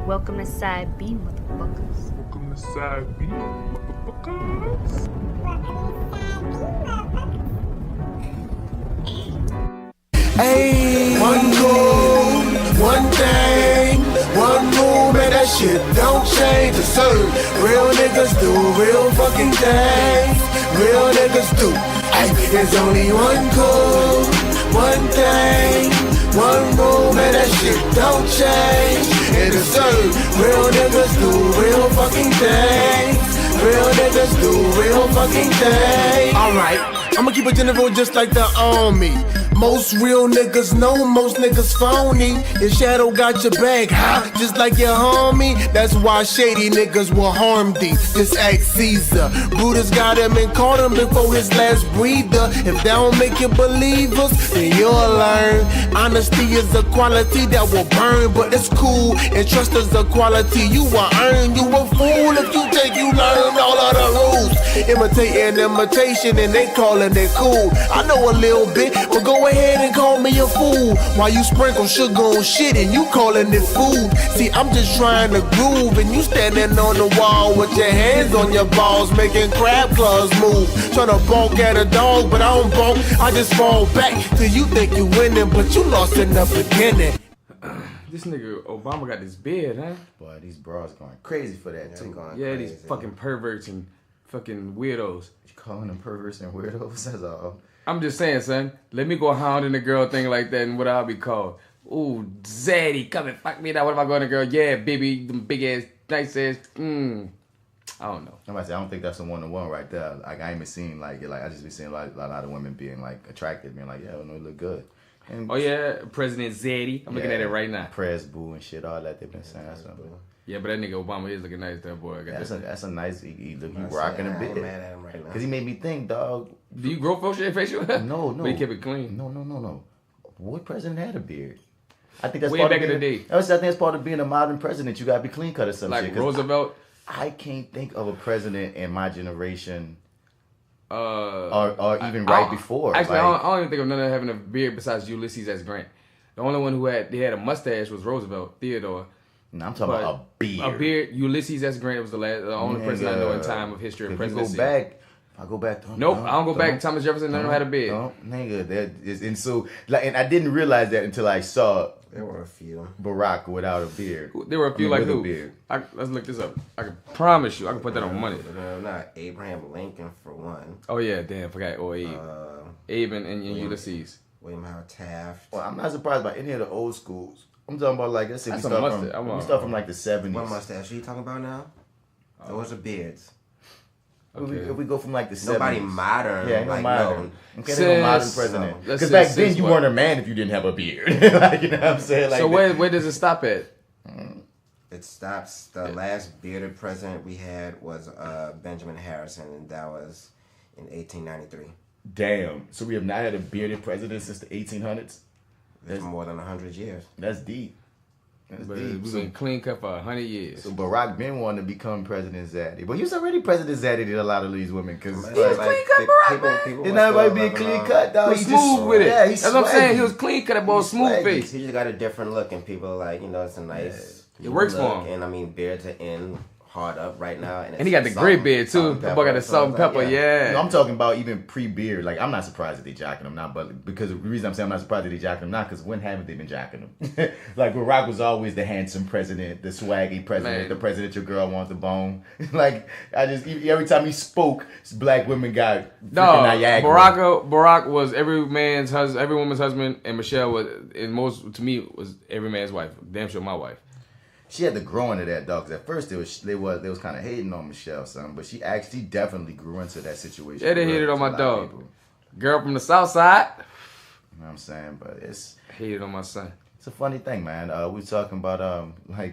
Welcome to sideB, motherfuckers. Welcome to sideB, motherfuckers. Hey, one move, one thing, one move, man, that shit don't change. It's real niggas do real fucking things. Real niggas do. Ay, there's only one code, one thing, one move, man, that shit don't change. It is real niggas do real fucking things. Real niggas do real fucking things. Alright, I'ma keep it general just like the army. Most real niggas know, most niggas phony. Your shadow got your back, huh? Just like your homie. That's why shady niggas will harm thee. Just act Caesar. Brutus got him and caught him before his last breather. If that don't make you believers, then you'll learn. Honesty is a quality that will burn, but it's cool. And trust is a quality you will earn. You a fool if you think you learn all of the rules. Imitating imitation and they calling it cool. I know a little bit, but go ahead and call me a fool. While you sprinkle sugar on shit and you calling it food. See, I'm just trying to groove and you standing on the wall with your hands on your balls, making crab claws move. Trying to bonk at a dog, but I don't bonk. I just fall back till you think you winning, but you lost in the beginning. This nigga Obama got this beard, huh? Boy, these bras going crazy for that too. Yeah, these fucking perverts and fucking weirdos. You calling them perverts and weirdos? That's all. I'm just saying, son. Let me go hounding a girl thing like that and what I'll be called. Ooh, Zaddy, come and fuck me now. What if I go to a girl? Yeah, baby, them big ass, nice ass. I don't know. I'm about to say, I don't think that's a one-to-one right there. Like, I ain't been seeing, like I just been seeing a lot of women being, like, attractive, being like, yeah, no, you look good. And oh, yeah, President Zaddy. I'm looking at it right now. Press, boo, and shit, all that they've been saying. Yeah, but that nigga Obama is looking nice, that boy. That's a nice, he rocking a bit. Mad at him right now. Because he made me think, dog. Do you grow facial hair? No. But he kept it clean. No. What president had a beard? I think that's way part back of in the day. I think that's part of being a modern president. You gotta be clean cut or some like shit. Roosevelt. I can't think of a president in my generation, or even right before. Actually, like, I don't even think of none of them having a beard besides Ulysses S. Grant. The only one who had a mustache was Roosevelt, Theodore. No, I'm talking about a beard. A beard. Ulysses S. Grant was the only person I know in time of history of presidency. If I go back, I don't go back. Thomas Jefferson never had a beard. Nigga, that is, and so like, and I didn't realize that until I saw There were a few. Barack without a beard. There were a few like who? Let's look this up. I can promise you, I can put that on money. Not Abraham Lincoln for one. Oh yeah, damn, forgot. Or Abe. Abe and Ulysses. William Howard Taft. Well, I'm not surprised by any of the old schools. I'm talking about like, let's say we start from like the 70s. What mustache are you talking about now? Those are beards. Okay. If we go from like the 70s. Nobody modern. Yeah, ain't no like, modern. No. Okay, ain't no modern president. Because Because back then you weren't a man if you didn't have a beard. Like, you know what I'm saying? Like, so where does it stop at? It stops. The last bearded president we had was Benjamin Harrison, and that was in 1893. Damn. So we have not had a bearded president since the 1800s? That's more than 100 years. That's deep. That's But deep. we've been clean cut for 100 years. So Barack been wanting to become President Zaddy. But he was already President Zaddy to a lot of these women. Because He was clean cut Barack, man. It's not about being clean cut, He dog. was smooth with it. Yeah, he's That's what I'm saying. swaggy. He was clean cut, that boy, smooth face. He just got a different look, and people are like, it's a nice. It works look, for him. And I mean, beards are in hard up right now. And he got the great beard too. The boy got the salt and pepper, yeah. No, I'm talking about even pre-beard. Like, I'm not surprised that they jacking him now, but because the reason I'm saying I'm not surprised that they jacking him now, because when haven't they been jacking him? Like, Barack was always the handsome president, the swaggy president, the president your girl wants to bone. Like, every time he spoke, black women got Niagara. Barack was every woman's husband, and Michelle was, to me, was every man's wife. Damn sure my wife. She had to grow into that, dog. Because at first they was kind of hating on Michelle, son, but she definitely grew into that situation. Yeah, they hated on my dog. Girl from the South Side. You know what I'm saying? But it's hated on my son. It's a funny thing, man. We talking about what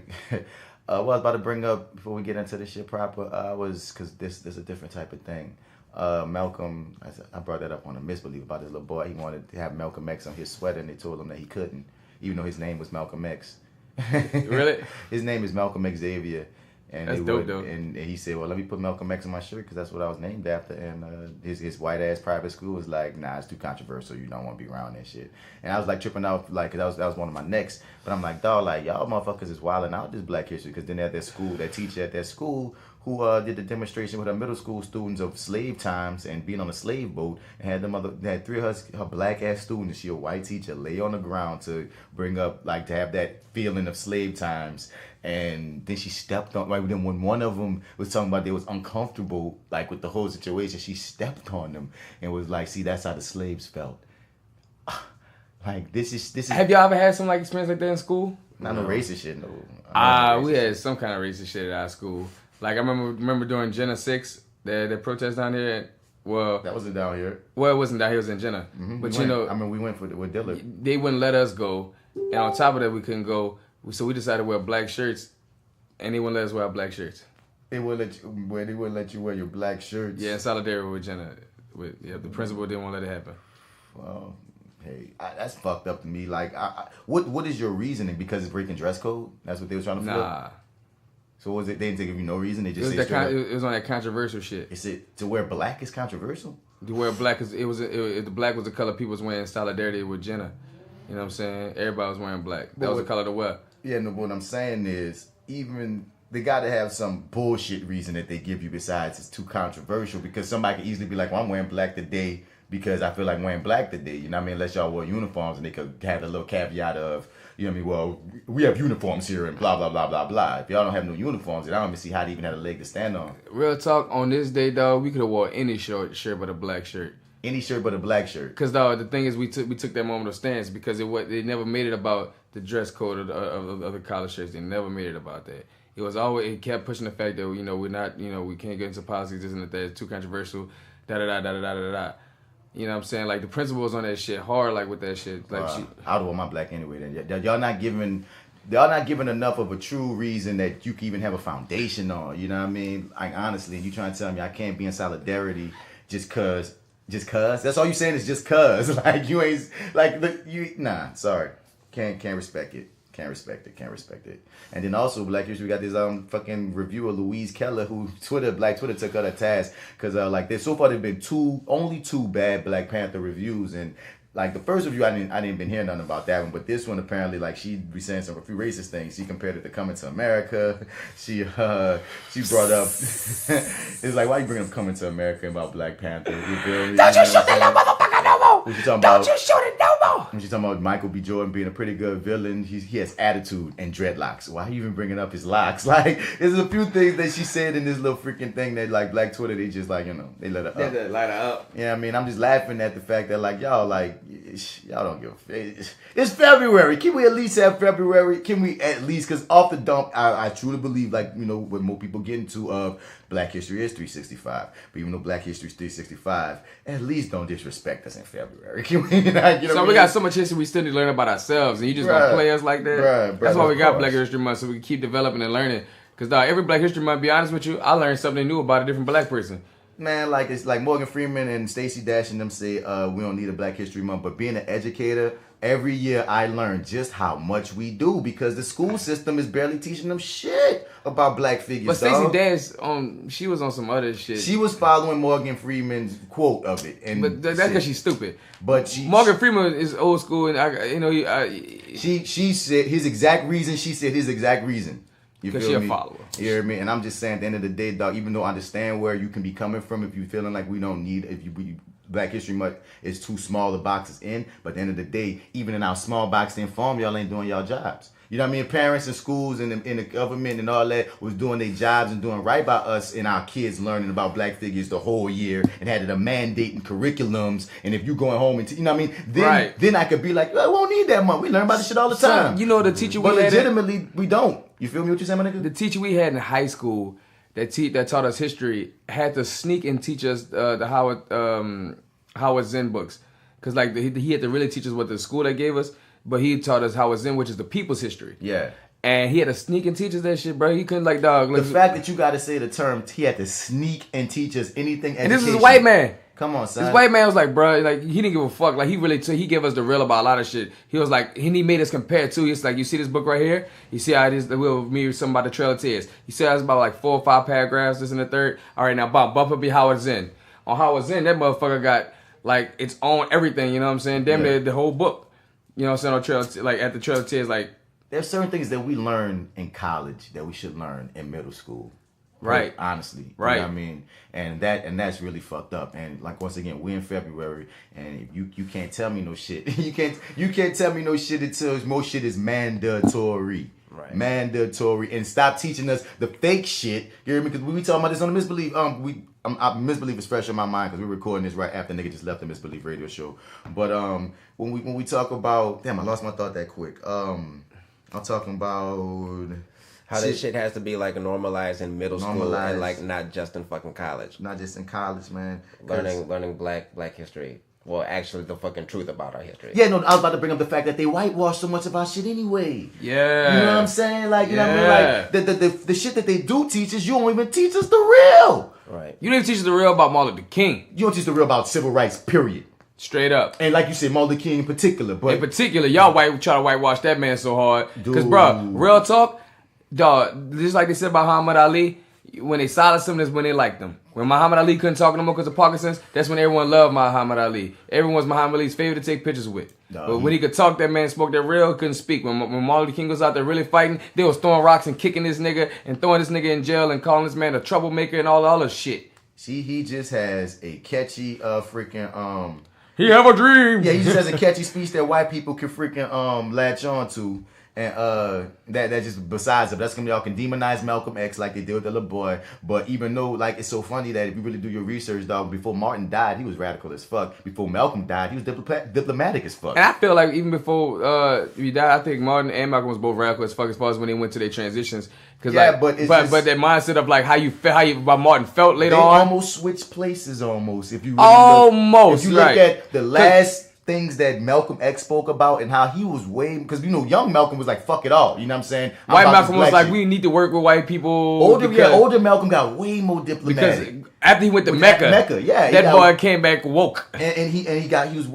I was about to bring up before we get into this shit proper. Was because this is a different type of thing. Malcolm, I brought that up on a misbelief about this little boy. He wanted to have Malcolm X on his sweater, and they told him that he couldn't, even though his name was Malcolm X. Really? His name is Malcolm Xavier, And that's dope, though. And he said, well, let me put Malcolm X on my shirt because that's what I was named after. And his white ass private school was like, nah, it's too controversial. You don't want to be around that shit. And I was like tripping out, like, cause that was one of my necks. But I'm like, dog, like y'all motherfuckers is wilding out this Black history. Because then at their school, that teacher at their school who did the demonstration with her middle school students of slave times and being on a slave boat, and had three of her black ass students. She a white teacher lay on the ground to bring up, like, to have that feeling of slave times. And then she stepped on, like, then when one of them was talking about they was uncomfortable, like, with the whole situation, she stepped on them and was like, see, that's how the slaves felt. Like, this is. Have y'all ever had some, like, experience like that in school? Not no racist shit, no. We had some kind of racist shit at our school. Like, I remember during Jenna 6, the protest down here. Well, that wasn't down here. Well, it wasn't down here. It was in Jenna. Mm-hmm. But, you know, I mean, we went with Dillard. They wouldn't let us go. And on top of that, we couldn't go. So we decided to wear black shirts. And they wouldn't let us wear black shirts. They wouldn't let you wear your black shirts. Yeah, in solidarity with Jenna. The principal didn't want to let it happen. Well, hey, that's fucked up to me. Like, what is your reasoning? Because it's breaking dress code? That's what they were trying to flip? Nah. So was it? They didn't give you no reason. They just it was on that controversial shit. Is it to wear black is controversial? To wear black the black was the color people was wearing in solidarity with Jenna. You know what I'm saying? Everybody was wearing black. That was the color to wear. Yeah, no. But what I'm saying is, even they got to have some bullshit reason that they give you besides it's too controversial. Because somebody could easily be like, well, I'm wearing black today because I feel like wearing black today. You know what I mean? Unless y'all wore uniforms and they could have a little caveat of, you know what I mean? Well, we have uniforms here and blah, blah, blah, blah, blah. If y'all don't have no uniforms, then I don't even see how they even had a leg to stand on. Real talk, on this day, dog, we could have wore any shirt but a black shirt. Any shirt but a black shirt. Because, dog, the thing is, we took that moment of stance because they never made it about the dress code of the college shirts. They never made it about that. It kept pushing the fact that, you know, we're not, you know, we can't get into politics, this and that, it's too controversial, da-da-da-da-da-da-da-da. You know what I'm saying? Like, the principal was on that shit hard, like, with that shit. Like, I'd want my black anyway, then. Y'all not giving enough of a true reason that you can even have a foundation on. You know what I mean? Like, honestly, you trying to tell me I can't be in solidarity just cause? That's all you saying is just cause. Like, you ain't, like, nah, sorry. Can't respect it. Can't respect it. And then also, Black History, we got this fucking reviewer, Louise Keller, who Black Twitter took her to task. Because, so far there've been only two bad Black Panther reviews. And, like, the first review, I didn't even hear nothing about that one. But this one, apparently, like, she be saying a few racist things. She compared it to Coming to America. She brought up, it's like, why you bringing up Coming to America about Black Panther? You feel me? Don't you shoot that little motherfucker no more! Don't you shoot it no more! She's talking about Michael B. Jordan being a pretty good villain. He has attitude and dreadlocks. Why are you even bringing up his locks? Like, there's a few things that she said in this little freaking thing that, like, Black Twitter, they just, like, you know, they let her up. They light her up. Yeah, I mean, I'm just laughing at the fact that, like, y'all don't give a fuck. It's February. Can we at least have February? Can we at least, because off the dump, I truly believe, like, you know, what more people get into of Black History is 365. But even though Black History is 365, at least don't disrespect us in February. Can we, you know, so we got so much history we still need to learn about ourselves, and you just gonna play us like that? Bruh, that's why we got Black History Month, so we can keep developing and learning. Because, dog, every Black History Month, be honest with you, I learned something new about a different Black person. Man, like, it's like Morgan Freeman and Stacey Dash and them say, we don't need a Black History Month. But being an educator, every year I learn just how much we do because the school system is barely teaching them shit about Black figures. But Stacey Dash, she was on some other shit. She was following Morgan Freeman's quote of it, but that's because she's stupid. But Morgan Freeman is old school, and she said his exact reason. She said his exact reason. Because she a follower. You hear me? And I'm just saying, at the end of the day, dog, even though I understand where you can be coming from, if you're feeling like we don't need, Black History Month is too small the boxes in, but at the end of the day, even in our small box in farm, y'all ain't doing y'all jobs. You know what I mean? Parents and schools and the government and all that was doing their jobs and doing right by us and our kids learning about Black figures the whole year and had a mandate and curriculums. And if you going home and, you know what I mean? Then I could be like, I won't need that month. We learn about this shit all the time. You know the teacher we had. But legitimately, we don't. You feel me what you saying, my nigga? The teacher we had in high school that taught us history had to sneak and teach us the Howard Zen books. Because, like, he had to really teach us what the school that gave us. But he taught us Howard Zen, which is the people's history. Yeah. And he had to sneak and teach us that shit, bro. He couldn't, like, dog. The fact that you got to say the term, he had to sneak and teach us anything. And this is a white man. Come on, son. This white man was like, bro, like he didn't give a fuck. Like he gave us the real about a lot of shit. He was like, and he made us compare too. He's like, you see this book right here? You see how it is? We'll read something about the Trail of Tears. You see how it's about like 4 or 5 paragraphs. This and the third. All right, now bump up your Howard Zinn. On Howard Zinn, that motherfucker got like its own everything. You know what I'm saying? Damn near the whole book. You know what I'm saying? On Trail, like at the Trail of Tears, like there's certain things that we learn in college that we should learn in middle school. Right. Honestly. Right. You know what I mean? And that's really fucked up. And like once again, we're in February and you can't tell me no shit. you can't tell me no shit until most shit is mandatory. Right. Mandatory. And stop teaching us the fake shit. You hear me? Because we talking about this on the Misbelief. Misbelief is fresh in my mind because we're recording this right after nigga just left the Misbelief radio show. But when we talk about, damn, I lost my thought that quick. I'm talking about how this shit has to be like normalized in middle school and like not just in fucking college. Not just in college, man. Learning black history. Well, actually, the fucking truth about our history. Yeah, no, I was about to bring up the fact that they whitewash so much of our shit anyway. Yeah. You know what I'm saying? Like, you know what I mean? Like, the shit that they do teach us, you don't even teach us the real. Right. You didn't teach us the real about Martin Luther King. You don't teach the real about civil rights, period. Straight up. And like you said, Martin Luther King in particular. But in particular, y'all try to whitewash that man so hard. Because, bro, real talk, dog, just like they said about Muhammad Ali, when they silenced him, that's when they liked him. When Muhammad Ali couldn't talk no more because of Parkinson's, that's when everyone loved Muhammad Ali. Everyone's Muhammad Ali's favorite to take pictures with. But when he could talk, that man spoke that real, couldn't speak. When Martin Luther King was out there really fighting, they was throwing rocks and kicking this nigga and throwing this nigga in jail and calling this man a troublemaker and all the other shit. See, he just has a catchy freaking he have a dream. Yeah, he just has a catchy speech that white people can freaking latch on to. And that just besides it, that's gonna be y'all can demonize Malcolm X like they did with the little boy. But even though like it's so funny that if you really do your research, dog, before Martin died, he was radical as fuck. Before Malcolm died, he was diplomatic as fuck. And I feel like even before he died, I think Martin and Malcolm was both radical as fuck as far as when they went to their transitions. Cause yeah, like, but that mindset of like how Martin felt later they on. Almost switched places almost. If you really almost look at the last things that Malcolm X spoke about and how he was way, because you know young Malcolm was like fuck it all, you know what I'm saying? White Malcolm was like we need to work with white people. Older Malcolm got way more diplomatic. Because after he went to Mecca, that boy came back woke. And he was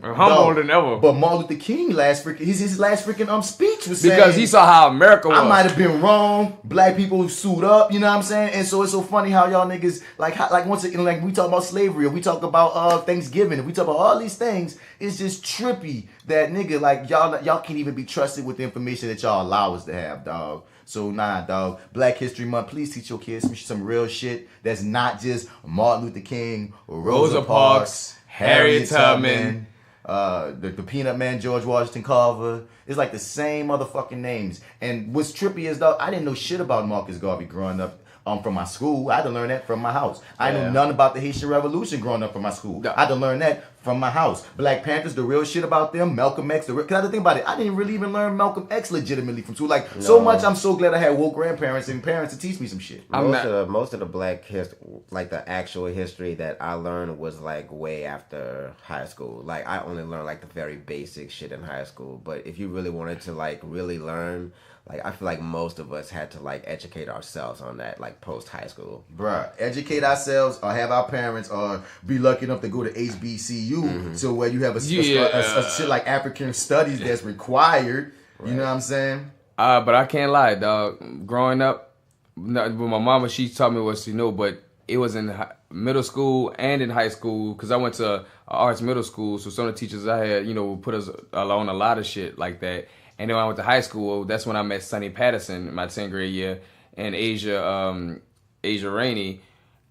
humble than ever. But Martin Luther King his last freaking speech was because he saw how America was. I might have been wrong. Black people suit up, you know what I'm saying? And so it's so funny how y'all niggas like once again, like we talk about slavery, or we talk about Thanksgiving, and we talk about all these things. It's just trippy that nigga like y'all can't even be trusted with the information that y'all allow us to have, dog. So nah, dog. Black History Month. Please teach your kids some real shit that's not just Martin Luther King, Rosa Parks, Harriet Tubman, the Peanut Man, George Washington Carver. It's like the same motherfucking names. And what's trippy is, dog, I didn't know shit about Marcus Garvey growing up. From my school, I had to learn that from my house. I knew none about the Haitian Revolution growing up from my school. I had to learn that from my house. Black Panthers, the real shit about them. Malcolm X, because I had to think about it. I didn't really even learn Malcolm X legitimately from school. Like so much, I'm so glad I had woke grandparents and parents to teach me some shit. Most of the black history, like the actual history that I learned was like way after high school. Like I only learned like the very basic shit in high school. But if you really wanted to like really learn, like I feel like most of us had to like educate ourselves on that like post high school. Bruh, educate ourselves or have our parents or be lucky enough to go to HBCU so where you have a shit like African studies that's required. Right. You know what I'm saying? But I can't lie, dog. Growing up, with my mama, she taught me what she knew, but it was in middle school and in high school because I went to arts middle school. So some of the teachers I had, would put us on a lot of shit like that. And then when I went to high school, that's when I met Sonny Patterson in my 10th grade year and Asia Rainey.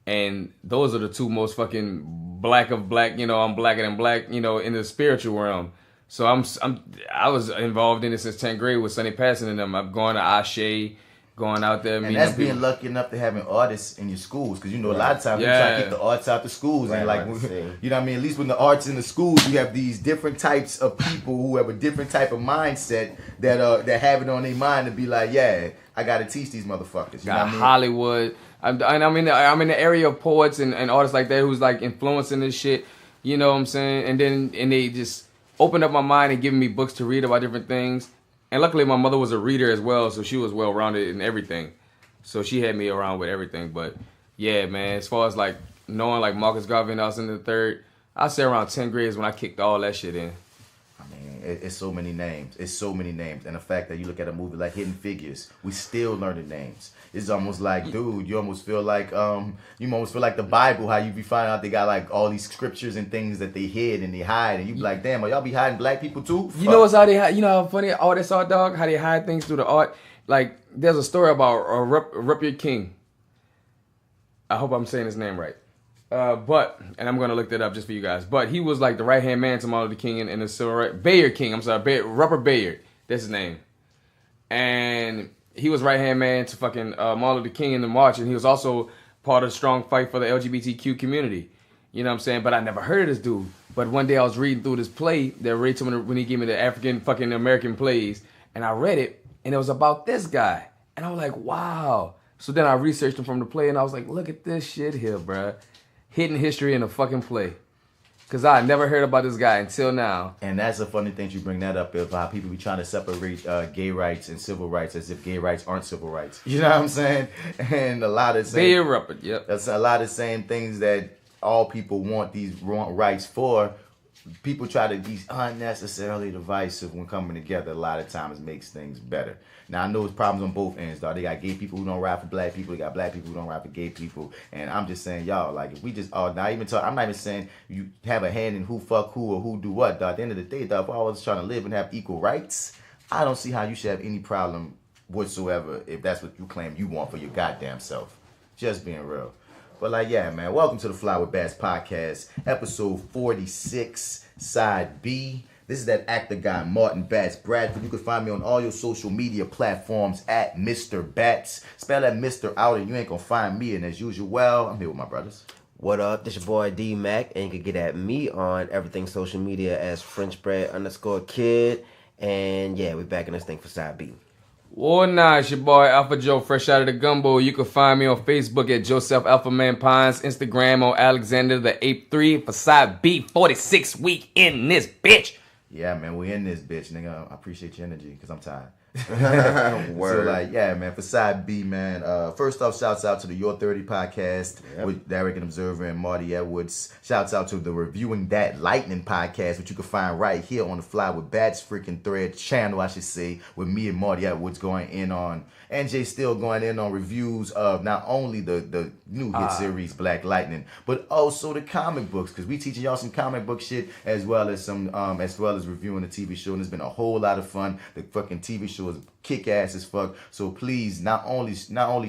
And those are the two most fucking black of black, I'm blacker than black, in the spiritual realm. So I was involved in it since 10th grade with Sonny Patterson and them. I'm going to Ashe, going out there. And that's being lucky enough to having artists in your schools. Because, a lot of times we try to get the arts out the schools. And you know what I mean? At least when the arts in the schools, you have these different types of people who have a different type of mindset that have it on their mind to be like, yeah, I got to teach these motherfuckers. You know what I mean? Hollywood. I'm in the area of poets and artists like that who's like influencing this shit. You know what I'm saying? And they just opened up my mind and giving me books to read about different things. And luckily, my mother was a reader as well, so she was well-rounded in everything. So she had me around with everything. But, yeah, man, as far as, like, knowing like Marcus Garvey and I was in the third, I say around 10th grade is when I kicked all that shit in. I mean, it's so many names. It's so many names. And the fact that you look at a movie like Hidden Figures, we still learning names. It's almost like, dude, you almost feel like the Bible, how you be finding out they got like all these scriptures and things that they hid and they hide, and you be like, damn, are y'all be hiding black people too? You know what's how they hide? You know how funny all this art, dog? How they hide things through the art? Like, there's a story about Rudyard King. I hope I'm saying his name right. And I'm gonna look that up just for you guys. But he was like the right hand man to Martin Luther King in the civil rights. Bayard King, I'm sorry, Rupert Bayard. That's his name. And he was right hand man to fucking Martin Luther King in the march, and he was also part of the strong fight for the LGBTQ community. You know what I'm saying? But I never heard of this dude. But one day I was reading through this play that Ray told me when he gave me the African fucking American plays, and I read it, and it was about this guy, and I was like, wow. So then I researched him from the play, and I was like, look at this shit here, bruh. Hidden history in a fucking play. Because I never heard about this guy until now. And that's a funny thing you bring that up, of how people be trying to separate gay rights and civil rights as if gay rights aren't civil rights. You know what I'm saying? And a lot of that's a lot of same things that all people want these rights for. People try to be unnecessarily divisive when coming together. A lot of times makes things better. Now, I know there's problems on both ends, dog. They got gay people who don't ride for black people. They got black people who don't ride for gay people. And I'm just saying, y'all, like, if we just all not even talk, I'm not even saying you have a hand in who fuck who or who do what, dog. At the end of the day, dog, if we're always trying to live and have equal rights, I don't see how you should have any problem whatsoever if that's what you claim you want for your goddamn self. Just being real. But like, yeah, man, welcome to the Fly with Bats podcast, episode 46, side B. This is that actor guy, Martin Bats Bradford. You can find me on all your social media platforms at Mr. Bats. Spell that Mr. out and you ain't gonna find me. And as usual, I'm here with my brothers. What up? This your boy D Mac, and you can get at me on everything social media as FrenchBread_kid. And yeah, we're back in this thing for side B. Well, nah, it's your boy AlphaJoe, fresh out of the gumbo. You can find me on Facebook at Joseph Alphaman Pines, Instagram on Alexander the Ape 3 for sideB.46. We in this bitch. Yeah, man, we in this bitch, nigga. I appreciate your energy because I'm tired. Word. So, like, yeah, man, for side B, man, first off, shouts out to the Your 30 podcast with Derek and Observer and Marty Edwards. Shouts out to the Reviewing That Lightning podcast, which you can find right here on the Fly with Bats freaking thread channel, I should say, with me and Marty Edwards going in on, and Jay still going in on reviews of not only the new hit series Black Lightning, but also the comic books, because we teaching y'all some comic book shit as well as reviewing the TV show, and it's been a whole lot of fun. The fucking TV show is kick ass as fuck. So please, not only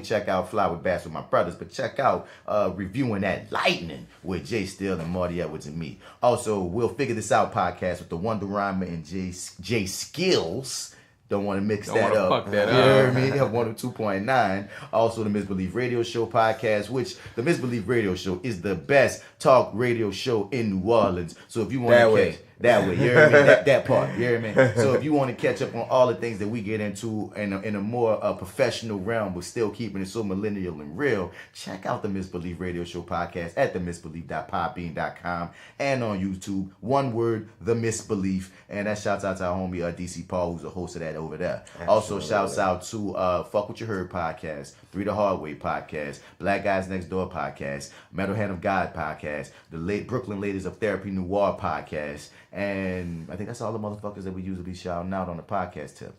check out Fly with Bats with my brothers, but check out Reviewing That Lightning with Jay Steele and Marty Edwards and me. Also, We'll Figure This Out podcast with the Wonder Rhymer and Jay Skills. Don't want to mix that up. Fuck that up. You heard me? 102.9. Also, the Misbelief Radio Show podcast, which the Misbelief Radio Show is the best talk radio show in New Orleans. So if you want to catch that way, you hear me? That part, you hear me? So if you want to catch up on all the things that we get into in a more professional realm, but still keeping it so millennial and real, check out the Misbelief Radio Show podcast at themisbelief.podbean.com and on YouTube. One word, The Misbelief. And that shouts out to our homie DC Paul, who's the host of that over there. Absolutely. Also, shouts out to Fuck What You Heard podcast, Three the Hard Way podcast, Black Guys Next Door podcast, Metal Hand of God podcast, the late Brooklyn Ladies of Therapy Noir podcast, and I think that's all the motherfuckers that we usually be shouting out on the podcast tip.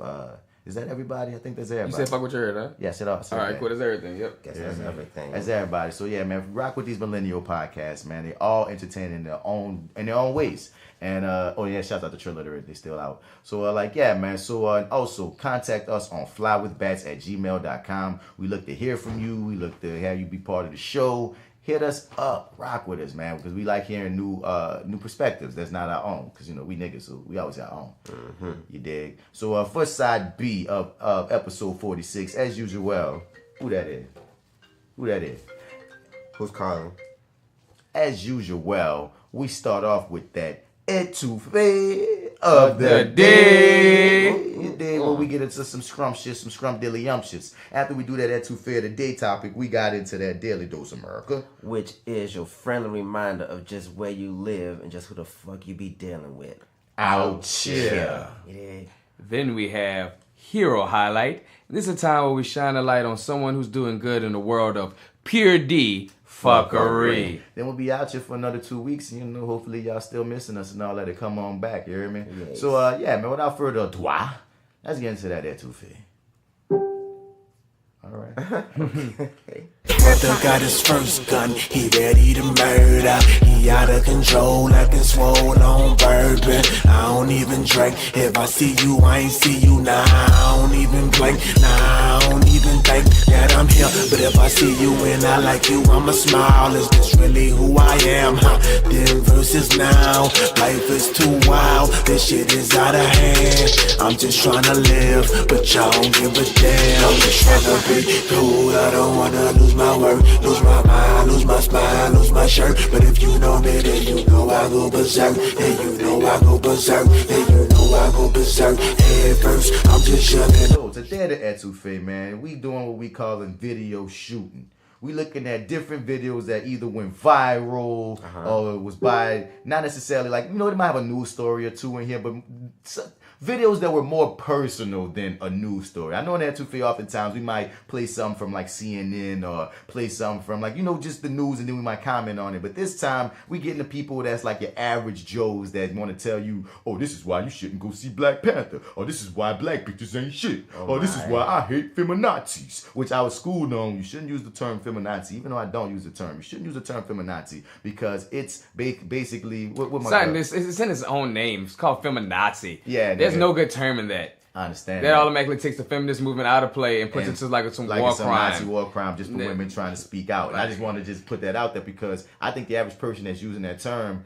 Is that everybody? I think that's everybody. You said fuck what you heard, huh? Yes, it all. All right, cool. That's everything. Yep. Guess that's everything. That's everybody. So yeah, man, rock with these millennial podcasts, man. They all entertain in their own ways. And shout out to Triliterate, they still out. So man. So also contact us on flywithbats@gmail.com. We look to hear from you. We look to have you be part of the show. Hit us up, rock with us, man, because we like hearing new perspectives that's not our own. Because we niggas, so we always our own. Mm-hmm. You dig? So first side B of episode 46, as usual. Who that is? Who's calling? As usual, we start off with that ETOUFEE of the day. You dig? When we get into some scrumptious, some scrumdiddlyumptious. After we do that ETOUFEE of the day topic, we got into that Daily Dose America, which is your friendly reminder of just where you live and just who the fuck you be dealing with. Ouch. Yeah. Then we have Hero Highlight. This is a time where we shine a light on someone who's doing good in the world of Pure D, fuckery. Then we'll be out here for another 2 weeks, and hopefully y'all still missing us and all that to come on back. You hear me? Yes. So man, without further ado, let's get into that ETOUFEE. All right. Panther got his first gun, he ready to murder. He out of control like a swole on bourbon. I don't even drink, if I see you, I ain't see you. Nah, I don't even blink, nah, I don't even think that I'm here. But if I see you and I like you, I'ma smile. Is this really who I am, huh? Then versus now, life is too wild, this shit is out of hand. I'm just trying to live, but y'all don't give a damn. I'm just trying to be cool, I don't wanna lose my work, lose my mind, lose my spine, lose my shirt. But if you know me, then you know I go berserk. And you know I go berserk. And you know I go berserk. Head first, I'm just shucking. So today at the ETOUFEE, man, we doing what we call video shooting. We looking at different videos that either went viral or was by, not necessarily like, they might have a news story or two in here, but videos that were more personal than a news story. I know in ETOUFEE oftentimes we might play something from like CNN or play something from like, just the news, and then we might comment on it. But this time we getting the people that's like your average Joes that want to tell you, oh, this is why you shouldn't go see Black Panther, or this is why black bitches ain't shit, or this is why I hate feminazis, which I was schooled on. You shouldn't use the term feminazi, even though I don't use the term. You shouldn't use the term feminazi because it's basically what it's in its own name. It's called feminazi. Yeah, there's no good term in that. I understand. That automatically takes the feminist movement out of play and puts it to like some war crime. Nazi war crime just for women trying to speak out. And I just want to just put that out there because I think the average person that's using that term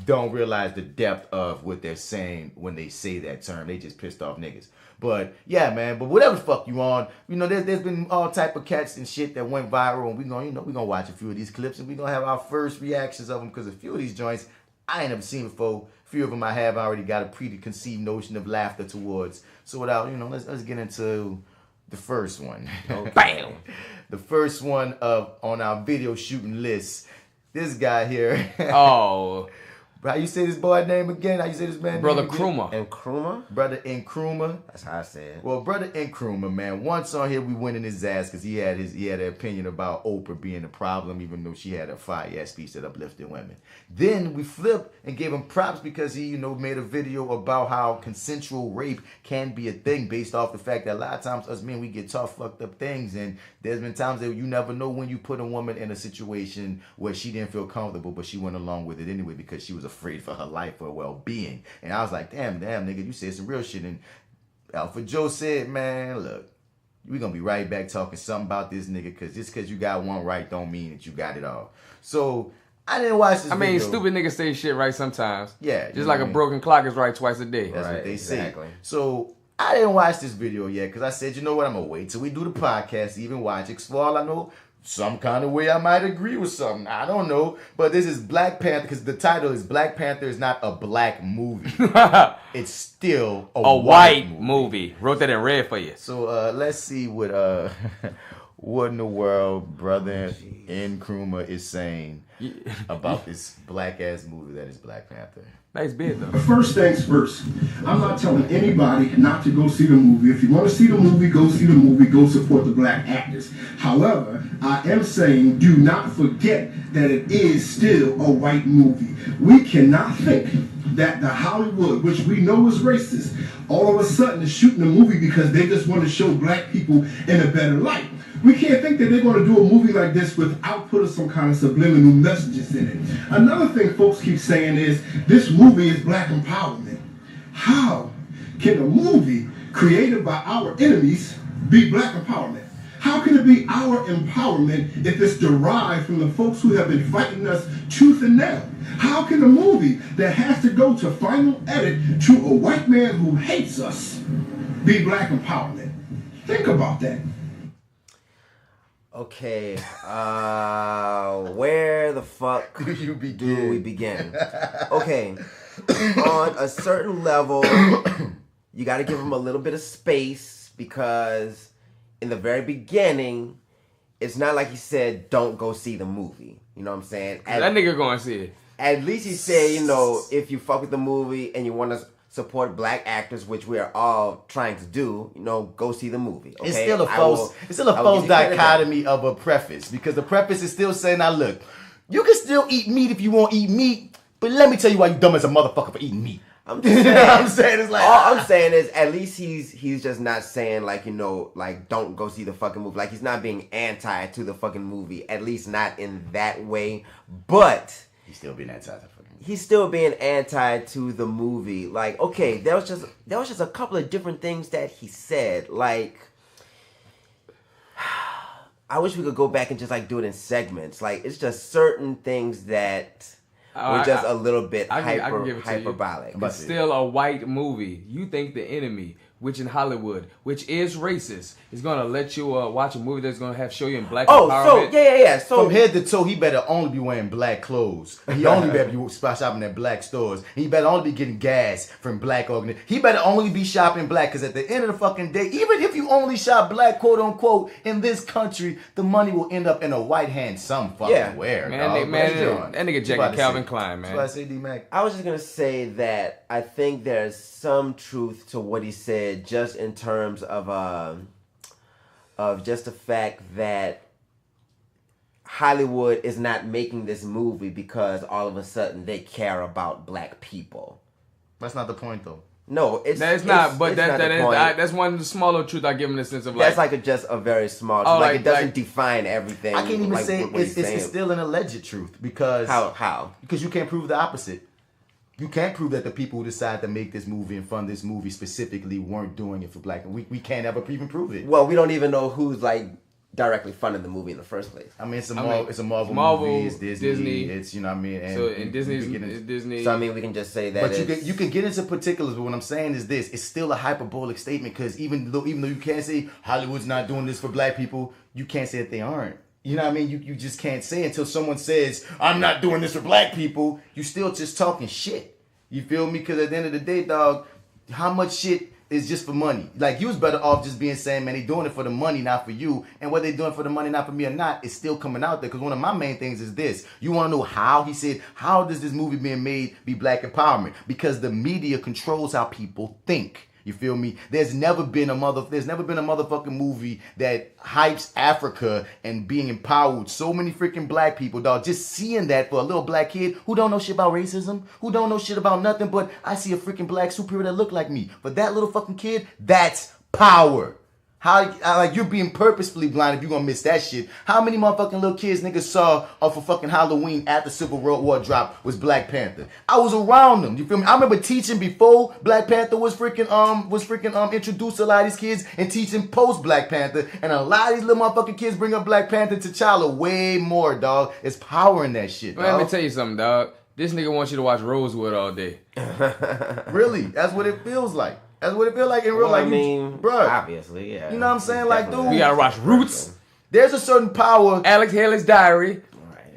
don't realize the depth of what they're saying when they say that term. They just pissed off niggas. But yeah, man. But whatever the fuck you on, there's been all type of cats and shit that went viral, and we gonna watch a few of these clips, and we gonna have our first reactions of them because a few of these joints I ain't never seen before. A few of them I have already got a preconceived notion of laughter towards. So without, let's get into the first one. Okay. Bam! The first one on our video shooting list. This guy here. Oh. How you say this boy name again? How you say this man Brother name Nkrumah. Nkrumah? Brother Nkrumah. That's how I say it. Well, Brother Nkrumah, man, once on here we went in his ass because he had an opinion about Oprah being the problem, even though she had a fire ass speech that uplifted women. Then we flipped and gave him props because he, made a video about how consensual rape can be a thing based off the fact that a lot of times us men, we get taught fucked up things, and there's been times that you never know when you put a woman in a situation where she didn't feel comfortable, but she went along with it anyway because she was afraid for her life or well-being. And I was like, damn, nigga, you said some real shit. And AlphaJoe said, man, look, we're going to be right back talking something about this nigga because just because you got one right don't mean that you got it all. So I didn't watch this video. Stupid niggas say shit right sometimes. Yeah. Just like a broken clock is right twice a day. That's what they exactly. say. So I didn't watch this video yet because I said, you know what, I'm going to wait till we do the podcast to even watch it. For all I know, some kind of way I might agree with something. I don't know. But this is Black Panther because the title is Black Panther is not a black movie. It's still a white movie. Wrote that in red for you. So let's see what in the world Brother Nkrumah is saying about this black ass movie that is Black Panther. Nice bid though. First things first, I'm not telling anybody not to go see the movie. If you want to see the movie, go see the movie, go support the black actors. However, I am saying do not forget that it is still a white movie. We cannot think that the Hollywood, which we know is racist, all of a sudden is shooting a movie because they just want to show black people in a better light. We can't think that they're going to do a movie like this without putting some kind of subliminal messages in it. Another thing folks keep saying is this movie is black empowerment. How can a movie created by our enemies be black empowerment? How can it be our empowerment if it's derived from the folks who have been fighting us tooth and nail? How can a movie that has to go to final edit to a white man who hates us be black empowerment? Think about that. Okay, where the fuck do we begin? Okay, on a certain level, you got to give him a little bit of space because in the very beginning, it's not like he said, don't go see the movie. You know what I'm saying? That nigga going to see it. At least he said, if you fuck with the movie and you want to support black actors, which we are all trying to do, go see the movie. Okay? It's still a false dichotomy of a preface, because the preface is still saying, now look, you can still eat meat if you want to eat meat, but let me tell you why you dumb as a motherfucker for eating meat. I'm just saying, you know what I'm saying? It's like, all I'm saying is, at least he's just not saying don't go see the fucking movie. Like, he's not being anti to the fucking movie, at least not in that way. But he's still being anti to the fucking movie. He's still being anti to the movie. Like, okay, there was just a couple of different things that he said. Like, I wish we could go back and just do it in segments. Like, it's just certain things that were just a little bit hyperbolic. It's still a white movie. You think the enemy, which in Hollywood, which is racist, is gonna let you watch a movie that's gonna show you in black empowerment? So from head to toe, he better only be wearing black clothes. He only better be shopping at black stores. He better only be getting gas from black organizations. He better only be shopping black, because at the end of the fucking day, even if you only shop black, quote unquote, in this country, the money will end up in a white hand some fucking where. Man, that nigga Jack Calvin Klein, man. That's what I say, D-Mac. I was just gonna say that I think there's some truth to what he said, just in terms of just the fact that Hollywood is not making this movie because all of a sudden they care about black people. That's not the point, though. No, that's one of the smaller truth I give him, in the sense of that's just a very small truth. It doesn't define everything. I can't even say it's still an alleged truth, because how? Because you can't prove the opposite. You can't prove that the people who decide to make this movie and fund this movie specifically weren't doing it for black. We can't ever even prove it. Well, we don't even know who's directly funding the movie in the first place. I mean, it's a Marvel movie. It's Disney. It's, you know what I mean. And so in Disney. So I mean, we can just say that. But you can get into particulars. But what I'm saying is this: it's still a hyperbolic statement, because even though you can't say Hollywood's not doing this for black people, you can't say that they aren't. You know what I mean? You just can't say until someone says, I'm not doing this for black people. You still just talking shit. You feel me? Because at the end of the day, dog, how much shit is just for money? Like, you was better off just saying, man, they doing it for the money, not for you. And whether they doing it for the money, not for me or not, it's still coming out there. Because one of my main things is this. You want to know how? He said, how does this movie being made be black empowerment? Because the media controls how people think. You feel me? There's never been a motherfucking movie that hypes Africa and being empowered with so many freaking black people, dog. Just seeing that for a little black kid who don't know shit about racism, who don't know shit about nothing, but I see a freaking black superhero that look like me. For that little fucking kid, that's power. How you're being purposefully blind if you're gonna miss that shit. How many motherfucking little kids niggas saw for fucking Halloween after Civil War dropped was Black Panther? I was around them. You feel me? I remember teaching before Black Panther was freaking introduced to a lot of these kids, and teaching post Black Panther, and a lot of these little motherfucking kids bring up Black Panther to T'Challa way more, dog. It's power in that shit, dog. Let me tell you something, dog. This nigga wants you to watch Rosewood all day. Really? That's what it feels like. That's what it feels like in real life. I mean, bro. Obviously, yeah. You know what I'm saying? Like, dude. We gotta watch Roots. There's a certain power. Alex Haley's Diary.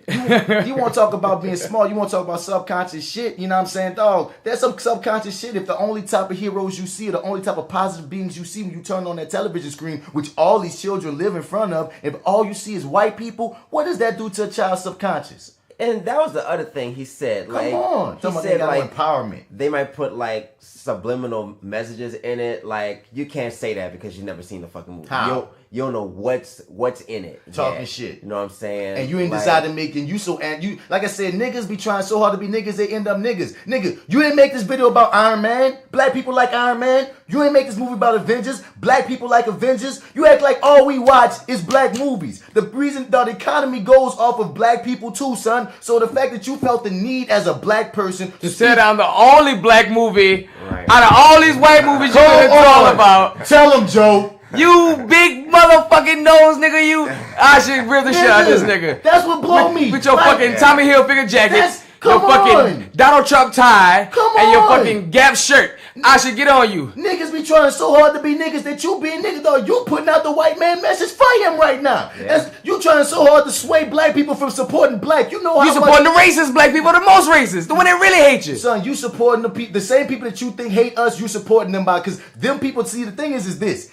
You want to talk about being small. You want to talk about subconscious shit. You know what I'm saying, dog? There's some subconscious shit. If the only type of heroes you see, or the only type of positive beings you see when you turn on that television screen, which all these children live in front of, if all you see is white people, what does that do to a child's subconscious? And that was the other thing he said. Come on. He said, empowerment. They might put, subliminal messages in it. Like, you can't say that because you've never seen the fucking movie. How? You don't know what's in it. Talking shit. You know what I'm saying? And you ain't decided making like I said, niggas be trying so hard to be niggas, they end up niggas. Nigga, you didn't make this video about Iron Man. Black people like Iron Man. You ain't make this movie about Avengers. Black people like Avengers. You act like all we watch is black movies. The reason the economy goes off of black people too, son. So the fact that you felt the need as a black person to sit down the only black movie out of all these white movies you talk about. Tell them, Joe. You big motherfucking nose, nigga. I should rip the shit out of this nigga. That's what blow me. With your fucking Tommy Hilfiger jacket, your Come fucking on. Donald Trump tie, Come and your on. fucking Gap shirt. I should get on you. Niggas be trying so hard to be niggas that you being niggas, though. You putting out the white man message for him right now. Yeah. You trying so hard to sway black people from supporting black. You know how You supporting the racist black people, the most racist, the one that really hate you. Son, you supporting the same people that you think hate us. You supporting them because them people. See, the thing is this.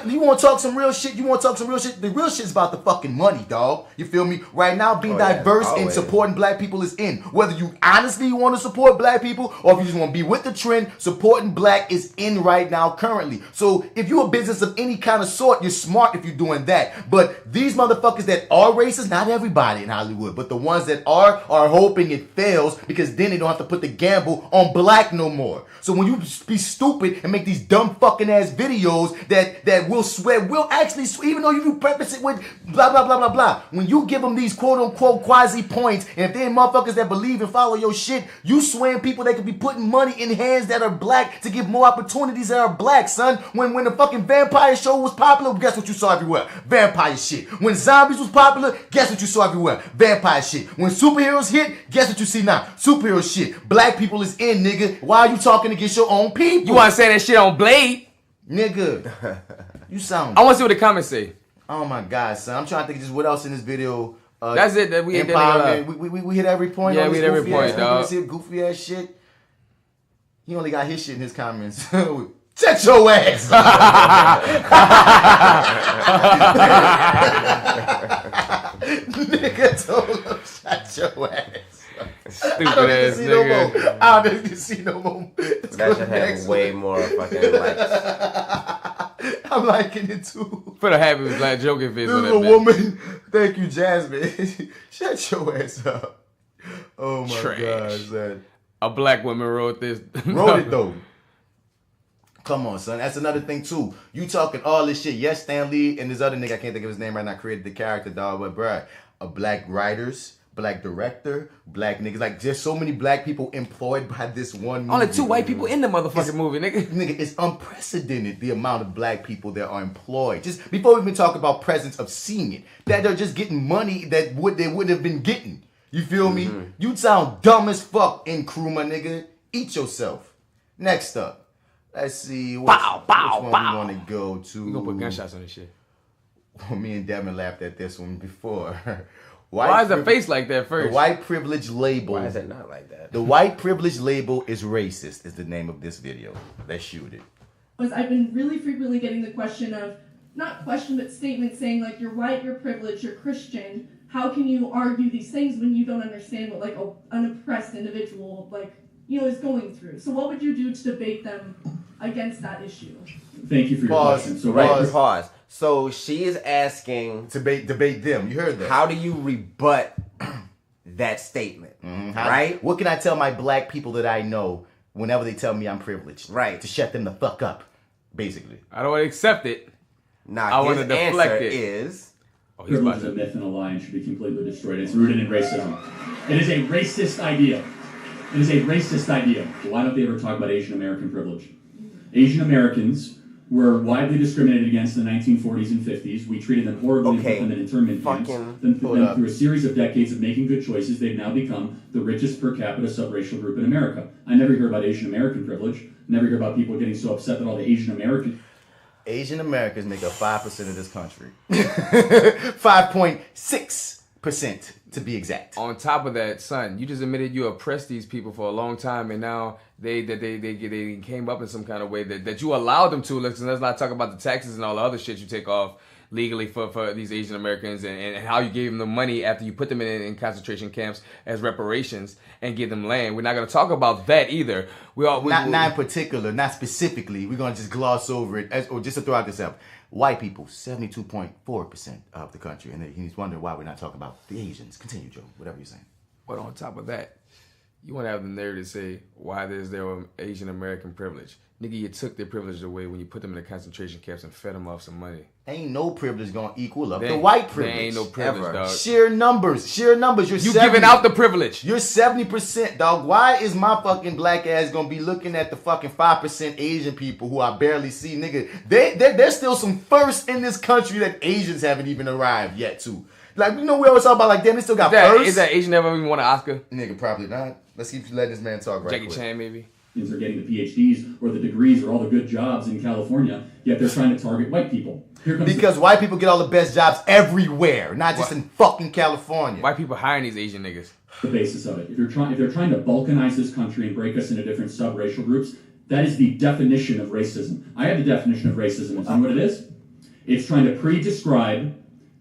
You want to talk some real shit? You want to talk some real shit? The real shit's about the fucking money, dog. You feel me? Right now, being diverse and supporting black people is in. Whether you honestly want to support black people or if you just want to be with the trend, supporting black is in right now currently. So if you're a business of any kind of sort, you're smart if you're doing that. But these motherfuckers that are racist, not everybody in Hollywood, but the ones that are hoping it fails because then they don't have to put the gamble on black no more. So when you be stupid and make these dumb fucking ass videos that will swear, will actually, even though you preface it with blah, blah, blah, blah, blah. When you give them these quote unquote quasi points, and if they're motherfuckers that believe and follow your shit, you swaying people that could be putting money in hands that are black to give more opportunities that are black, son. When the fucking vampire show was popular, guess what you saw everywhere? Vampire shit. When zombies was popular, guess what you saw everywhere? Vampire shit. When superheroes hit, guess what you see now? Superhero shit. Black people is in, nigga. Why are you talking against your own people? You want to say that shit on Blade? Nigga. You sound... I want to see what the comments say. Oh my God, son. I'm trying to think just what else in this video. That's it. That we hit we hit every point. Yeah, we hit every point, dog. You see goofy ass shit. He only got his shit in his comments. Shut your ass. Nigga told him, shut your ass. Stupid ass nigga. I don't even see no more. That should have way more fucking likes. I'm liking it too. Put a happy black joking face on that a bitch. woman. Thank you, Jasmine. Shut your ass up. Oh my God, son. A black woman wrote this. Wrote it though. Come on, son. That's another thing too. You talking all this shit. Yes, Stan Lee and this other nigga, I can't think of his name right now, created the character, dog. But bruh, black writers, black director, black niggas. Like, there's so many black people employed by this one movie. Only 2 white people in the motherfucking movie, nigga. Nigga, it's unprecedented the amount of black people that are employed. Just before we even talk about presence of seeing it, that they're just getting money that they wouldn't have been getting. You feel me? You sound dumb as fuck in crew, my nigga. Eat yourself. Next up. Let's see. Which one we want to go to? We gonna put gunshots on this shit. Well, me and Devin laughed at this one before. Why is the face like that first? The white privilege label. Why is it not like that? The white privilege label is racist is the name of this video. Let's shoot it. I've been really frequently getting the question of, not question, but statements saying like, you're white, you're privileged, you're Christian. How can you argue these things when you don't understand what like an oppressed individual is going through? So what would you do to debate them against that issue? Thank you for your question. So pause. So she is asking debate them. You heard that. How do you rebut that statement? Right? What can I tell my black people that I know whenever they tell me I'm privileged? Right. To shut them the fuck up, basically. I don't want to accept it. Now, I want to deflect it. Is privilege is a myth and a lie and should be completely destroyed. It's rooted in racism. It is a racist idea. It is a racist idea. Why don't they ever talk about Asian American privilege? Asian Americans were widely discriminated against in the 1940s and 50s. We treated them horribly and put them in internment camps. Then through a series of decades of making good choices, they've now become the richest per capita subracial group in America. I never hear about Asian American privilege. Never hear about people getting so upset that all the Asian Americans Americans make up 5% of this country. 5.6% to be exact. On top of that, son, you just admitted you oppressed these people for a long time, and now they came up in some kind of way that you allowed them to. Let's not talk about the taxes and all the other shit you take off legally for these Asian Americans and how you gave them the money after you put them in concentration camps as reparations and give them land. We're not going to talk about that either. Not in particular, not specifically. We're going to just gloss over it, or just to throw out this out. White people, 72.4% of the country. And he's wondering why we're not talking about the Asians. Continue, Joe, whatever you're saying. But on top of that, you want to have the nerve to say why there's their Asian American privilege. Nigga, you took their privilege away when you put them in the concentration camps and fed them off some money. Ain't no privilege gonna equal up the white privilege. There ain't no privilege, dog. Sheer numbers. You're giving out the privilege. You're 70%, dog. Why is my fucking black ass gonna be looking at the fucking 5% Asian people who I barely see, nigga? There's still some firsts in this country that Asians haven't even arrived yet to. Like, we always talk about, like, damn, they still got firsts. Is that Asian ever even won an Oscar? Nigga, probably not. Let's keep letting this man talk right Jackie quick. Chan, maybe? are getting the PhDs or the degrees or all the good jobs in California, yet they're trying to target white people. Because white people get all the best jobs everywhere, not just in fucking California. White people hiring these Asian niggas. The basis of it. If they're trying to balkanize this country and break us into different sub-racial groups, that is the definition of racism. I have the definition of racism. And you know what it is? It's trying to pre-describe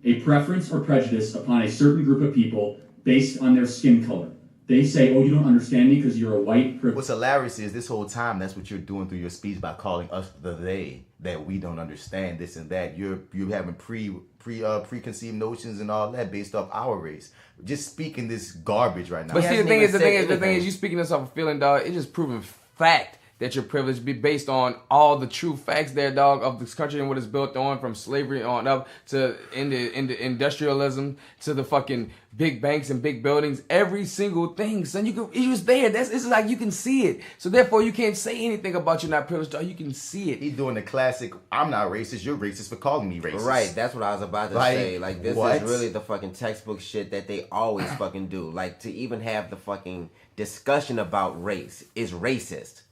a preference or prejudice upon a certain group of people based on their skin color. They say, oh, you don't understand me because you're a white privilege. What's hilarious is this whole time, that's what you're doing through your speech by calling us the they, that we don't understand this and that. You're having preconceived notions and all that based off our race. Just speaking this garbage right now. But see, the thing is, you speaking this off a feeling, dog. It's just proven fact that you're privileged be based on all the true facts there, dog, of this country and what it's built on, from slavery on up to into industrialism to the fucking big banks and big buildings, every single thing, son. It was there. It's like you can see it. So therefore, you can't say anything about you're not privileged, dog. You can see it. He's doing the classic, I'm not racist, you're racist for calling me racist. Right, that's what I was about to say. Like, this is really the fucking textbook shit that they always fucking do. Like, to even have the fucking discussion about race is racist.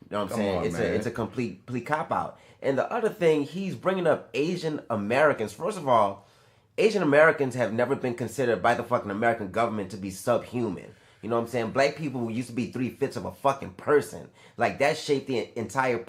You know what I'm saying? It's a complete cop out. And the other thing, he's bringing up Asian Americans. First of all, Asian Americans have never been considered by the fucking American government to be subhuman. You know what I'm saying? Black people used to be 3/5 of a fucking person. Like, that shaped the entire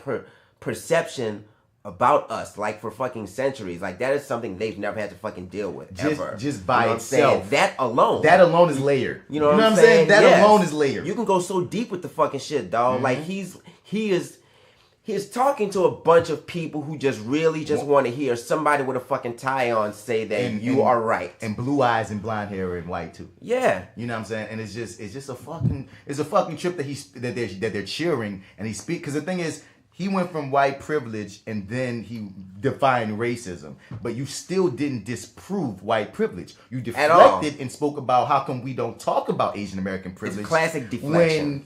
perception about us, like, for fucking centuries. Like, that is something they've never had to fucking deal with, ever. Just by itself. That alone is layered. You know what I'm saying? That alone is layered. You can go so deep with the fucking shit, dog. Mm-hmm. Like, he is talking to a bunch of people who just really want to hear somebody with a fucking tie on say that you are right. And blue eyes and blonde hair and white too. Yeah. You know what I'm saying? And it's just a fucking trip that they're cheering and he speak, because the thing is, he went from white privilege and then he defined racism. But you still didn't disprove white privilege. You deflected and spoke about how come we don't talk about Asian American privilege. It's classic deflection.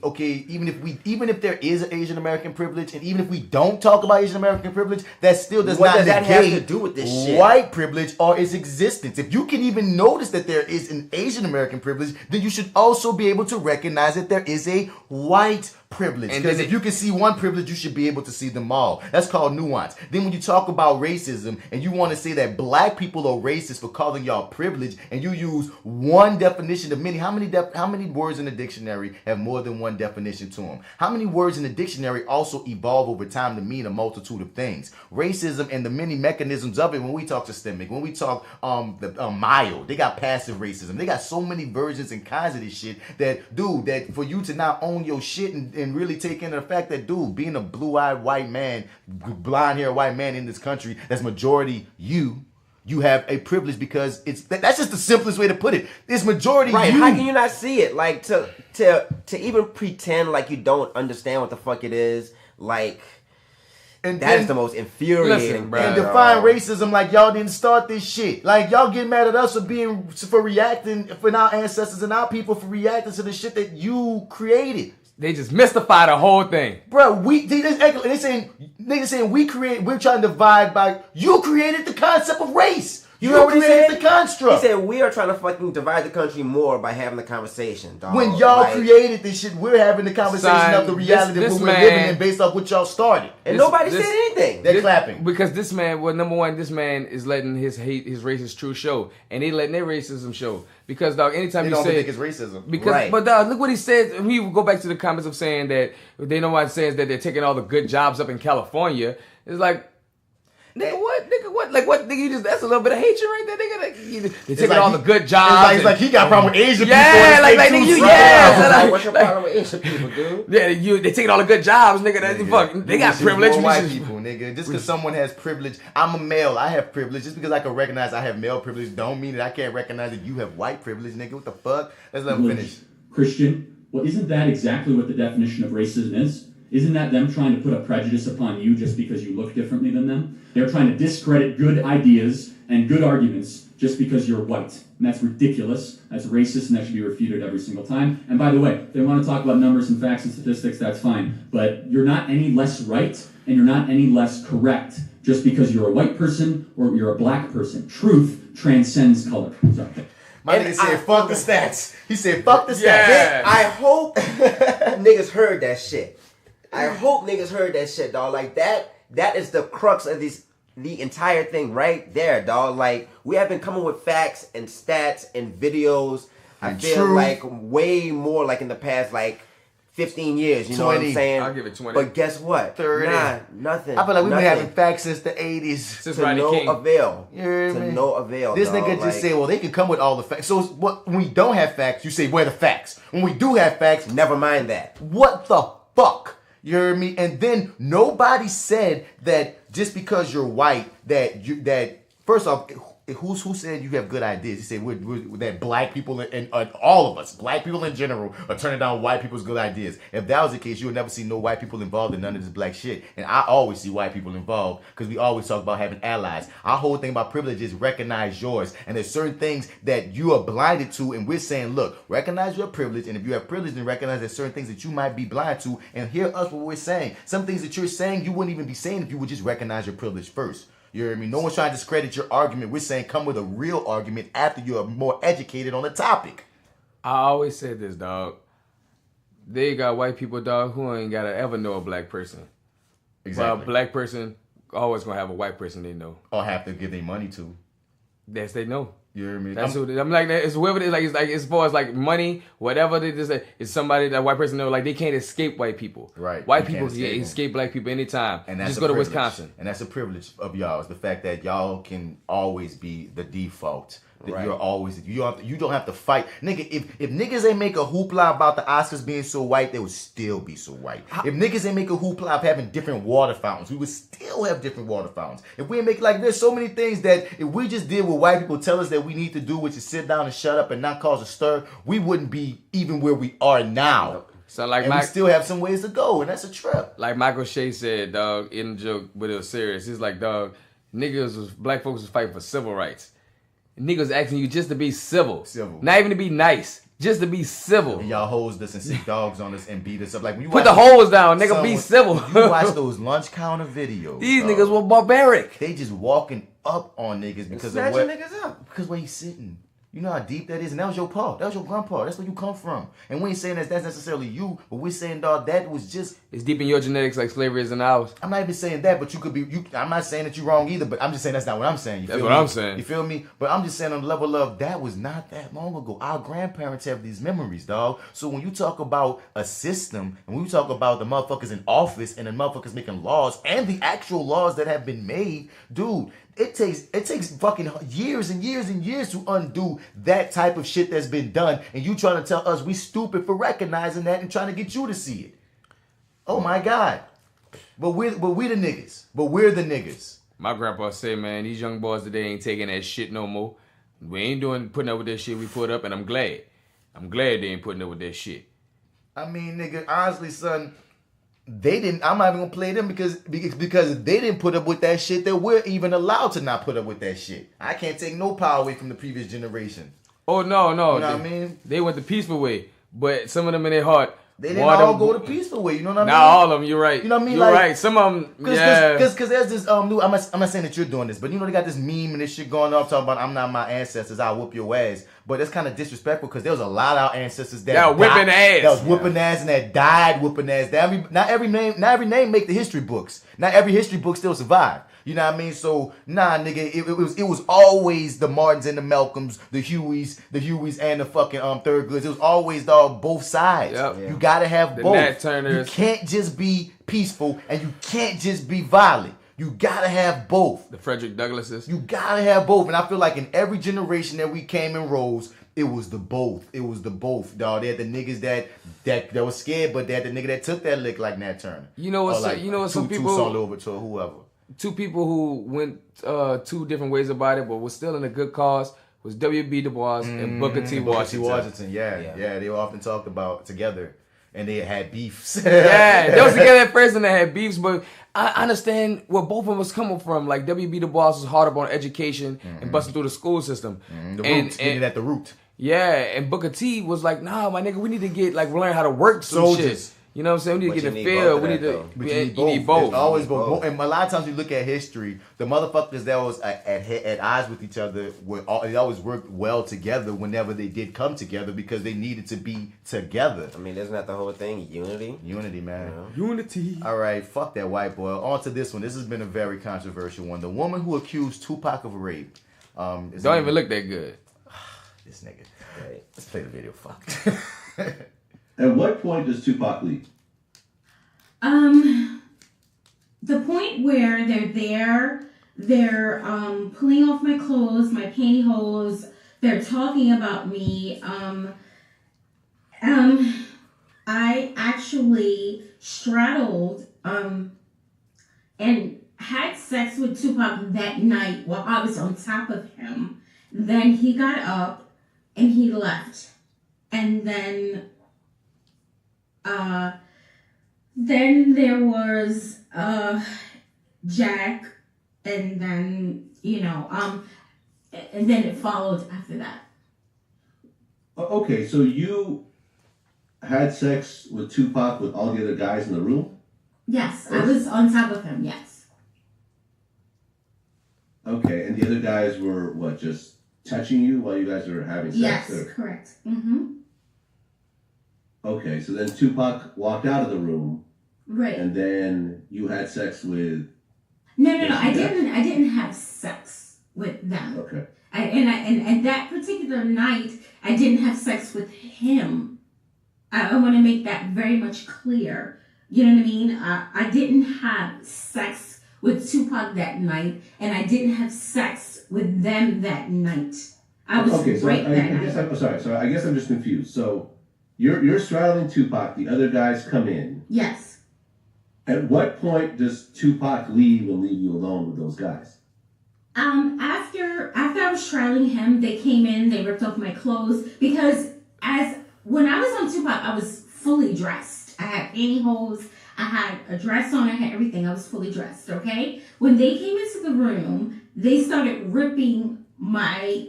Even if there is Asian American privilege, and even if we don't talk about Asian American privilege, that still does not negate have to do with this shit? White privilege or its existence. If you can even notice that there is an Asian American privilege, then you should also be able to recognize that there is a white privilege. Because if you can see one privilege, you should be able to see them all. That's called nuance. Then when you talk about racism and you want to say that black people are racist for calling y'all privilege, and you use one definition of many, how many words in the dictionary have more than one definition to them? How many words in the dictionary also evolve over time to mean a multitude of things? Racism and the many mechanisms of it, when we talk systemic, when we talk mild, they got passive racism. They got so many versions and kinds of this shit that, dude, that for you to not own your shit and really take into the fact that, dude, being a blue-eyed white man, blonde-haired white man in this country that's majority you have a privilege, because that's just the simplest way to put it. It's majority right. you. How can you not see it? Like, to even pretend like you don't understand what the fuck it is, like, and that is the most infuriating. Listen, and define racism like y'all didn't start this shit. Like, y'all get mad at us for reacting, for our ancestors and our people for reacting to the shit that you created. They just mystify the whole thing, bro. They saying we're trying to divide by you created the concept of race. You already created the construct. He said we are trying to fucking divide the country more by having the conversation, dog. When y'all created this shit, we're having the conversation of the reality of what we're living in based off what y'all started. And nobody said anything. They're clapping. Because this man, well, number one, this man is letting his racist truth show. And they letting their racism show. Because, dog, anytime you say... think it's racism. Because, But, dog, look what he said. We go back to the comments of saying that, they know why it says that they're taking all the good jobs up in California. It's like... Nigga, what? Like, what? Nigga, that's a little bit of hatred right there, nigga. Like, they taking all the good jobs. It's like he got a problem with Asian people. Yeah, like nigga, what's your problem with Asian people, dude? Yeah, they taking all the good jobs, nigga. Fuck, they got privilege. White people, nigga. Just because someone has privilege, I'm a male, I have privilege. Just because I can recognize I have male privilege, don't mean that I can't recognize that you have white privilege, nigga. What the fuck? Let's let him finish. Christian, well, isn't that exactly what the definition of racism is? Isn't that them trying to put a prejudice upon you just because you look differently than them? They're trying to discredit good ideas and good arguments just because you're white. And that's ridiculous, that's racist, and that should be refuted every single time. And by the way, if they want to talk about numbers and facts and statistics, that's fine. But you're not any less right, and you're not any less correct just because you're a white person or you're a black person. Truth transcends color. Sorry. My nigga said, fuck the stats. He said, fuck the stats. Yeah. I hope niggas heard that shit. I hope niggas heard that shit, dog. Like, that is the crux of the entire thing right there, dog. Like, we have been coming with facts and stats and videos. I feel like way more like in the past, like 15 years, you know what I'm 20. saying? I'll give it 20. But guess what? 30. Nah, nothing. I feel like we've been Nothing. having facts since the 80s. Since To Rodney no King. avail. You hear To me? no avail. This dog. nigga just Like, said, well, they can come with all the facts. So what? When we don't have facts, you say, where are the facts? When we do have facts, never mind that. what the fuck? You heard me? And then nobody said that just because you're white, that first off, who said you have good ideas? He said that black people and all of us, black people in general, are turning down white people's good ideas. If that was the case, you would never see no white people involved in none of this black shit. And I always see white people involved because we always talk about having allies. Our whole thing about privilege is recognize yours. And there's certain things that you are blinded to, and we're saying, look, recognize your privilege. And if you have privilege, then recognize there's certain things that you might be blind to. And hear us what we're saying. Some things that you're saying you wouldn't even be saying if you would just recognize your privilege first. You hear me? No one's trying to discredit your argument. We're saying come with a real argument after you're more educated on the topic. I always said this, dog. They got white people, dog, who ain't gotta ever know a black person. Exactly. But a black person always gonna have a white person they know. Or have to give their money to. That's they know. You hear me? That's I'm like that. It's whoever it is. Like as far as like money, whatever they just it's somebody that white person know. Like they can't escape white people. Right. White You people can't can escape escape black people anytime. And that's just a go to privilege. Wisconsin. And that's a privilege of y'all. Is the fact that y'all can always be the default. That Right. you're always you don't have to fight. Nigga, if niggas ain't make a hoopla about the Oscars being so white, they would still be so white. If niggas ain't make a hoopla of having different water fountains, we would still have different water fountains. If we ain't make like there's so many things that if we just did what white people tell us that we need to do, which is sit down and shut up and not cause a stir, we wouldn't be even where we are now. So like and we still have some ways to go, and that's a trip. Like Michael Shea said, dog, in the joke, but it was serious. He's like, dog, black folks was fighting for civil rights. Niggas asking you just to be civil. Not even to be nice. Just to be civil. And y'all hosed us and sick dogs on us and beat us up. Like when you put the holes down, nigga, be civil. You watch those lunch counter videos. These niggas were barbaric. They just walking up on niggas because of snatching what niggas up. because where he's sitting. You know how deep that is, and that was your pa. That was your grandpa. That's where you come from. And we ain't saying that's necessarily you, but we're saying, dog, that was just. It's deep in your genetics like slavery is in ours. I'm not even saying that, but you could be. I'm not saying that you're wrong either, but I'm just saying that's not what I'm saying. That's what I'm saying. You feel me? But I'm just saying on the level of that was not that long ago. Our grandparents have these memories, dog. So when you talk about a system, and when you talk about the motherfuckers in office and the motherfuckers making laws and the actual laws that have been made, dude. It takes fucking years and years and years to undo that type of shit that's been done, and you trying to tell us we stupid for recognizing that and trying to get you to see it. Oh my God! But we the niggas. But we're the niggas. My grandpa said, man, these young boys today ain't taking that shit no more. We ain't putting up with that shit we put up, and I'm glad. I'm glad they ain't putting up with that shit. I mean, nigga, honestly, son. They didn't. I'm not even gonna play them because they didn't put up with that shit that we're even allowed to not put up with that shit. I can't take no power away from the previous generation. Oh no. You know what I mean? They went the peaceful way, but some of them in their heart. They didn't all go the peaceful way. You know what I mean? Not all of them. You're right. You know what I mean? You're like, right. Some of them. Yeah. Because there's this new. I'm not saying that you're doing this, but you know they got this meme and this shit going off talking about I'm not my ancestors. I'll whoop your ass. But that's kind of disrespectful because there was a lot of our ancestors that whipping ass. That was whooping ass and that died whooping ass. Not every name make the history books. Not every history book still survive. You know what I mean? So nah, nigga, it was always the Martins and the Malcolms, the Hueys and the fucking Thurgoods. It was always both sides. Yep. You gotta have both. Nat Turners. You can't just be peaceful and you can't just be violent. You gotta have both. The Frederick Douglasses. You gotta have both. And I feel like in every generation that we came in roles, it was the both. It was the both, dog. They had the niggas that was scared, but they had the nigga that took that lick like Nat Turner. You know what? Some people. Two over to whoever. Two people who went two different ways about it, but was still in a good cause. Was W.B. Du Bois and Booker T. Washington. Yeah. They were often talked about together, and they had beefs. Yeah, they was together at first and they had beefs, but I understand where both of them was coming from. Like W.B. Du Bois was hard up on education and busting through the school system. The roots, getting at the root. Yeah, and Booker T was like, nah, my nigga, we need to get learn how to work some Soldiers. Shit. You know what I'm saying? We need to get in the you need field. both We of need that, to. though. But You need both. There's always both. And a lot of times you look at history, the motherfuckers that was at odds with each other they always worked well together whenever they did come together because they needed to be together. I mean, isn't that the whole thing? Unity? Unity, man. Unity. All right, fuck that white boy. On to this one. This has been a very controversial one. The woman who accused Tupac of rape. Don't even look that good. This nigga. Right. Let's play the video. Fuck. At what point does Tupac leave? The point where they're pulling off my clothes, my pantyhose, they're talking about me. I actually straddled and had sex with Tupac that night while I was on top of him. Then he got up and he left. And then there was Jack, and then and then it followed after that. Okay, so you had sex with Tupac with all the other guys in the room? Yes, I was on top of him. Yes. Okay, and the other guys were what? Just touching you while you guys were having sex? Yes, or? correct. Mm-hmm. Okay, so then Tupac walked out of the room. Right. And then you had sex with. No. I didn't have sex with them. Okay. And that particular night, I didn't have sex with him. I want to make that very much clear. You know what I mean? I didn't have sex with Tupac that night, and I didn't have sex with them that night. I was okay. So right that I guess night. I'm sorry. So I guess I'm just confused. So you're straddling Tupac. The other guys come in. Yes. At what point does Tupac leave and leave you alone with those guys? After I was straddling him, they came in, they ripped off my clothes, because when I was on Tupac, I was fully dressed. I had pantyhose, I had a dress on, I had everything. I was fully dressed, okay? When they came into the room, they started ripping my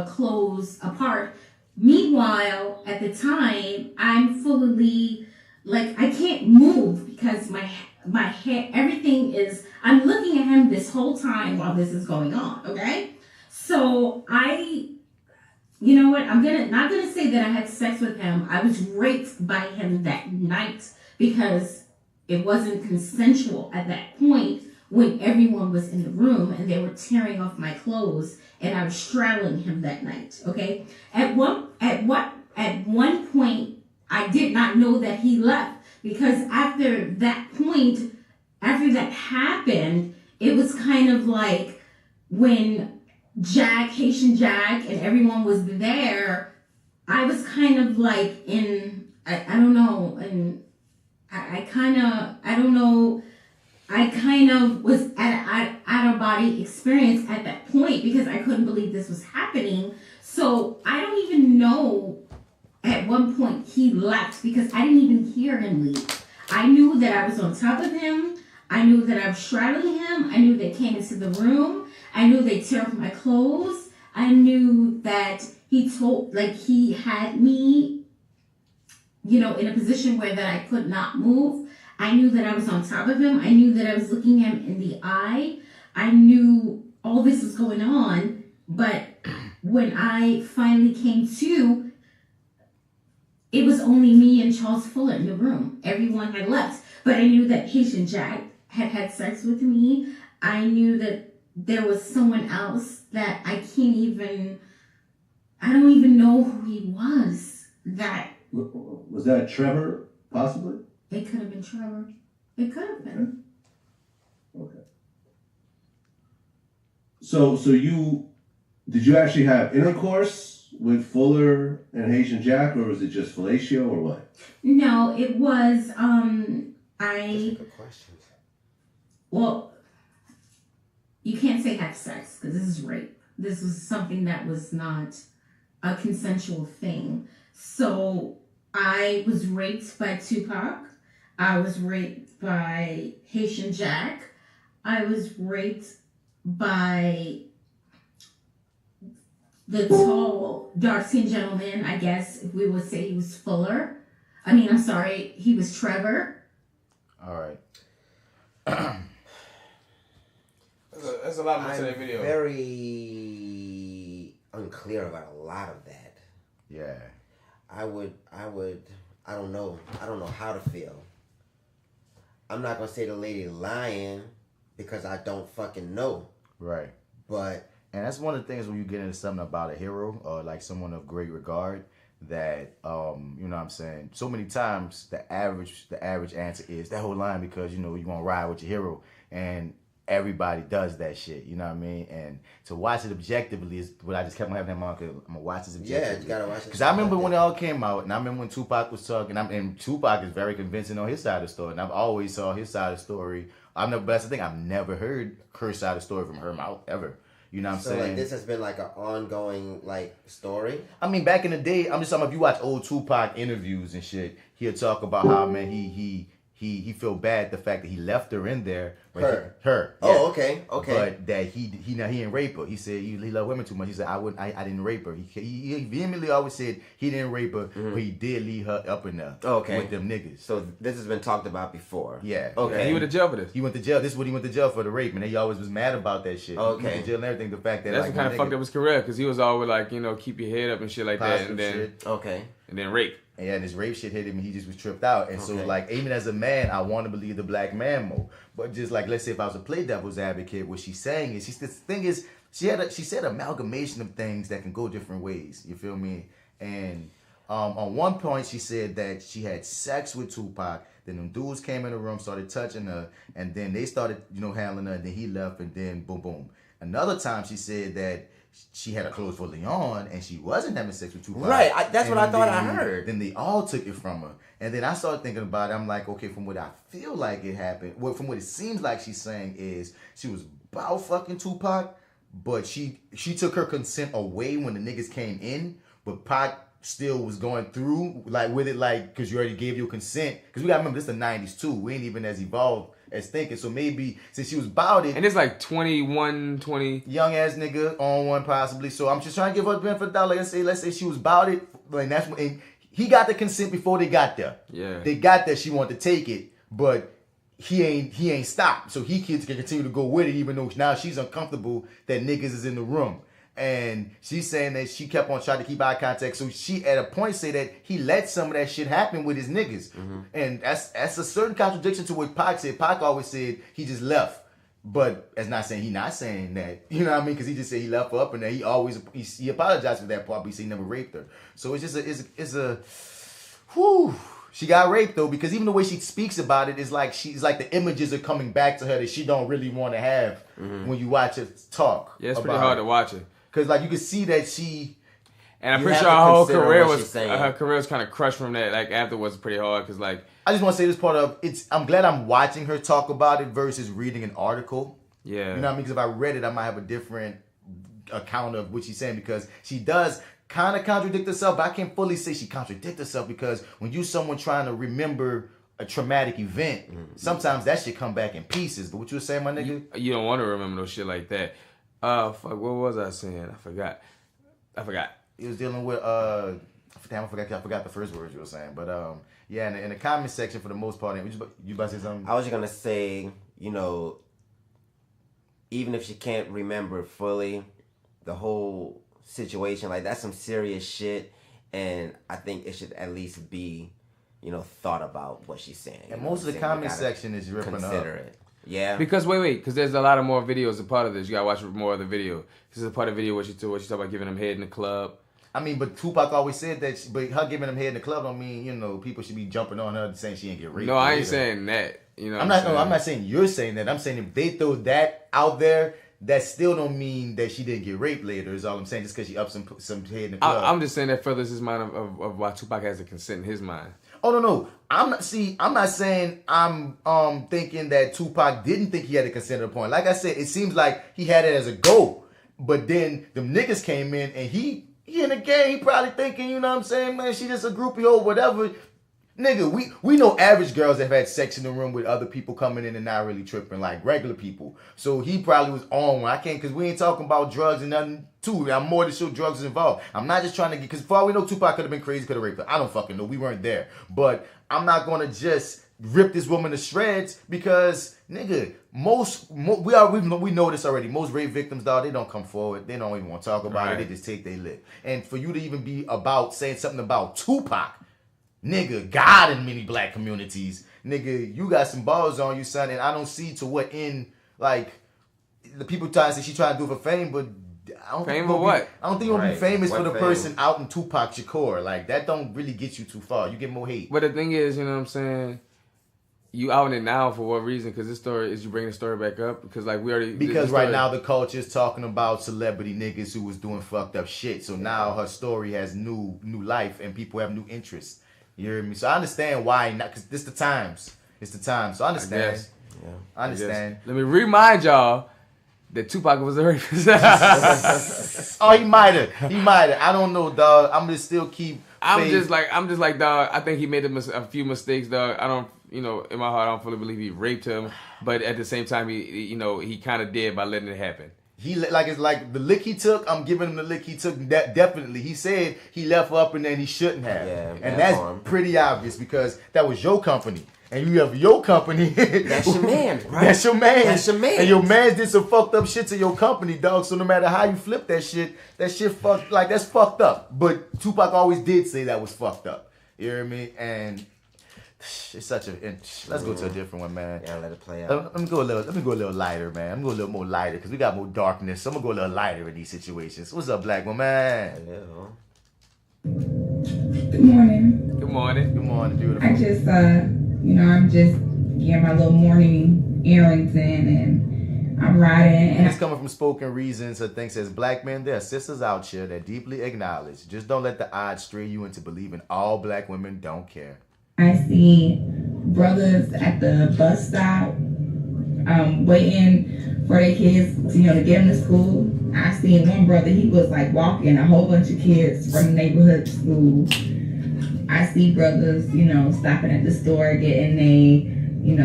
clothes apart. Meanwhile, at the time, I'm fully, like, I can't move because my head, everything is, I'm looking at him this whole time while this is going on, okay? So you know what, I'm not gonna say that I had sex with him. I was raped by him that night because it wasn't consensual at that point when everyone was in the room and they were tearing off my clothes and I was straddling him that night, okay? At one point, I did not know that he left, because after that point, after that happened, it was kind of like when Haitian Jack and everyone was there, I was kind of like I don't know, and I kind of was at an out-of-body experience at that point because I couldn't believe this was happening. So I don't even know at one point he left because I didn't even hear him leave. I knew that I was on top of him. I knew that I was straddling him. I knew they came into the room. I knew they tear off my clothes. I knew that he had me, in a position where that I could not move. I knew that I was on top of him. I knew that I was looking him in the eye. I knew all this was going on. But when I finally came to, it was only me and Charles Fuller in the room. Everyone had left. But I knew that Haitian Jack had sex with me. I knew that there was someone else that I don't even know who he was. Was that Trevor, possibly? It could have been Trevor. It could have been. Okay. So did you actually have intercourse with Fuller and Haitian Jack, or was it just fellatio, or what? No, it was, That's a good question. Well, you can't say have sex, because this is rape. This was something that was not a consensual thing. So I was raped by Tupac. I was raped by Haitian Jack. I was raped by the tall, dark-skinned gentleman, I guess, if we would say he was Fuller. He was Trevor. All right. That's a lot more to that video. I'm very unclear about a lot of that. Yeah. I don't know how to feel. I'm not gonna say the lady lying because I don't fucking know. Right. But and that's one of the things when you get into something about a hero or like someone of great regard, that you know what I'm saying, so many times the average answer is that whole line because you know you want to ride with your hero, and everybody does that shit, you know what I mean? And to watch it objectively is what I just kept on having that mind. I'm gonna watch this objectively. Yeah, you gotta watch it. Because I remember when it all came out, and I remember when Tupac was talking, and Tupac is very convincing on his side of the story, and I've always saw his side of the story. But that's the thing, I've never heard her side of the story from her mouth ever. You know what I'm saying? So like this has been like an ongoing like story. I mean, back in the day, I'm just talking about if you watch old Tupac interviews and shit, he'll talk about how man he feel bad the fact that he left her in there. Her. Yeah. Oh, okay. But that he didn't rape her. He said he loved women too much. He said I didn't rape her. He vehemently always said he didn't rape her, but he did leave her up in there. With them niggas. So this has been talked about before. Yeah. Okay. And he went to jail for this. He went to jail. This is what he went to jail for, the rape, and he always was mad about that shit. Okay. He went to jail and everything. The fact that that's like, what kind of fucked up his career because he was always like, you know, keep your head up and shit like that, and then and then rape. And yeah, this rape shit hit him and he just was tripped out. And so like even as a man, I want to believe the black man more. But just like let's say if I was to play devil's advocate, what she's saying is the thing is she said amalgamation of things that can go different ways. You feel me? And on one point she said that she had sex with Tupac, then them dudes came in the room, started touching her, and then they started, you know, handling her, and then he left, and then boom boom. Another time she said that she had her clothes fully on and she wasn't having sex with Tupac. Right, that's what I thought I heard. Then they all took it from her. And then I started thinking about it. I'm like, okay, from what I feel like it happened, from what it seems like she's saying is she was about fucking Tupac, but she took her consent away when the niggas came in, but Pac still was going through like with it, like because you already gave your consent. Because we gotta remember this is the 90s too. We ain't even as evolved as thinking. So maybe since she was about it, and it's like 21, 20 young ass nigga on one possibly. So I'm just trying to give her the benefit of the doubt. Let's say she was about it, and that's when and he got the consent before they got there. Yeah, they got there. She wanted to take it, but he ain't stopped. So he can continue to go with it, even though now she's uncomfortable that niggas is in the room. And she's saying that she kept on trying to keep eye contact. So she at a point say that he let some of that shit happen with his niggas. And that's a certain contradiction to what Pac said. Pac always said he just left. But that's not saying he not saying that. You know what I mean? Because he just said he left her up and there. He always he apologized for that part, but he said he never raped her. So it's just it's a whew. She got raped though, because even the way she speaks about it is like she's like the images are coming back to her that she don't really want to have when you watch her talk. Yeah, it's pretty hard to watch it. Because like you can see that she, and I'm pretty sure her whole career was kind of crushed from that. Like afterwards, pretty hard because like I just want to say this part of it's. I'm glad I'm watching her talk about it versus reading an article. Yeah, you know what I mean? Because if I read it, I might have a different account of what she's saying because she does kind of contradict herself. But I can't fully say she contradicts herself because when you someone trying to remember a traumatic event, sometimes that shit come back in pieces. But what you were saying, my nigga? You don't want to remember no shit like that. Fuck, what was I saying? I forgot. He was dealing with I forgot the first words you were saying. But yeah, in the comment section for the most part, you about to say something? I was just gonna say, you know, even if she can't remember fully the whole situation, like that's some serious shit, and I think it should at least be, you know, thought about what she's saying. And most of the comment section is ripping up. It. Yeah. Because because there's a lot of more videos a part of this. You gotta watch more of the video. This is a part of the video where she talk about giving him head in the club. I mean, but Tupac always said that, but her giving him head in the club don't mean, you know, people should be jumping on her saying she ain't get raped. No, I ain't saying that. You know, I'm not saying you're saying that. I'm saying if they throw that out there, that still don't mean that she didn't get raped later. Is all I'm saying. Just because she up some head in the club. I'm just saying that furthers his mind of why Tupac has a consent in his mind. Oh no. I'm not saying I'm thinking that Tupac didn't think he had a consent at a point. Like I said, it seems like he had it as a goal. But then them niggas came in and he in the game, he probably thinking, you know what I'm saying, man, she just a groupie or whatever. Nigga, we know average girls that have had sex in the room with other people coming in and not really tripping, like regular people. So he probably was on one. I can't, because we ain't talking about drugs and nothing too. I'm more than sure drugs is involved. I'm not just trying to get, because for all we know, Tupac could have been crazy, could have raped her. I don't fucking know. We weren't there. But I'm not going to just rip this woman to shreds because, nigga, we know this already. Most rape victims, dog, they don't come forward. They don't even want to talk about it. They just take their lip. And for you to even be about saying something about Tupac, nigga, God in many black communities, nigga, you got some balls on you, son, and I don't see to what end, like, the people trying to say she trying to do it for fame, but don't Fame think for what? I don't think you're gonna be Right. famous What for the fame? person out in Tupac Shakur. Like that don't really get you too far. You get more hate. But the thing is, you know what I'm saying? You out in it now for what reason? Because this story is you bringing the story back up because like we already Because this right story- now the culture is talking about celebrity niggas who was doing fucked up shit. So now her story has new life and people have new interests. You hear me? So I understand why not. Because this the times. It's the times. So I understand. guess. I understand. Let me remind y'all that Tupac was a rapist. Oh, he might have. I don't know, dog. I'm gonna still keep. I'm just like, dog. I think he made a few mistakes, dog. I don't, in my heart, I don't fully believe he raped him. But at the same time, he kind of did by letting it happen. It's like the lick he took. I'm giving him the lick he took. Definitely, he said he left up and then he shouldn't have. Yeah, and that's pretty obvious because that was your company. And you have your company. That's your man, bro. That's your man. That's your man. And your man did some fucked up shit to your company, dog. So no matter how you flip that shit that's fucked up. But Tupac always did say that was fucked up. You hear me? And it's such a. Let's go to a different one, man. Yeah, let it play out. Let me go a little lighter, man. I'm gonna go a little more lighter because we got more darkness. So I'm gonna go a little lighter in these situations. What's up, black woman? Hello. Good morning. Good morning. Good morning, beautiful. I just, I'm just getting my little morning errands in and I'm riding. And it's coming from Spoken Reasons. Her thing says, black men, there are sisters out here that deeply acknowledge. Just don't let the odds stray you into believing all black women don't care. I see brothers at the bus stop waiting for their kids, to get them to school. I seen one brother, he was like walking a whole bunch of kids from the neighborhood to school. I see brothers, stopping at the store, getting a,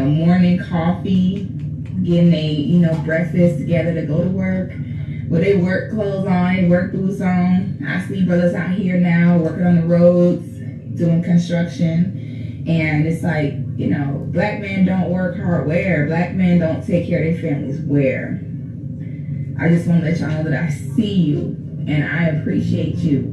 morning coffee, getting a, breakfast together to go to work with their work clothes on, work boots on. I see brothers out here now working on the roads, doing construction. And it's like, black men don't work hard where? Black men don't take care of their families where? I just want to let y'all know that I see you and I appreciate you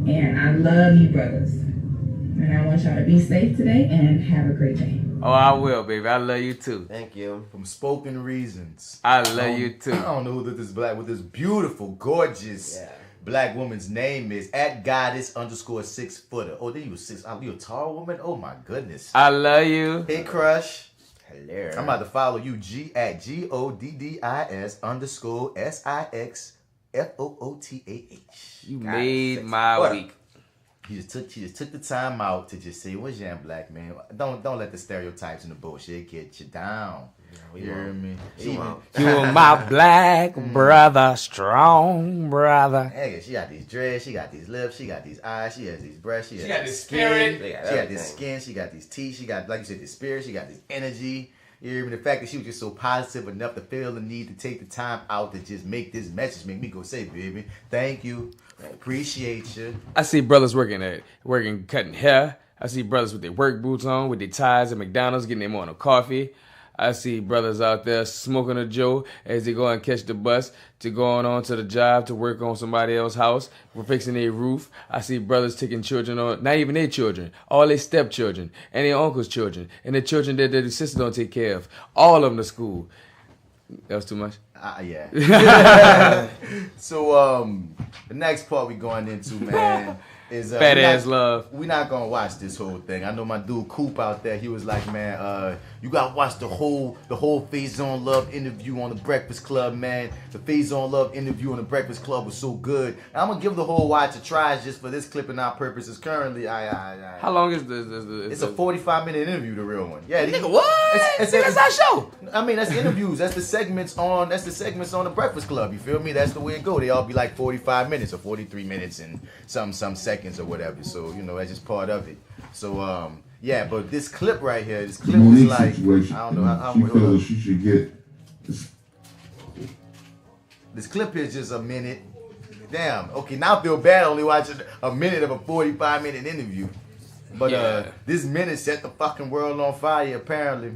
and I love you, brothers. And I want y'all to be safe today and have a great day. Oh, I will, baby. I love you too. Thank you. From Spoken Reasons. I love you too. I don't know who this beautiful, gorgeous black woman's name is. @goddess_6footer. Oh, then you 6. You a tall woman? Oh my goodness. I love you. Hey, crush. Hello. I'm about to follow you. @GODDIS_SIXFOOTAH. You made my week. He just took the time out to just say, "What's jam, black man? Don't let the stereotypes and the bullshit get you down." You hear me? You are my black brother, strong brother. Hey, she got these dreads, she got these lips, she got these eyes, she has these breasts, she got this this spirit. she got this skin, she got these teeth, she got, like you said, this spirit, she got this energy. You hear me? The fact that she was just so positive enough to feel the need to take the time out to just make this message make me go say, baby, thank you. Appreciate you. I see brothers working cutting hair. I see brothers with their work boots on, with their ties at McDonald's, getting their morning coffee. I see brothers out there smoking a Joe as they go and catch the bus to going on to the job to work on somebody else's house. We're fixing their roof. I see brothers taking children on, not even their children, all their stepchildren and their uncle's children and the children that their sisters don't take care of. All of them to school. That was too much? Yeah. So, the next part we going into, man, is Fat ass love. We're not gonna watch this whole thing. I know my dude Coop out there. He was like, man, you gotta watch the whole Faizon Love interview on the Breakfast Club, man. The Faizon Love interview on the Breakfast Club was so good. And I'm gonna give the whole watch a try just for this clip and our purposes. Currently, How long is this? It's a 45-minute interview, the real one. Yeah, nigga, what? That's our show. I mean, that's the interviews. That's the segments on the Breakfast Club. You feel me? That's the way it go. They all be like 45 minutes or 43 minutes and some seconds or whatever. So, that's just part of it. So, yeah, but this clip right here, is like, situation. I don't know how she feels she should get. This clip is just a minute. Damn. Okay, now I feel bad only watching a minute of a 45-minute interview. But this minute set the fucking world on fire, apparently.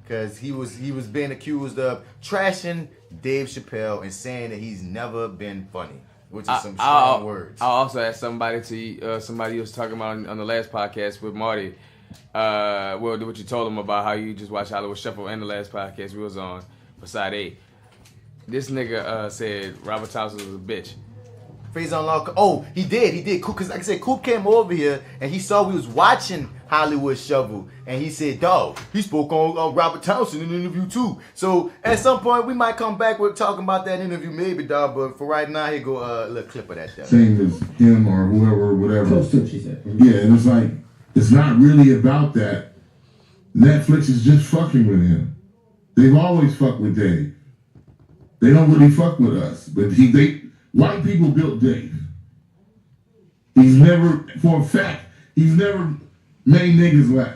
Because he was being accused of trashing Dave Chappelle and saying that he's never been funny. Which is some strong words. I also asked somebody somebody was talking about on the last podcast with Marty. What you told him about how you just watch Hollywood Shuffle and the last podcast we was on for sideB. This nigga said Robert Townsend was a bitch. Faizon Law. Oh, he did. Because like I said, Coop came over here and he saw we was watching Hollywood Shovel, and he said, "Dog, he spoke on Robert Townsend in an interview too." So at some point we might come back with talking about that interview, maybe, dog. But for right now, here go a little clip of that. Same as him or whoever, whatever. Close to it, she said. Yeah, and it's like it's not really about that. Netflix is just fucking with him. They've always fucked with Dave. They don't really fuck with us, but white people built Dave. He's never, for a fact, he's never made niggas laugh.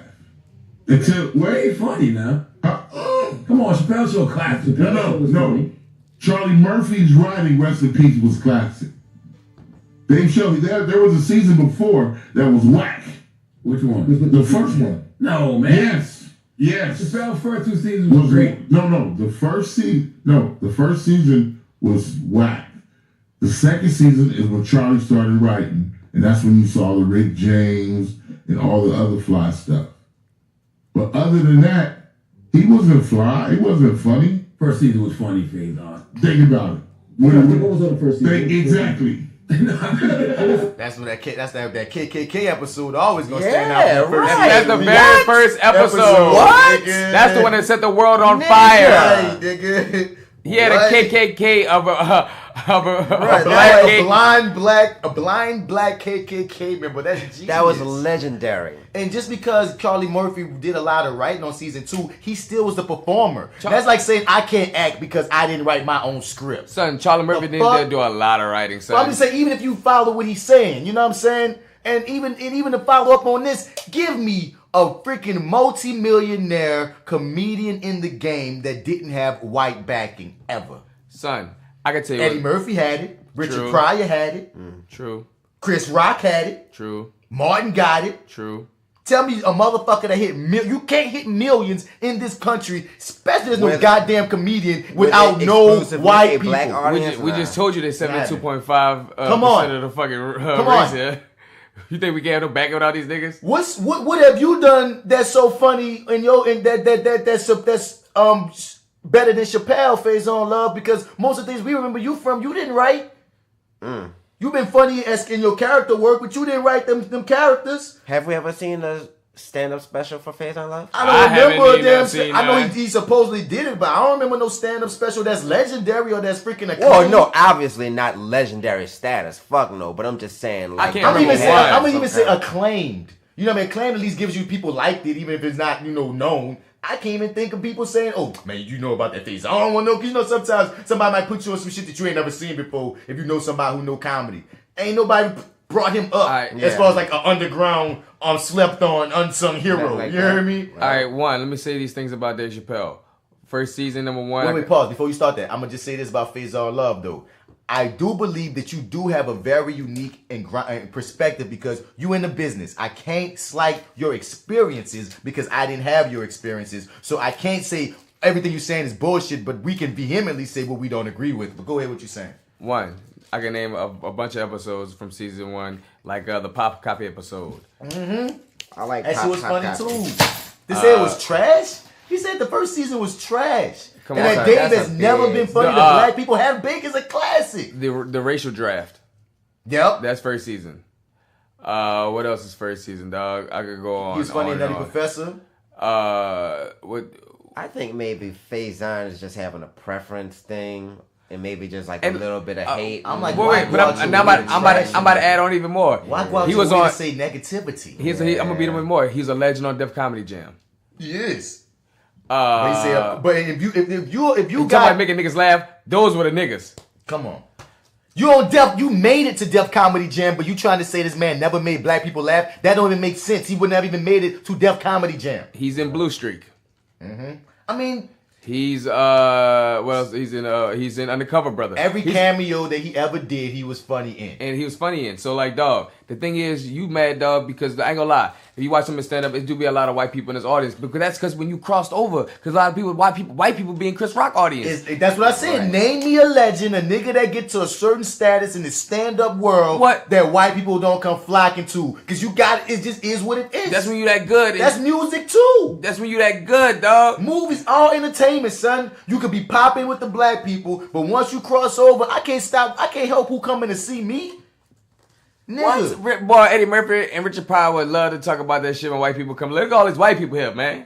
Until, ain't funny now. Come on, Chappelle Show classic. No. Charlie Murphy's writing, rest in peace, was classic. They showed there was a season before that was whack. Which one? The first one. No, man. Yes. Chappelle's first 2 seasons was great. No. The first season was whack. The second season is when Charlie started writing, and that's when you saw the Rick James and all the other fly stuff. But other than that, he wasn't fly. He wasn't funny. First season was funny, Faizon. Think about it. What was on the first season? Exactly. That's what that KKK episode always gonna stand out. That's the very first episode. What? That's the one that set the world on fire. He had a KKK of a blind black KKK member. That's genius. That was legendary. And just because Charlie Murphy did a lot of writing on season 2, he still was the performer. That's like saying I can't act because I didn't write my own script. Son, Charlie Murphy didn't do a lot of writing. Son. Well, I'm just saying, even if you follow what he's saying, you know what I'm saying? And even to follow up on this, give me a freaking multi-millionaire comedian in the game that didn't have white backing ever. Son, I can tell you. Eddie Murphy had it. Richard Pryor had it. True. Chris Rock had it. True. Martin got it. True. Tell me a motherfucker that hit you can't hit millions in this country, especially there's no goddamn comedian without no white people. Black audience. We just told you that 72.5% of the fucking race here. You think we can't have no back without these niggas? What have you done that's so funny that's better than Chappelle, Faizon Love? Because most of the things we remember you from, you didn't write. You've been funny as in your character work, but you didn't write them characters. Have we ever seen a stand-up special for Faizon Love? I don't remember. I know he supposedly did it, but I don't remember no stand-up special that's legendary or that's freaking acclaimed. Well, no, obviously not legendary status. Fuck no. But I'm just saying. Like, I'm even say acclaimed. You know what I mean? Acclaimed at least gives you people liked it, even if it's not known. I can't even think of people saying, "Oh man, you know about that face." I don't want to know, because sometimes somebody might put you on some shit that you ain't never seen before. If you know somebody who know comedy, ain't nobody brought him up as far as like an underground, slept on, unsung hero. Like you hear me? All right, let me say these things about Dave Chappelle. First season, number 1. Wait, pause before you start that. I'm gonna just say this about Faizon Love though. I do believe that you do have a very unique perspective because you in the business. I can't slight your experiences because I didn't have your experiences. So I can't say everything you're saying is bullshit, but we can vehemently say what we don't agree with. But go ahead, what you're saying. 1, I can name a bunch of episodes from season 1, like the Pop Copy episode. I like that shit was funny too. They said it was trash? He said the first season was trash. And that Dave has never been funny to black people. Have Big is a classic. The racial draft. Yep. That's first season. What else is first season, dog? I could go on. He was funny in Nutty Professor. I think maybe Faizon is just having a preference thing. And maybe just like a little bit of hate. I'm like, I'm about to add on even more. Why he was on to say negativity. I'm gonna beat him with more. He's a legend on Def Comedy Jam. He is. But if you got making niggas laugh, those were the niggas. Come on. You made it to Def Comedy Jam, but you trying to say this man never made black people laugh? That don't even make sense. He wouldn't have even made it to Def Comedy Jam. He's in Blue Streak. I mean, he's what else? He's in Undercover Brother. Every cameo that he ever did, he was funny in. And he was funny in. So like, dog, the thing is, you mad, dog, because I ain't gonna lie. If you watch him in stand up, it do be a lot of white people in his audience. Because that's because when you crossed over, because a lot of people, white people be in Chris Rock audience. That's what I said. Right. Name me a legend, a nigga that get to a certain status in the stand up world that white people don't come flocking to. Because it just is what it is. That's when you that good. That's music too. That's when you that good, dog. Movies, all entertainment famous, son. You could be popping with the black people, but once you cross over, I can't help who coming to see me. Nigga. What? Boy, Eddie Murphy and Richard Pryor would love to talk about that shit when white people come. Look at all these white people here, man.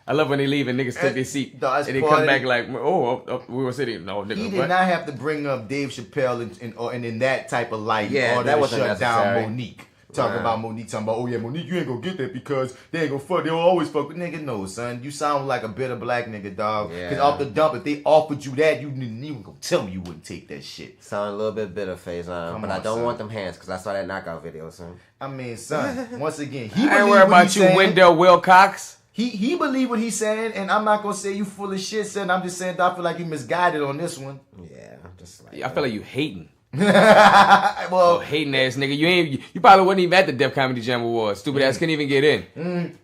I love when they leave and niggas take their seat. And they come back like, oh, we were sitting. No, nigga. He did not have to bring up Dave Chappelle and in that type of light. Yeah, that wasn't shut necessary. down Monique. Talking about Monique, oh yeah, Monique, you ain't gonna get that because they ain't gonna fuck. They'll always fuck with nigga. No, son, you sound like a bitter black nigga, dog. Yeah. Cause off the dump, if they offered you that, you even gonna tell me you wouldn't take that shit. Sound a little bit bitter, Faizon, but I don't want them hands because I saw that knockout video, son. I mean, son, once again, I ain't worried about you, Wendell Wilcox. He believe what he's saying, and I'm not gonna say you full of shit, son. I'm just saying I feel like you misguided on this one. Yeah, I'm just like. I feel like you hating. Well, hating ass nigga. You probably wasn't even at the Def Comedy Jam Awards. Stupid ass couldn't even get in.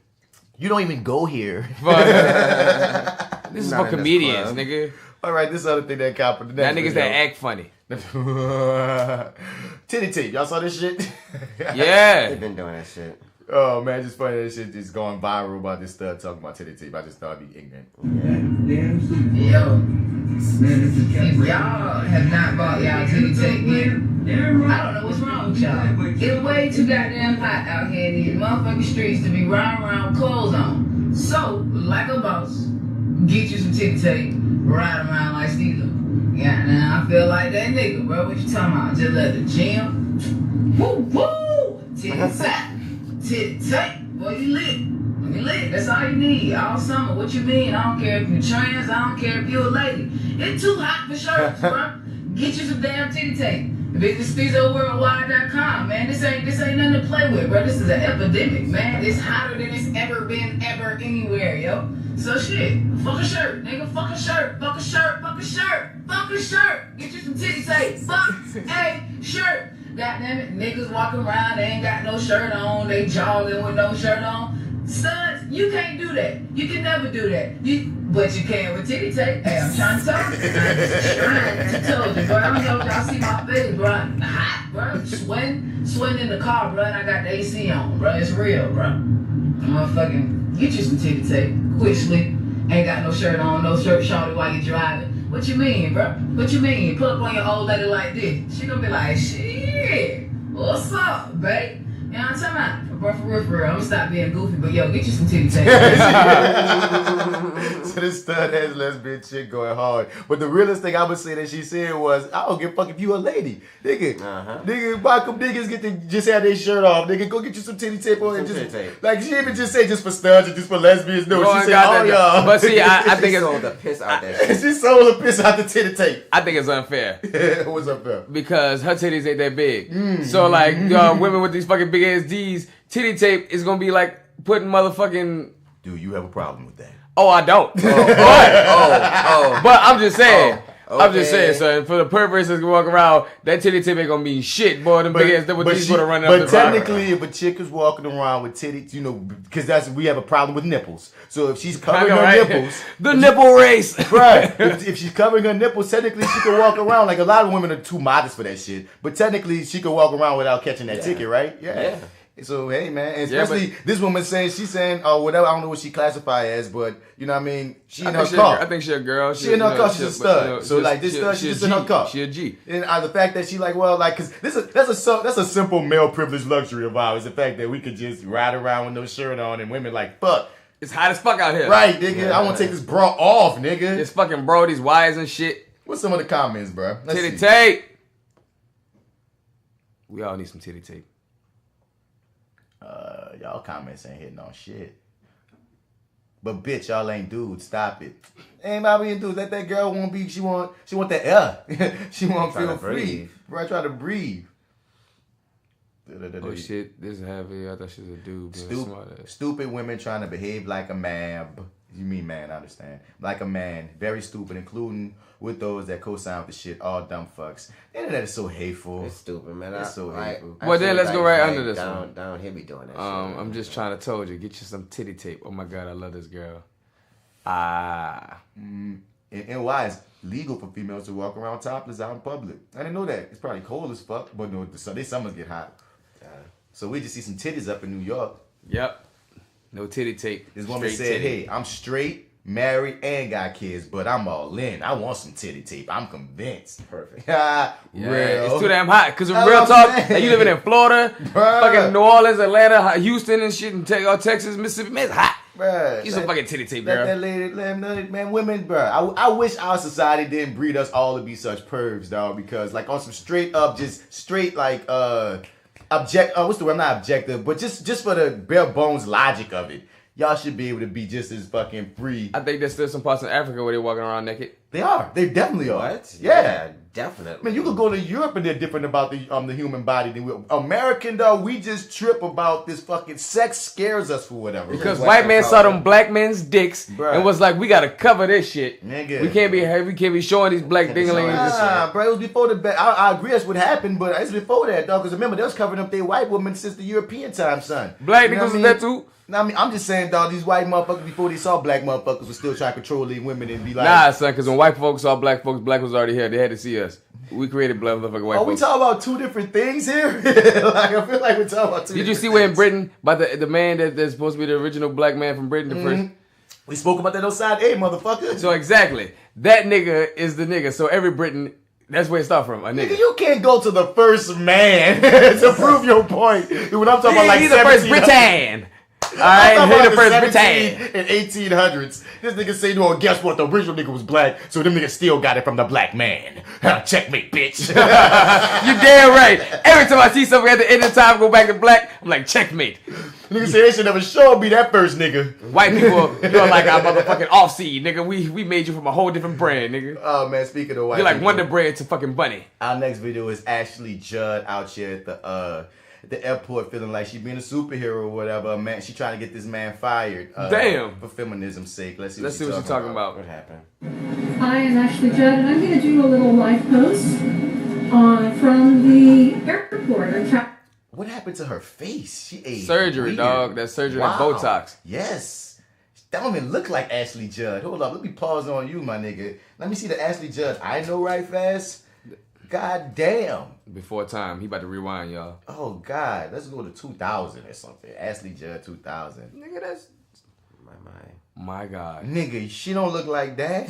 You don't even go here. This is for comedians, nigga. All right, this other thing that cop. That niggas that act funny. Titty tape. Y'all saw this shit? Yeah. They've been doing that shit. Oh man, just funny that shit just going viral about this stud talking about titty tape. I just thought I'd be ignorant. Yo, if y'all have not bought y'all titty tape yet, I don't know what's wrong with y'all. It's way too goddamn hot out here in these motherfucking streets to be riding around with clothes on. So, like a boss, get you some titty tape, ride around like Steeler. Yeah, now I feel like that nigga, bro. What you talking about? Just at the gym? Woo, woo! Titty tape. Titty tape. Boy, you lit. You lit. That's all you need. All summer. What you mean? I don't care if you're trans. I don't care if you're a lady. It's too hot for shirts, bro. Get you some damn titty tape. Visit SteezoWorldwide.com, man. This ain't nothing to play with, bro. This is an epidemic, man. It's hotter than it's ever been ever anywhere, yo. So shit. Fuck a shirt, nigga. Fuck a shirt. Fuck a shirt. Fuck a shirt. Fuck a shirt. Get you some titty tape. Fuck a shirt. Goddamn it, niggas walking around, they ain't got no shirt on, they jogging with no shirt on. Studs, you can't do that. You can never do that. But you can with titty tape. Hey, I'm trying to tell you. I'm trying to tell you, bro. I don't know if y'all see my face, bro. I'm hot, bro. Sweating in the car, bro, and I got the AC on, bro. It's real, bro. Motherfucking get you some titty tape, quickly. Ain't got no shirt on, no shirt shorty while you driving. What you mean, bro? What you mean? Pull up on your old lady like this. She gonna be like, shit, what's up, babe? You know what I'm talking about? Bro, for real, I'm gonna stop being goofy, but yo, get you some titty tape. So this stud ass lesbian chick going hard. But the realest thing I would say that she said was, I don't give a fuck if you a lady. Nigga, nigga, Malcolm niggas get to just have their shirt off. Nigga, go get you some titty tape on and just, like, she even just say just for studs or just for lesbians. No, she said all y'all. But see, I think it's sold the piss out that she sold the piss out the titty tape. I think it's unfair. What's unfair? Because her titties ain't that big. So like women with these fucking big ass D's, titty tape is gonna be like putting motherfucking. Do you have a problem with that? Oh, I don't. But I'm just saying. I'm just saying, son. For the purpose of walk around, that titty tape ain't gonna mean shit, boy. Them big ass double D's gonna run up the But technically, if a chick is walking around with titties, you know, because we have a problem with nipples. So if she's covering her nipples, the nipple race, right? If she's covering her nipples, technically she can walk around. Like a lot of women are too modest for that shit, but technically she can walk around without catching that ticket, right? Yeah. So hey man, and especially this woman she's saying whatever, I don't know what she classified as, but you know what I mean, she in her car. I think she a girl. She in her car, she's a stud. So like this stud, she's just in her car. She a G. And the fact that she like, well, like, cause that's a simple male privilege luxury of ours. The fact that we could just ride around with no shirt on and women like, fuck. It's hot as fuck out here. Right, nigga. I want to take this bra off, nigga. It's fucking bro, these wires and shit. What's some of the comments, bro? Titty tape. We all need some titty tape. Y'all comments ain't hitting on shit. But bitch, y'all ain't dudes. Stop it. Ain't about being dudes. Let that girl won't be. She want that air. She want to feel free. Bro, try to breathe. Oh shit, this is heavy. I thought she was a dude. Stupid women trying to behave like a man. You mean man, I understand. Like a man. Very stupid, including with those that co-sign with the shit. All dumb fucks. The internet is so hateful. It's stupid, man. It's so hateful. Well, then let's go right under this one. Down here be doing that shit. I'm just trying to told you, get you some titty tape. Oh my God, I love this girl. And why it's legal for females to walk around topless out in public. I didn't know that. It's probably cold as fuck, but no, they summers get hot. So we just see some titties up in New York. Yep. No titty tape. This woman said, hey, I'm straight, married, and got kids, but I'm all in. I want some titty tape. I'm convinced. Perfect. Yeah, Real. it's too damn hot. Cause real talk, like you living in Florida, fucking New Orleans, Atlanta, Houston, and shit, and Texas, Mississippi, man, it's hot. Bruh, Get some fucking titty tape, girl. That lady, man, women, bruh. I wish our society didn't breed us all to be such pervs, dog. Because like on some straight up, just straight like what's the word? Not objective, but just for the bare bones logic of it, y'all should be able to be just as fucking free. I think there's still some parts in Africa where they're walking around naked. They are. They definitely are. What? Yeah. Definitely. Man, you could go to Europe and they're different about the human body than we. American though, we just trip about this fucking sex scares us for whatever. Because white men saw them black men's dicks Bruh. and was like, we gotta cover this shit. Nigga. We can't be showing these black dinglings. Nah, bro, it was before the. I agree that's what happened, but it's before that, dog. Because remember, they was covering up their white women since the European time, son. Black You know niggas what I was mean? that too. No, I mean, I'm just saying, dog, these white motherfuckers, before they saw black motherfuckers, was still trying to control these women and be like... Nah, son, because when white folks saw black folks, black was already here. They had to see us. We created black motherfucking white folks. we talking about two different things here? Like, I feel like we're talking about two Did you different see where in things. Britain, by the man that's supposed to be the original black man from Britain, the first... We spoke about that on side A, motherfucker. So exactly. That nigga is the nigga. So every Britain... That's where it start from, a nigga. Nigga, you can't go to the first man to prove your point. When I'm talking about like he's the first Britain. Alright, I'm he talking the first about the Britain. 17 and 1800s. This nigga say, no, guess what? The original nigga was black, so them niggas still got it from the black man. Checkmate, bitch. You damn right. Every time I see something at the end of time go back to black, I'm like, checkmate. Nigga say they should never show me that first nigga. White people, you're like our motherfucking off-seed, nigga. We made you from a whole different brand, nigga. Oh, man, speaking of white You're like people, Wonder Bread to fucking Bunny. Our next video is Ashley Judd out here at the airport feeling like she being a superhero or whatever. Man, she trying to get this man fired. Damn. For feminism's sake. Let's see what she's talking about. What happened? Hi, I'm Ashley Judd, and I'm going to do a little live post from the airport. What happened to her face? She ate Surgery, weird. dog. That surgery and Botox. Yes. That don't even look like Ashley Judd. Hold up. Let me pause on you, my nigga. Let me see the Ashley Judd I know right fast. God damn. Before time. He about to rewind, y'all. Oh, God. Let's go to 2000 or something. Ashley Judd 2000. Nigga, that's... My God. Nigga, she don't look like that.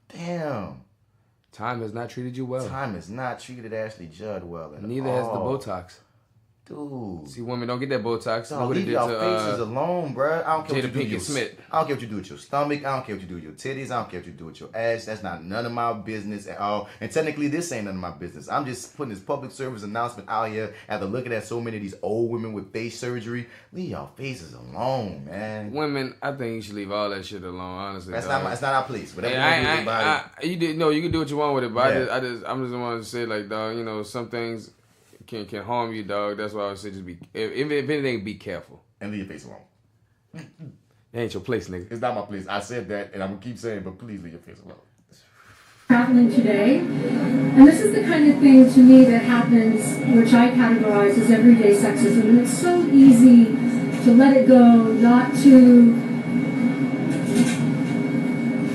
Damn. Time has not treated you well. Time has not treated Ashley Judd well at Neither all. has the Botox. Dude. See, women don't get that Botox. Don't leave y'all faces alone, bruh. I don't care what you do with your Smith. I don't care what you do with your stomach. I don't care what you do with your titties. I don't care what you do with your ass. That's not none of my business at all. And technically, this ain't none of my business. I'm just putting this public service announcement out here after looking at so many of these old women with face surgery. Leave y'all faces alone, man. Women, I think you should leave all that shit alone, honestly. That's dog. not our place. Whatever Yeah, you do about it. you did no. You can do what you want with it, but Yeah. I'm just wanting to say, like, dog, you know, some things can harm you, dog. That's why I would say just be, if anything, be careful And leave your face alone. That ain't your place, nigga. It's not my place. I said that, and I'm gonna keep saying, but please leave your face alone. Traveling today, and this is the kind of thing to me that happens, which I categorize as everyday sexism, and it's so easy to let it go, not to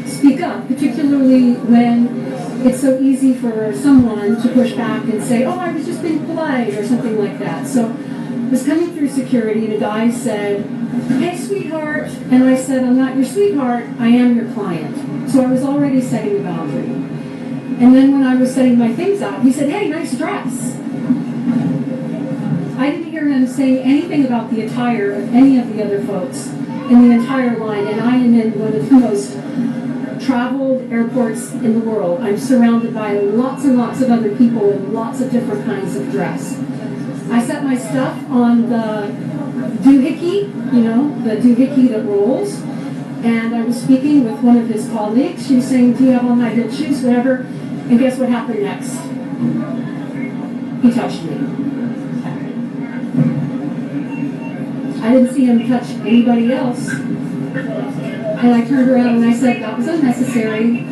speak up, particularly when it's so easy for someone to push back and say, oh, I was just being polite, or something like that. So I was coming through security, and a guy said, hey, sweetheart, and I said, I'm not your sweetheart, I am your client. So I was already setting a boundary. And then when I was setting my things out, he said, hey, nice dress. I didn't hear him saying anything about the attire of any of the other folks in the entire line, and I am in one of the most traveled airports in the world. I'm surrounded by lots and lots of other people in lots of different kinds of dress. I set my stuff on the doohickey, you know, the doohickey that rolls, and I was speaking with one of his colleagues. She was saying, do you have on high-heeled shoes, whatever? And guess what happened next? He touched me. I didn't see him touch anybody else. And I turned around and I said, that was unnecessary.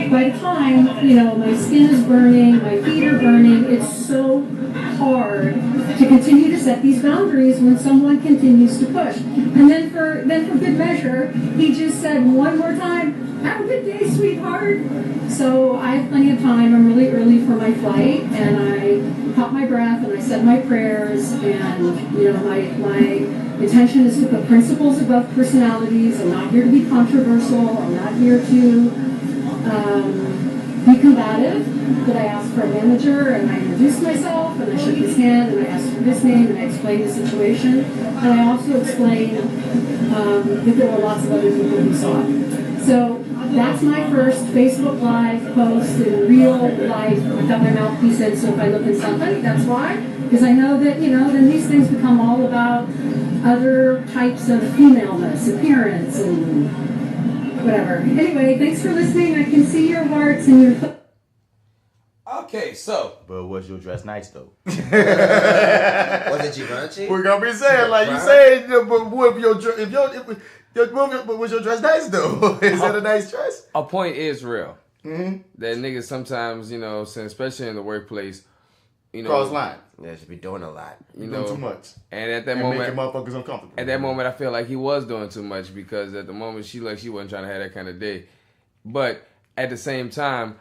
By the time, you know, my skin is burning, my feet are burning, it's so hard to continue to set these boundaries when someone continues to push. And then for good measure, he just said one more time, "Have a good day, sweetheart." So I have plenty of time. I'm really early for my flight, and I caught my breath and I said my prayers. And you know, my intention is to put principles above personalities. I'm not here to be controversial. I'm not here to be combative. But I asked for a manager, and I introduced myself, and I shook his hand, and I asked for his name, and I explained the situation. And I also explained that there were lots of other people who saw it. So that's my first Facebook Live post in real life. I've got my mouthpiece in, so if I look at something, that's why. Because I know that, you know, then these things become all about other types of femaleness, appearance, and whatever. Anyway, thanks for listening. I can see your hearts and your... Okay, so. But was your dress nice though? Was it Givenchy? We're gonna be saying like you said, but what was your dress nice though? Is that a nice dress? A point is real. Mm-hmm. That niggas sometimes, you know, especially in the workplace, you know, cross line. Yeah, should be doing a lot. You know, doing too much. And at that moment, making motherfuckers uncomfortable. At that moment, I feel like he was doing too much because at the moment she wasn't trying to have that kind of day. But at the same time,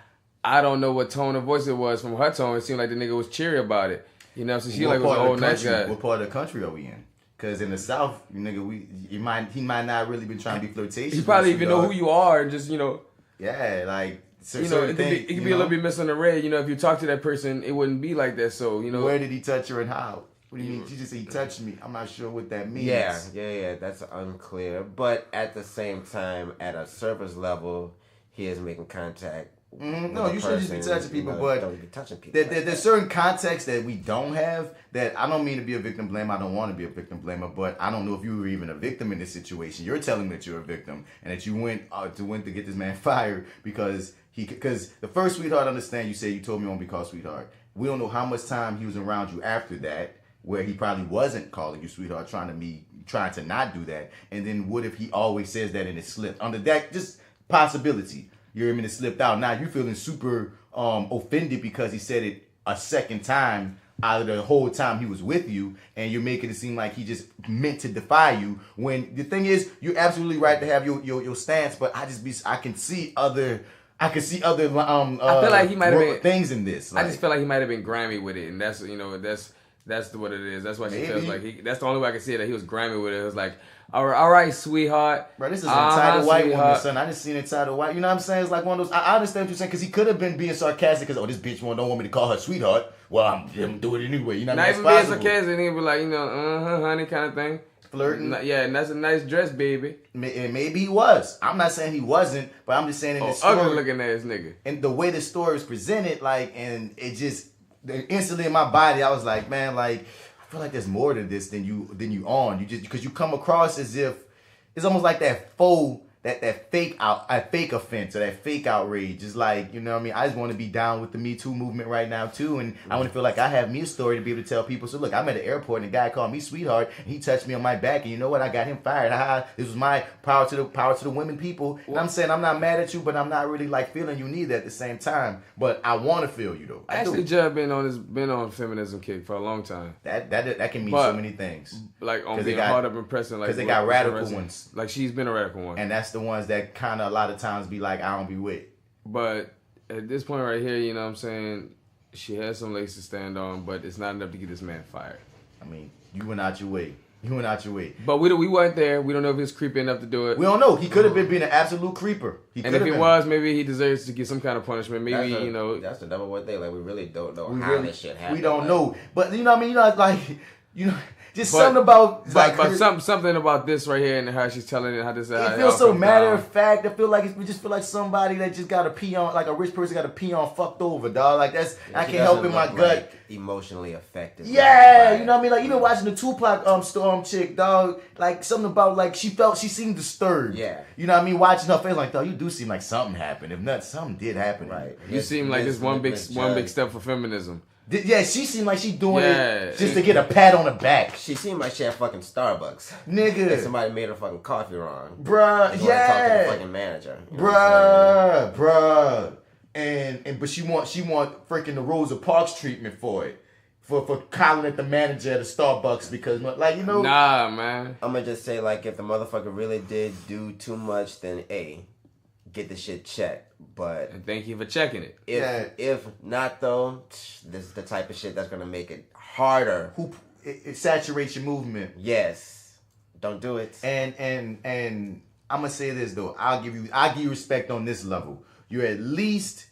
I don't know what tone of voice it was from her tone. It seemed like the nigga was cheery about it. You know, so she like was an old nice guy. What part of the country are we in? Because in the South, nigga, he might not really be trying to be flirtatious. He probably even know who you are, just, you know. Yeah, like, you know, it could be a little bit misunderstood. You know, if you talk to that person, it wouldn't be like that. So, you know. Where did he touch her and how? What do you mean? She just said he touched me. I'm not sure what that means. Yeah, that's unclear. But at the same time, at a surface level, he is making contact. Mm-hmm. No, you shouldn't just be touching people, but don't be touching people. There's certain contexts that we don't have that I don't mean to be a victim blamer. I don't want to be a victim blamer, but I don't know if you were even a victim in this situation. You're telling me that you're a victim and that you went to get this man fired because the first sweetheart, understand you say you told me you won't be called sweetheart. We don't know how much time he was around you after that, where he probably wasn't calling you sweetheart, trying to not do that. And then what if he always says that and it slipped? Under that, just possibility. You hear me? It slipped out. Now you feeling super offended because he said it a second time out of the whole time he was with you, and you're making it seem like he just meant to defy you. When the thing is, you're absolutely right to have your stance, but I can see other. I feel like he might have been things in this. I just feel like he might have been grimy with it, and that's what it is. That's why she feels like that's the only way I can see it, that he was grimy with it. It was like, all right, sweetheart. Bro, this is an entitled white woman, son. I just seen entitled white. You know what I'm saying? It's like one of those. I understand what you're saying, because he could have been being sarcastic because, this bitch don't want me to call her sweetheart. Well, I'm doing it anyway. You know what I mean? Not even being sarcastic, and he'd be like, honey, kind of thing. Flirting. Yeah, and that's a nice dress, baby. And maybe he was. I'm not saying he wasn't, but I'm just saying in this story. Ugly looking ass nigga. And the way the story is presented, and it just instantly in my body, I was like, man, I feel like there's more to this than you on. You just because you come across as if it's almost like that fake offense or that fake outrage. It's like, you know what I mean? I just want to be down with the Me Too movement right now too, and I want to feel like I have me a story to be able to tell people. So look, I'm at the airport and a guy called me sweetheart, and he touched me on my back, and you know what? I got him fired. This was my power to the women people. And I'm saying I'm not mad at you, but I'm not really feeling you neither at the same time. But I want to feel you though. Actually, Judd been on feminism kick for a long time. That can mean so many things. Like on being hard up and pressing, because they got radical ones. Like she's been a radical one, and that's the ones that kind of a lot of times be like, I don't be with. But at this point right here, you know what I'm saying, she has some legs to stand on, but it's not enough to get this man fired. I mean, you went out your way. But we weren't there. We don't know if he was creepy enough to do it. We don't know. He could have been being an absolute creeper. And if he was, maybe he deserves to get some kind of punishment. Maybe, That's the number one thing. We really don't know how this shit happened. We don't know. But, you know what I mean? Something about something about this right here and how she's telling it, how this. It feels so matter of fact. I feel like we just feel like somebody that just got to pee on, like a rich person got to pee on fucked over, dog. Like that's I can't help in my gut. Emotionally affected. Yeah, you know what I mean. Like even watching the Tupac Storm chick, dog. Like something about she seemed disturbed. Yeah, you know what I mean. Watching her face, like dog, you do seem like something happened. If not, something did happen. Right. You seem like this one big step for feminism. Yeah, she seemed like she doing it just to get a pat on the back. She seemed like she had fucking Starbucks. Nigga. And somebody made her fucking coffee wrong. Bruh, Talk to the fucking manager. Bruh. But she want freaking the Rosa Parks treatment for it. for calling at the manager at a Starbucks because, like, you know. Nah, man. I'm gonna just say, like, if the motherfucker really did do too much, then get the shit checked. But and thank you for checking it. If not though, this is the type of shit that's gonna make it harder. It saturates your movement. Yes. Don't do it. And I'm gonna say this though. I'll give you respect on this level. You're at least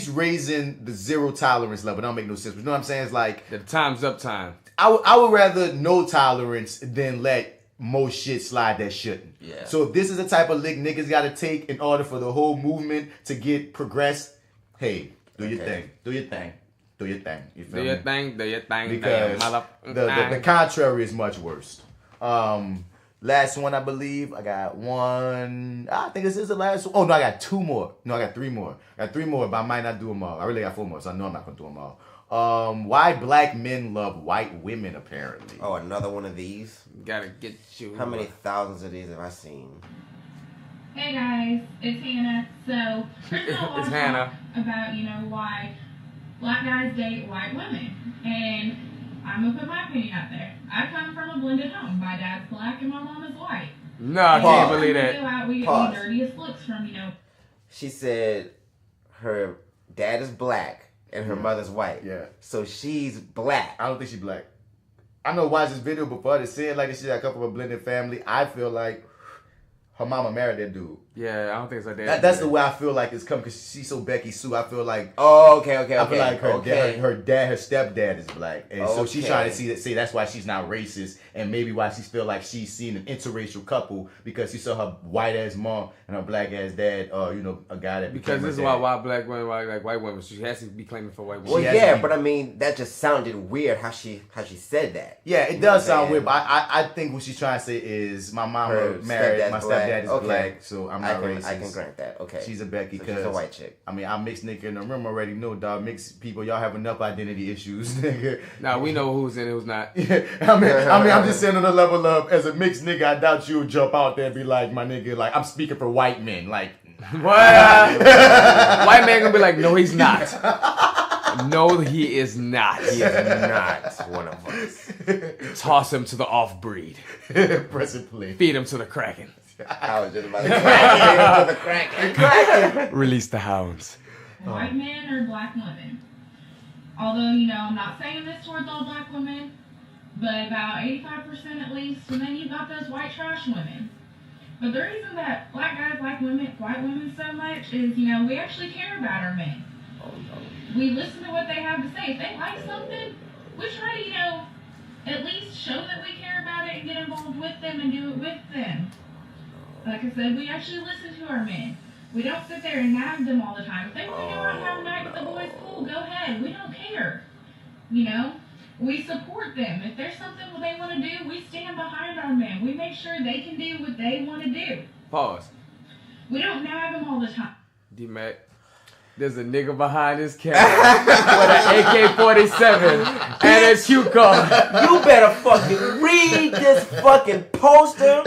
raising the zero tolerance level. It don't make no sense. But you know what I'm saying? It's like the time's up time. I would rather no tolerance than let most shit slide that shouldn't. Yeah. So if this is the type of lick niggas gotta take in order for the whole movement to get progressed, hey, do your thing. Do your thing. Do your thing. You feel me? Do your thing. Because the contrary is much worse. Last one, I believe. I got one. I think this is the last one. Oh, no, I got two more. No, I got three more. But I might not do them all. I really got 4 more, so I know I'm not going to do them all. Why black men love white women, apparently. Oh, another one of these? Gotta get you. How many thousands of these have I seen? Hey guys, it's Hannah. So, there's a lot It's Hannah. about, why black guys date white women. And I'm going to put my opinion out there. I come from a blended home. My dad's black and my mom is white. No, I can't believe that. We get the dirtiest looks from, She said her dad is black and her mother's white. Yeah. So she's black. I don't think she's black. I know watch this video before to say it like this. She's a couple of a blended family. I feel like her mama married that dude. Yeah, I don't think it's her dad. That's the way I feel like it's come because she's so Becky Sue. I feel like I feel like her stepdad is black, and so she's trying to say that's why she's not racist, and maybe why she feel like she's seen an interracial couple because she saw her white ass mom and her black ass dad, a guy that because this is why black women like white women. She has to be claiming for white women. Well, yeah, but I mean that just sounded weird how she said that. Yeah, it does sound weird. But I think what she's trying to say is my mama married, my stepdad is black, so I'm not racist. I can grant that. Okay. She's a Becky because she's a white chick. I mean, I mixed nigga in the room already. Know, dog. Mixed people, y'all have enough identity issues, nigga. Nah, we know who's in, who's not. I mean, I'm just saying on the level of as a mixed nigga, I doubt you'll jump out there and be like, my nigga, like I'm speaking for white men, like. What? White man gonna be like, no, he's not. No, he is not. He is not one of us. Toss him to the off-breed. Presently. Feed him to the Kraken. I was just about to feed him to the Kraken. Release the hounds. White men or black women. Although, I'm not saying this towards all black women, but about 85% at least, and then you've got those white trash women. But the reason that black guys like white women so much is, we actually care about our men. Oh, no. We listen to what they have to say. If they like something, we try to, at least show that we care about it and get involved with them and do it with them. Like I said, we actually listen to our men. We don't sit there and nag them all the time. If they want to go out and have a night with the boys, cool, go ahead. We don't care. We support them. If there's something they want to do, we stand behind our men. We make sure they can do what they want to do. Pause. We don't nag them all the time. D-Mac, there's a nigga behind this camera with an AK-47 and a cue card. You better fucking read this fucking poster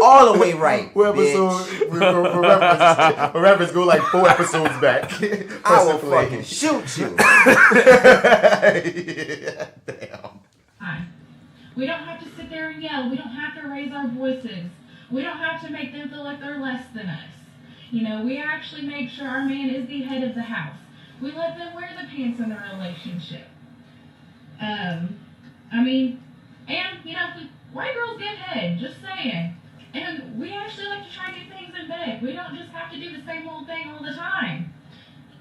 all the way right. For reference, go like 4 episodes back. I will fucking shoot you. Damn. We don't have to sit there and yell. We don't have to raise our voices. We don't have to make them feel like they're less than us. We actually make sure our man is the head of the house. We let them wear the pants in the relationship. White girls get head, just saying. And we actually like to try new things in bed. We don't just have to do the same old thing all the time.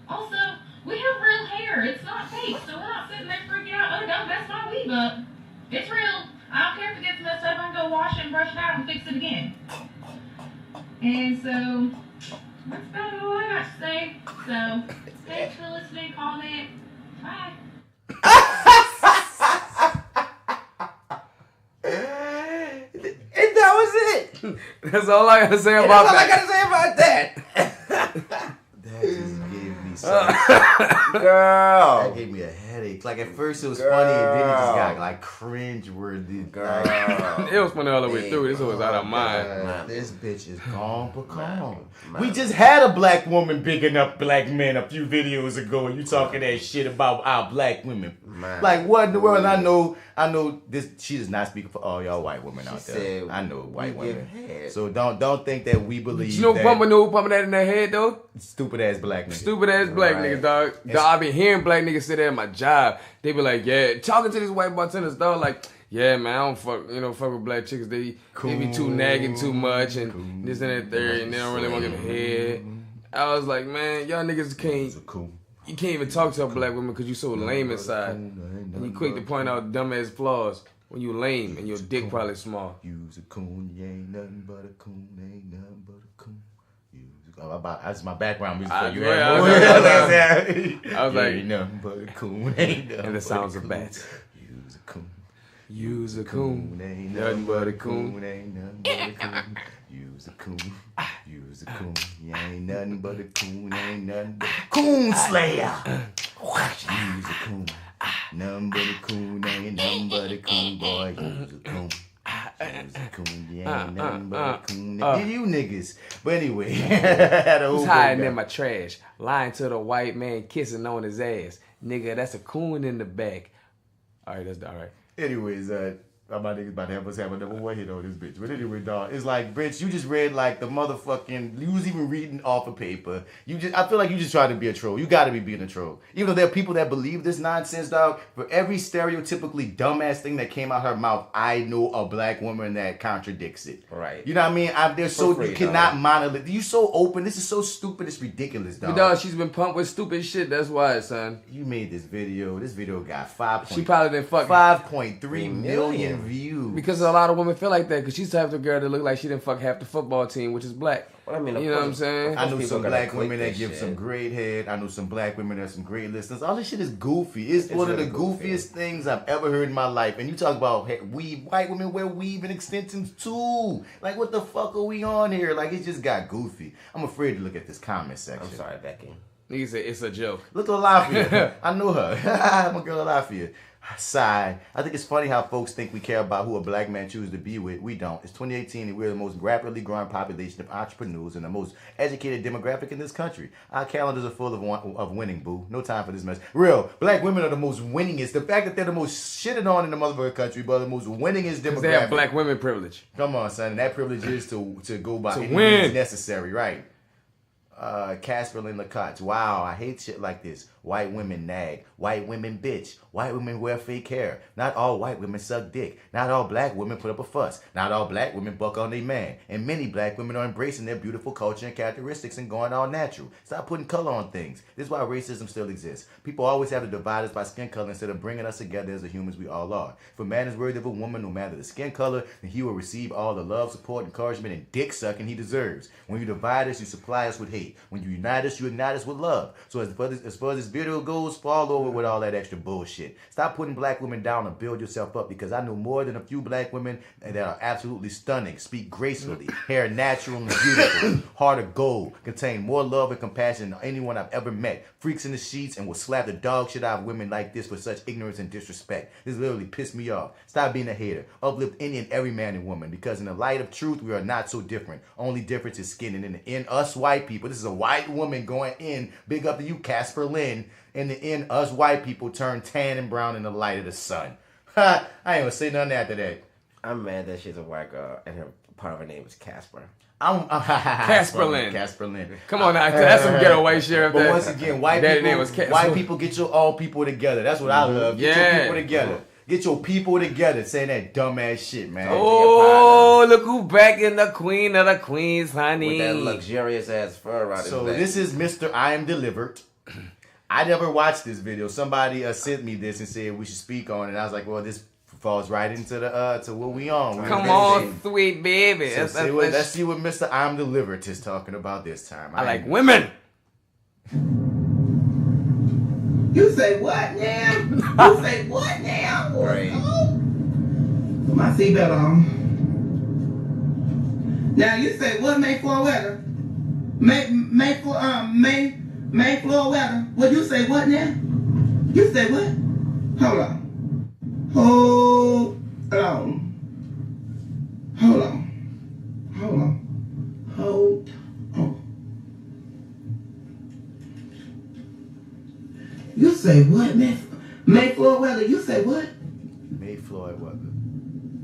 Also, we have real hair. It's not fake, so we're not sitting there freaking out, oh no, that's my weave up. It's real. I don't care if it gets messed up. I can go wash it and brush it out and fix it again. And so, that's about all I got to say. So, thanks for listening, comment. Bye. And that was it. That's all I gotta say about that. That's all I gotta say about that. That just gave me something. Girl. That gave me a headache. dick. Like at first it was funny, and then it just got like cringe worthy. It was funny all the way through. This was out of mind. This bitch is gone, but gone. We just had a black woman bigging up black men a few videos ago, and you talking that shit about our black women. Like what in the world? I know this. She is not speaking for all y'all white women out there. I know white women. So don't think that we believe. You know pumping that in their head though? Stupid ass black niggas. Stupid ass black niggas, dog. I been hearing black niggas sit there at my job. They be like, yeah, talking to these white bartenders, dog, like, yeah, man, I don't fuck with black chicks. They be too nagging too much and this and that third, and they don't really want to get head. I was like, man, y'all niggas you can't even talk to a black woman because you so lame inside. And you quick to point out dumbass flaws when you lame and your dick probably small. You's a coon, you ain't nothing but a coon, ain't nothing but a coon. That's my background music for you. I was like, ain't nothing but a coon, ain't nothing. And the sounds of bats. You's a coon. You's a coon, ain't nothing but a coon. Ain't nothing but a coon. You's a coon. You's a coon. You ain't nothing but a coon. Ain't nothing but a coon slayer. You's a coon. Nothing but a coon. Ain't nothing but a coon, boy. You's a coon. You's a coon. You ain't nothing but a coon. You niggas. But anyway. Who's hiding in my trash? Lying to the white man, kissing on his ass. Nigga, that's a coon in the back. Alright, that's alright. Anyways, my niggas about to have us have a number one hit on this bitch. But anyway, dog, it's like, bitch, you just read like the motherfucking, you was even reading off of paper. I feel like you just trying to be a troll. You gotta be being a troll. Even though there are people that believe this nonsense, dog, for every stereotypically dumbass thing that came out her mouth, I know a black woman that contradicts it. Right. You know what I mean? You cannot monolith. You so open. This is so stupid. It's ridiculous, dog. But dog, she's been pumped with stupid shit. That's why, son. You made this video. This video got 5.3 million views. Because a lot of women feel like that. Because she's the type of girl that look like she didn't fuck half the football team, which is black. Well, I mean, you know what I'm saying? I know some black women that give some great head. I know some black women that have some great listeners. All this shit is goofy. It's one of the goofiest things I've ever heard in my life. And you talk about white women wear weave and extensions too. Like, what the fuck are we on here? Like, it just got goofy. I'm afraid to look at this comment section. I'm sorry, Becky. Nigga said it's a joke. Look at Lafayette. I know her. I'm a girl Lafayette. Sigh. I think it's funny how folks think we care about who a black man chooses to be with. We don't. It's 2018 and we're the most rapidly growing population of entrepreneurs and the most educated demographic in this country. Our calendars are full of winning, boo. No time for this mess. Real. Black women are the most winningest. The fact that they're the most shitted on in the motherfucking country, but the most winningest demographic. They have black women privilege. Come on, son. And that privilege is to go by any win. means necessary, right? Casper Lynn Lacotte. Wow, I hate shit like this. White women nag. White women bitch. White women wear fake hair. Not all white women suck dick. Not all black women put up a fuss. Not all black women buck on their man. And many black women are embracing their beautiful culture and characteristics and going all natural. Stop putting color on things. This is why racism still exists. People always have to divide us by skin color instead of bringing us together as the humans we all are. If a man is worthy of a woman, no matter the skin color, then he will receive all the love, support, encouragement, and dick sucking he deserves. When you divide us, you supply us with hate. When you unite us, you ignite us with love. So as far as this video goes, fall over with all that extra bullshit. Stop putting black women down and build yourself up, because I know more than a few black women that are absolutely stunning, speak gracefully, hair natural and beautiful, heart of gold, contain more love and compassion than anyone I've ever met, freaks in the sheets, and will slap the dog shit out of women like this for such ignorance and disrespect. This literally pissed me off. Stop being a hater. Uplift any and every man and woman, because in the light of truth, we are not so different. Only difference is skin. And in us white people, this is a white woman going in, big up to you, Casper Lynn. In the end, us white people turn tan and brown in the light of the sun. I ain't gonna say nothing after that. I'm mad that she's a white girl and part of her name is Casper. Casper Lynn. Casper Lynn. Come on now, that's some ghetto white shit. But once again, white people get your all people together. That's what I love. Get your people together. Get your people together, saying that dumbass shit, man. Oh, look who back in the queen of the queens, honey. With that luxurious ass fur around his So neck. this is Mr. I Am Delivered. I never watched this video. Somebody sent me this and said we should speak on it. And I was like, well, this falls right into the to what we on. Come on, sweet baby. So let's see what Mr. I'm Delivered is talking about this time. I like women. You say what now? You say what now? Right. Put my seatbelt on. Now you say what May floor weather? May floor weather. Well, you say what now? You say what? Hold on. Hold on. Hold on. Hold on. Hold on. You say what, man? May Floyd Weather, you say what? May Floyd Weather.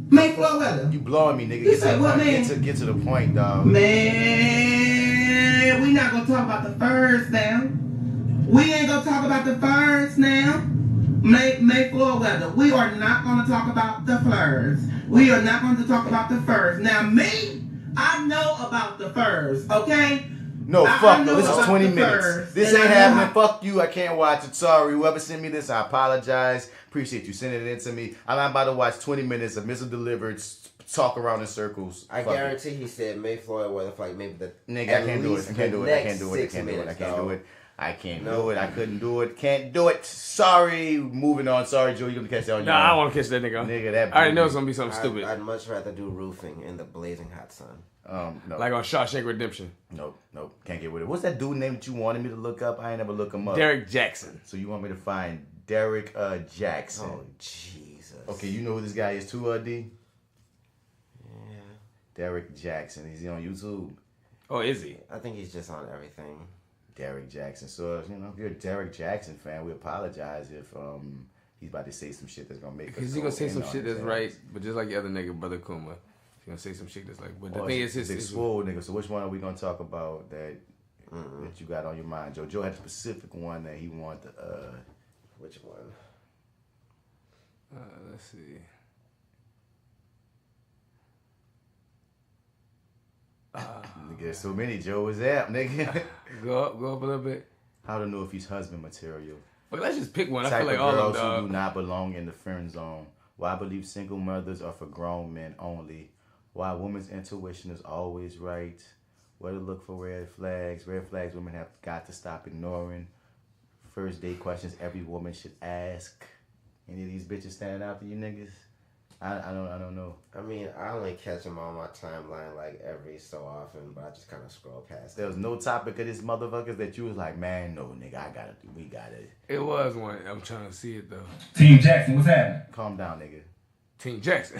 May Floyd Weather. You blowing me, nigga. You say what, man? Get to the point, dog. Man, we not gonna talk about the first now. We ain't gonna talk about the first now. May Floyd Weather. We are not gonna talk about the first. We are not going to talk about the first. Now, me, I know about the first, okay? No, fuck no. This is 20 minutes. First, this ain't happening. Fuck you. I can't watch it. Sorry. Whoever sent me this, I apologize. Appreciate you sending it in to me. I'm not about to watch 20 minutes of missile delivered talk around in circles. I guarantee he said May Floyd Weather for like maybe the nigga. I can't do it. I can't do it. I can't do it. I can't do it. I can't do it. I can't do it. I couldn't do it. Can't do it. Sorry. Moving on. Sorry, Joe. You gonna catch that on your own. I don't want to catch that nigga. Nigga, that. I already know it's gonna be something stupid. I'd much rather do roofing in the blazing hot sun. No. Like on Shawshank Redemption. Nope. Can't get with it. What's that dude name that you wanted me to look up? I ain't never look him up. Derek Jaxn. So you want me to find Derek Jaxn? Oh Jesus. Okay, you know who this guy is too, D? Yeah. Derek Jaxn. Is he on YouTube? Oh, is he? I think he's just on everything. Derek Jaxn. So if you're a Derek Jaxn fan, we apologize if he's about to say some shit that's gonna make us. Because he's gonna say some shit that's right, but just like the other nigga, Brother Kuma, he's gonna say some shit that's like. But the thing is, his swole nigga. So which one are we gonna talk about that that you got on your mind? Joe had a specific one that he wanted. Which one? Let's see. Nigga, there's so many. Joe is that nigga. Go up a little bit. How to know if he's husband material? But let's just pick one. I Type feel like of all girls of them. who do not belong in the friend zone. Why I believe single mothers are for grown men only. Why a woman's intuition is always right. Where to look for red flags. Red flags women have got to stop ignoring. First date questions every woman should ask. Any of these bitches standing out to you niggas? I don't know. I mean, I only catch them on my timeline like every so often, but I just kind of scroll past. There was no topic of this motherfuckers that you was like, man, no, nigga, we got it. It was one. I'm trying to see it though. Team Jaxn, what's happening? Calm down, nigga. Team Jaxn.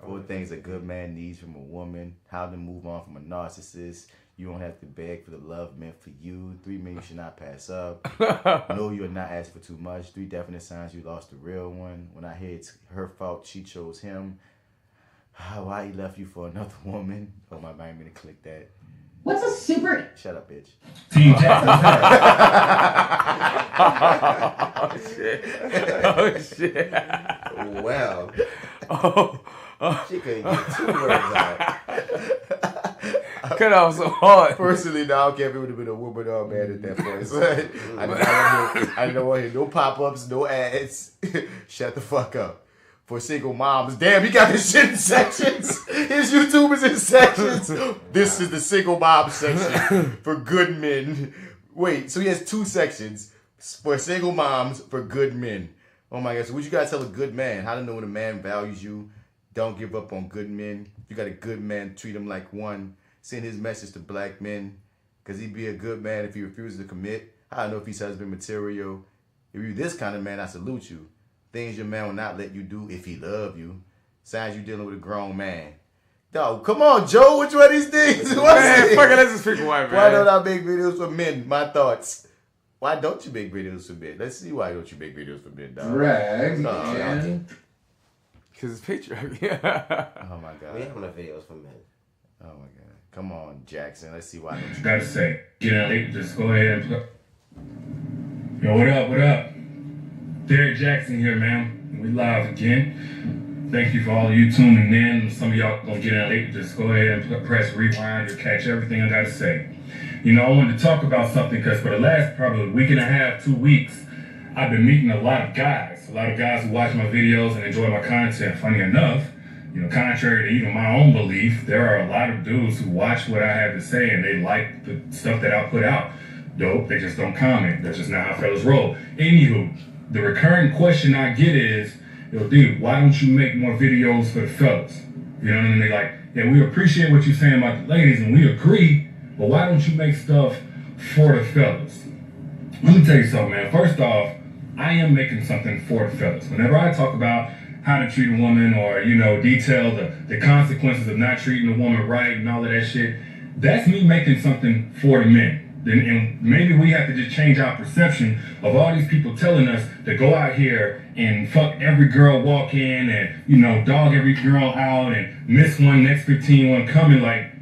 Four things a good man needs from a woman. How to move on from a narcissist. You don't have to beg for the love meant for you. 3 men you should not pass up. No, you are not asking for too much. 3 definite signs you lost the real one. When I hear it's her fault, she chose him. Why he left you for another woman? Oh my mind, I'm gonna click that. What's a super... Shut up, bitch. Team Jaxn. Oh shit. Well. She couldn't get 2 words out. Cut off so hard. Personally, now I don't care if it would have been a woman or a man at that point. So, I didn't want to hear no pop-ups, no ads. Shut the fuck up. For single moms, damn, he got his shit in sections. His YouTube is in sections. This is the single mom section for good men. Wait, so he has 2 sections for single moms for good men. Oh my gosh, so what you gotta tell a good man? How to know when a man values you? Don't give up on good men. If you got a good man, treat him like one. Send his message to black men, because he'd be a good man if he refuses to commit. I don't know if he's husband material. If you're this kind of man, I salute you. Things your man will not let you do if he love you. Signs you dealing with a grown man. Dog, come on, Joe. Which one of these things? Man, fuck it, let's just pick one, man. Why don't I make videos for men? My thoughts. Why don't you make videos for men? Let's see why don't you make videos for men, dog. Drag. Because it's patriarchy. Oh my God. We have enough videos for men. Oh my God. Come on, Jaxn. Let's see why don't you. Gotta say, just go ahead and Yo, what up? What up? Derek Jaxn here, man. We live again. Thank you for all of you tuning in. Some of y'all gonna get in late. Just go ahead and press rewind to catch everything I gotta say. You know, I wanted to talk about something because for the last probably week and a half, 2 weeks, I've been meeting a lot of guys who watch my videos and enjoy my content. Funny enough, you know, contrary to even my own belief, there are a lot of dudes who watch what I have to say and they like the stuff that I put out. Dope, they just don't comment. That's just not how fellas roll. Anywho, the recurring question I get is, yo, dude, why don't you make more videos for the fellas? You know what I mean? They like, yeah, we appreciate what you're saying about the ladies and we agree, but why don't you make stuff for the fellas. Let me tell you something, man. First off, I am making something for the fellas. Whenever I talk about how to treat a woman or, you know, detail the consequences of not treating a woman right and all of that shit, that's me making something for the men. And maybe we have to just change our perception of all these people telling us to go out here and fuck every girl walk in and, you know, dog every girl out and miss one, next 15 one coming. Like,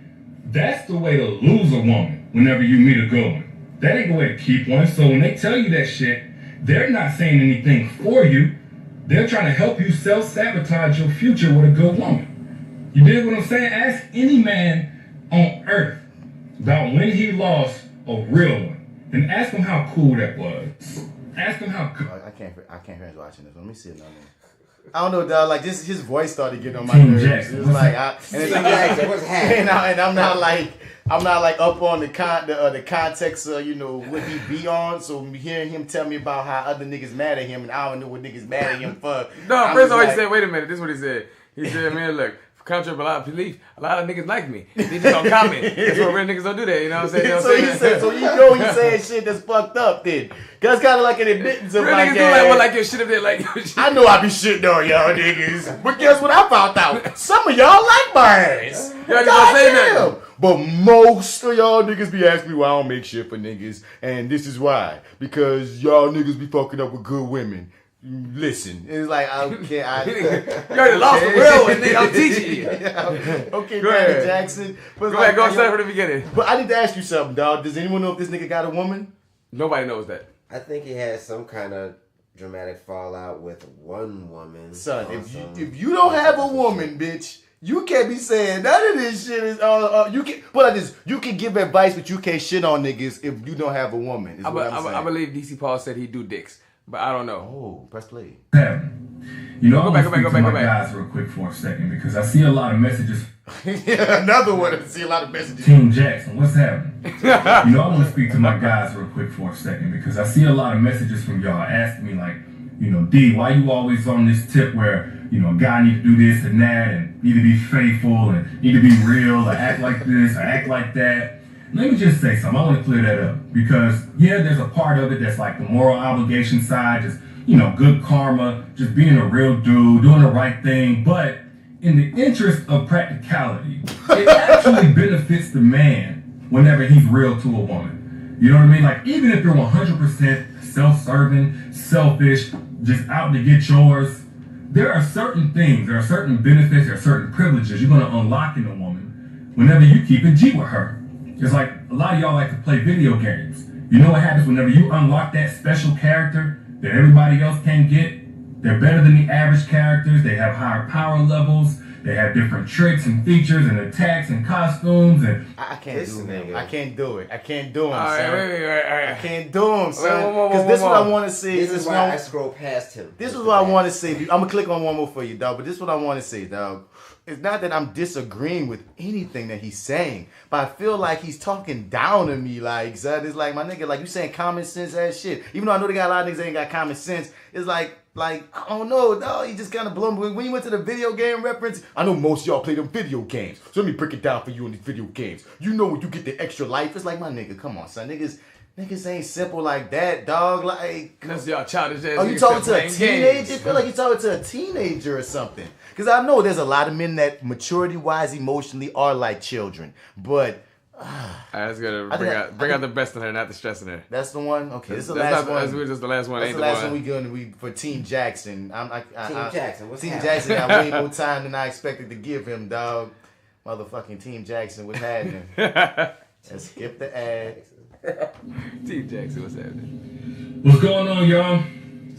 that's the way to lose a woman whenever you meet a good one. That ain't the way to keep one. So when they tell you that shit, they're not saying anything for you. They're trying to help you self-sabotage your future with a good woman. You dig what I'm saying? Ask any man on earth about when he lost a real one. And ask him how cool that was. Ask him how cool. I can't hear him watching this. Let me see another one. I don't know, dog. Like his voice started getting on my Team nerves. Jaxn. It was like, and I'm not like up on the context of, you know, what he be on. So hearing him tell me about how other niggas mad at him, and I don't know what niggas mad at him for. No, first of all, he said, wait a minute. This is what he said. He said, man, look. Contrary to a lot of belief, a lot of niggas like me. They just don't comment. That's what real niggas don't do that. You know what I'm saying? So you know he's saying shit that's fucked up then. Cause kind of like an admittance of real like, niggas do like your shit if they like your shit. I know I be shitting on y'all niggas, but guess what I found out? Some of y'all like my ass. Y'all just don't say nothing. But most of y'all niggas be asking me why I don't make shit for niggas, and this is why. Because y'all niggas be fucking up with good women. Listen, it's like you already lost the real one, nigga. I'm teaching you. Okay, go ahead, Jaxn. Go ahead, go start from the beginning. But I need to ask you something, dog. Does anyone know if this nigga got a woman? Nobody knows that. I think he had some kind of dramatic fallout with one woman. Son, if you don't have a woman, bitch, you can't be saying none of this shit is you can put like this. You can give advice, but you can't shit on niggas if you don't have a woman. I believe DC Paul said he do dicks. But I don't know. Oh, press play. You know, I want to speak to my guys real quick for a second because I see a lot of messages. Another one. I see a lot of messages. Team Jaxn, what's happening? You know, I want to speak to my guys real quick for a second because I see a lot of messages from y'all asking me like, you know, D, why you always on this tip where, you know, a guy need to do this and that and need to be faithful and need to be real or act like this or act like that. Let me just say something. I want to clear that up because, yeah, there's a part of it that's like the moral obligation side, just, you know, good karma, just being a real dude, doing the right thing. But in the interest of practicality, it actually benefits the man whenever he's real to a woman. You know what I mean? Like, even if you're 100% self-serving, selfish, just out to get yours, there are certain things, there are certain benefits, there are certain privileges you're going to unlock in a woman whenever you keep it G with her. It's like a lot of y'all like to play video games. You know what happens whenever you unlock that special character that everybody else can't get? They're better than the average characters. They have higher power levels. They have different tricks and features and attacks and costumes. And I can't do it. I can't do it. I can't do them, all son. Right. I can't do them, son. Because this is what I want to say. This is why I scroll past him. This is what I want to say. I'm going to click on one more for you, dog. But this is what I want to say, dog. It's not that I'm disagreeing with anything that he's saying, but I feel like he's talking down to me. Like, son, it's like, my nigga, like you saying common sense ass shit. Even though I know they got a lot of niggas that ain't got common sense, it's like I don't know, dog. You just kind of blown. When you went to the video game reference, I know most of y'all play them video games. So let me break it down for you on these video games. You know when you get the extra life, it's like, my nigga, come on, son. Niggas ain't simple like that, dog. Like, that's y'all childish ass. Are you talking to a teenager? I feel like you're talking to a teenager or something. Because I know there's a lot of men that maturity-wise, emotionally are like children. But that's gonna bring out the best in her, not the stress in her. That's the one. Okay, this is the last one. That's just the last one. That's ain't the last one we going for Team Jaxn. Team Jaxn. What's Team happening? Jaxn got way more time than I expected to give him, dog. Motherfucking Team Jaxn, what's happening? Let's skip the ad. Team Jaxn, what's happening? What's going on, y'all?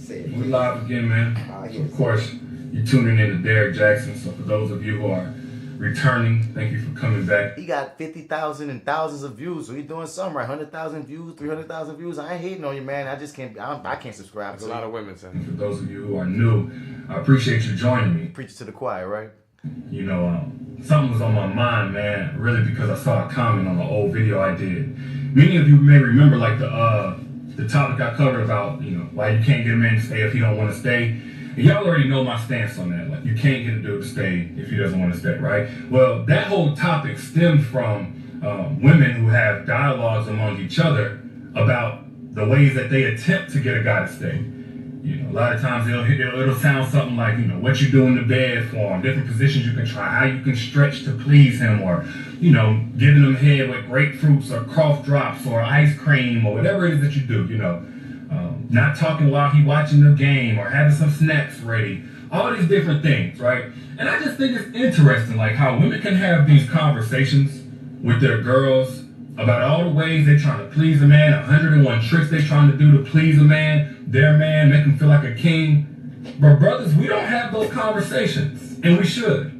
We're live again, man. Yes. Of course, you're tuning in to Derek Jaxn. So for those of you who are returning, thank you for coming back. He got 50,000 and thousands of views, so he's doing something right. 100,000 views, 300,000 views. I ain't hating on you, man. I just can't. I can't subscribe. That's a lot of women, son. For those of you who are new, I appreciate you joining me. Preach to the choir, right? You know, something was on my mind, man. Really, because I saw a comment on an old video I did. Many of you may remember, like the topic I covered about, you know, why you can't get a man to stay if he don't want to stay. And y'all already know my stance on that. Like, you can't get a dude to stay if he doesn't want to stay, right? Well, that whole topic stemmed from women who have dialogues among each other about the ways that they attempt to get a guy to stay. You know, a lot of times it'll sound something like, you know, what you do in the bed for him, different positions you can try, how you can stretch to please him, or, you know, giving him head with grapefruits or cough drops or ice cream or whatever it is that you do, you know. Not talking while he watching the game or having some snacks ready. All these different things, right? And I just think it's interesting, like how women can have these conversations with their girls about all the ways they're trying to please a man, 101 tricks they're trying to do to please a man, their man, make him feel like a king. But brothers, we don't have those conversations, and we should.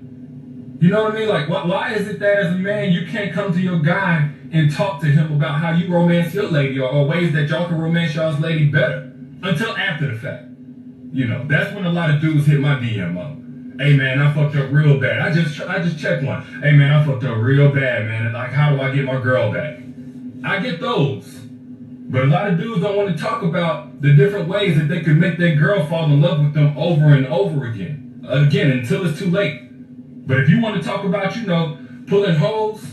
You know what I mean? Like, why is it that as a man, you can't come to your guy and talk to him about how you romance your lady, or ways that y'all can romance y'all's lady better until after the fact? You know, that's when a lot of dudes hit my DM up. Hey man, I fucked up real bad. I just checked one. Hey man, I fucked up real bad, man. Like, how do I get my girl back? I get those. But a lot of dudes don't want to talk about the different ways that they could make their girl fall in love with them over and over again. Again, until it's too late. But if you want to talk about, you know, pulling hoes,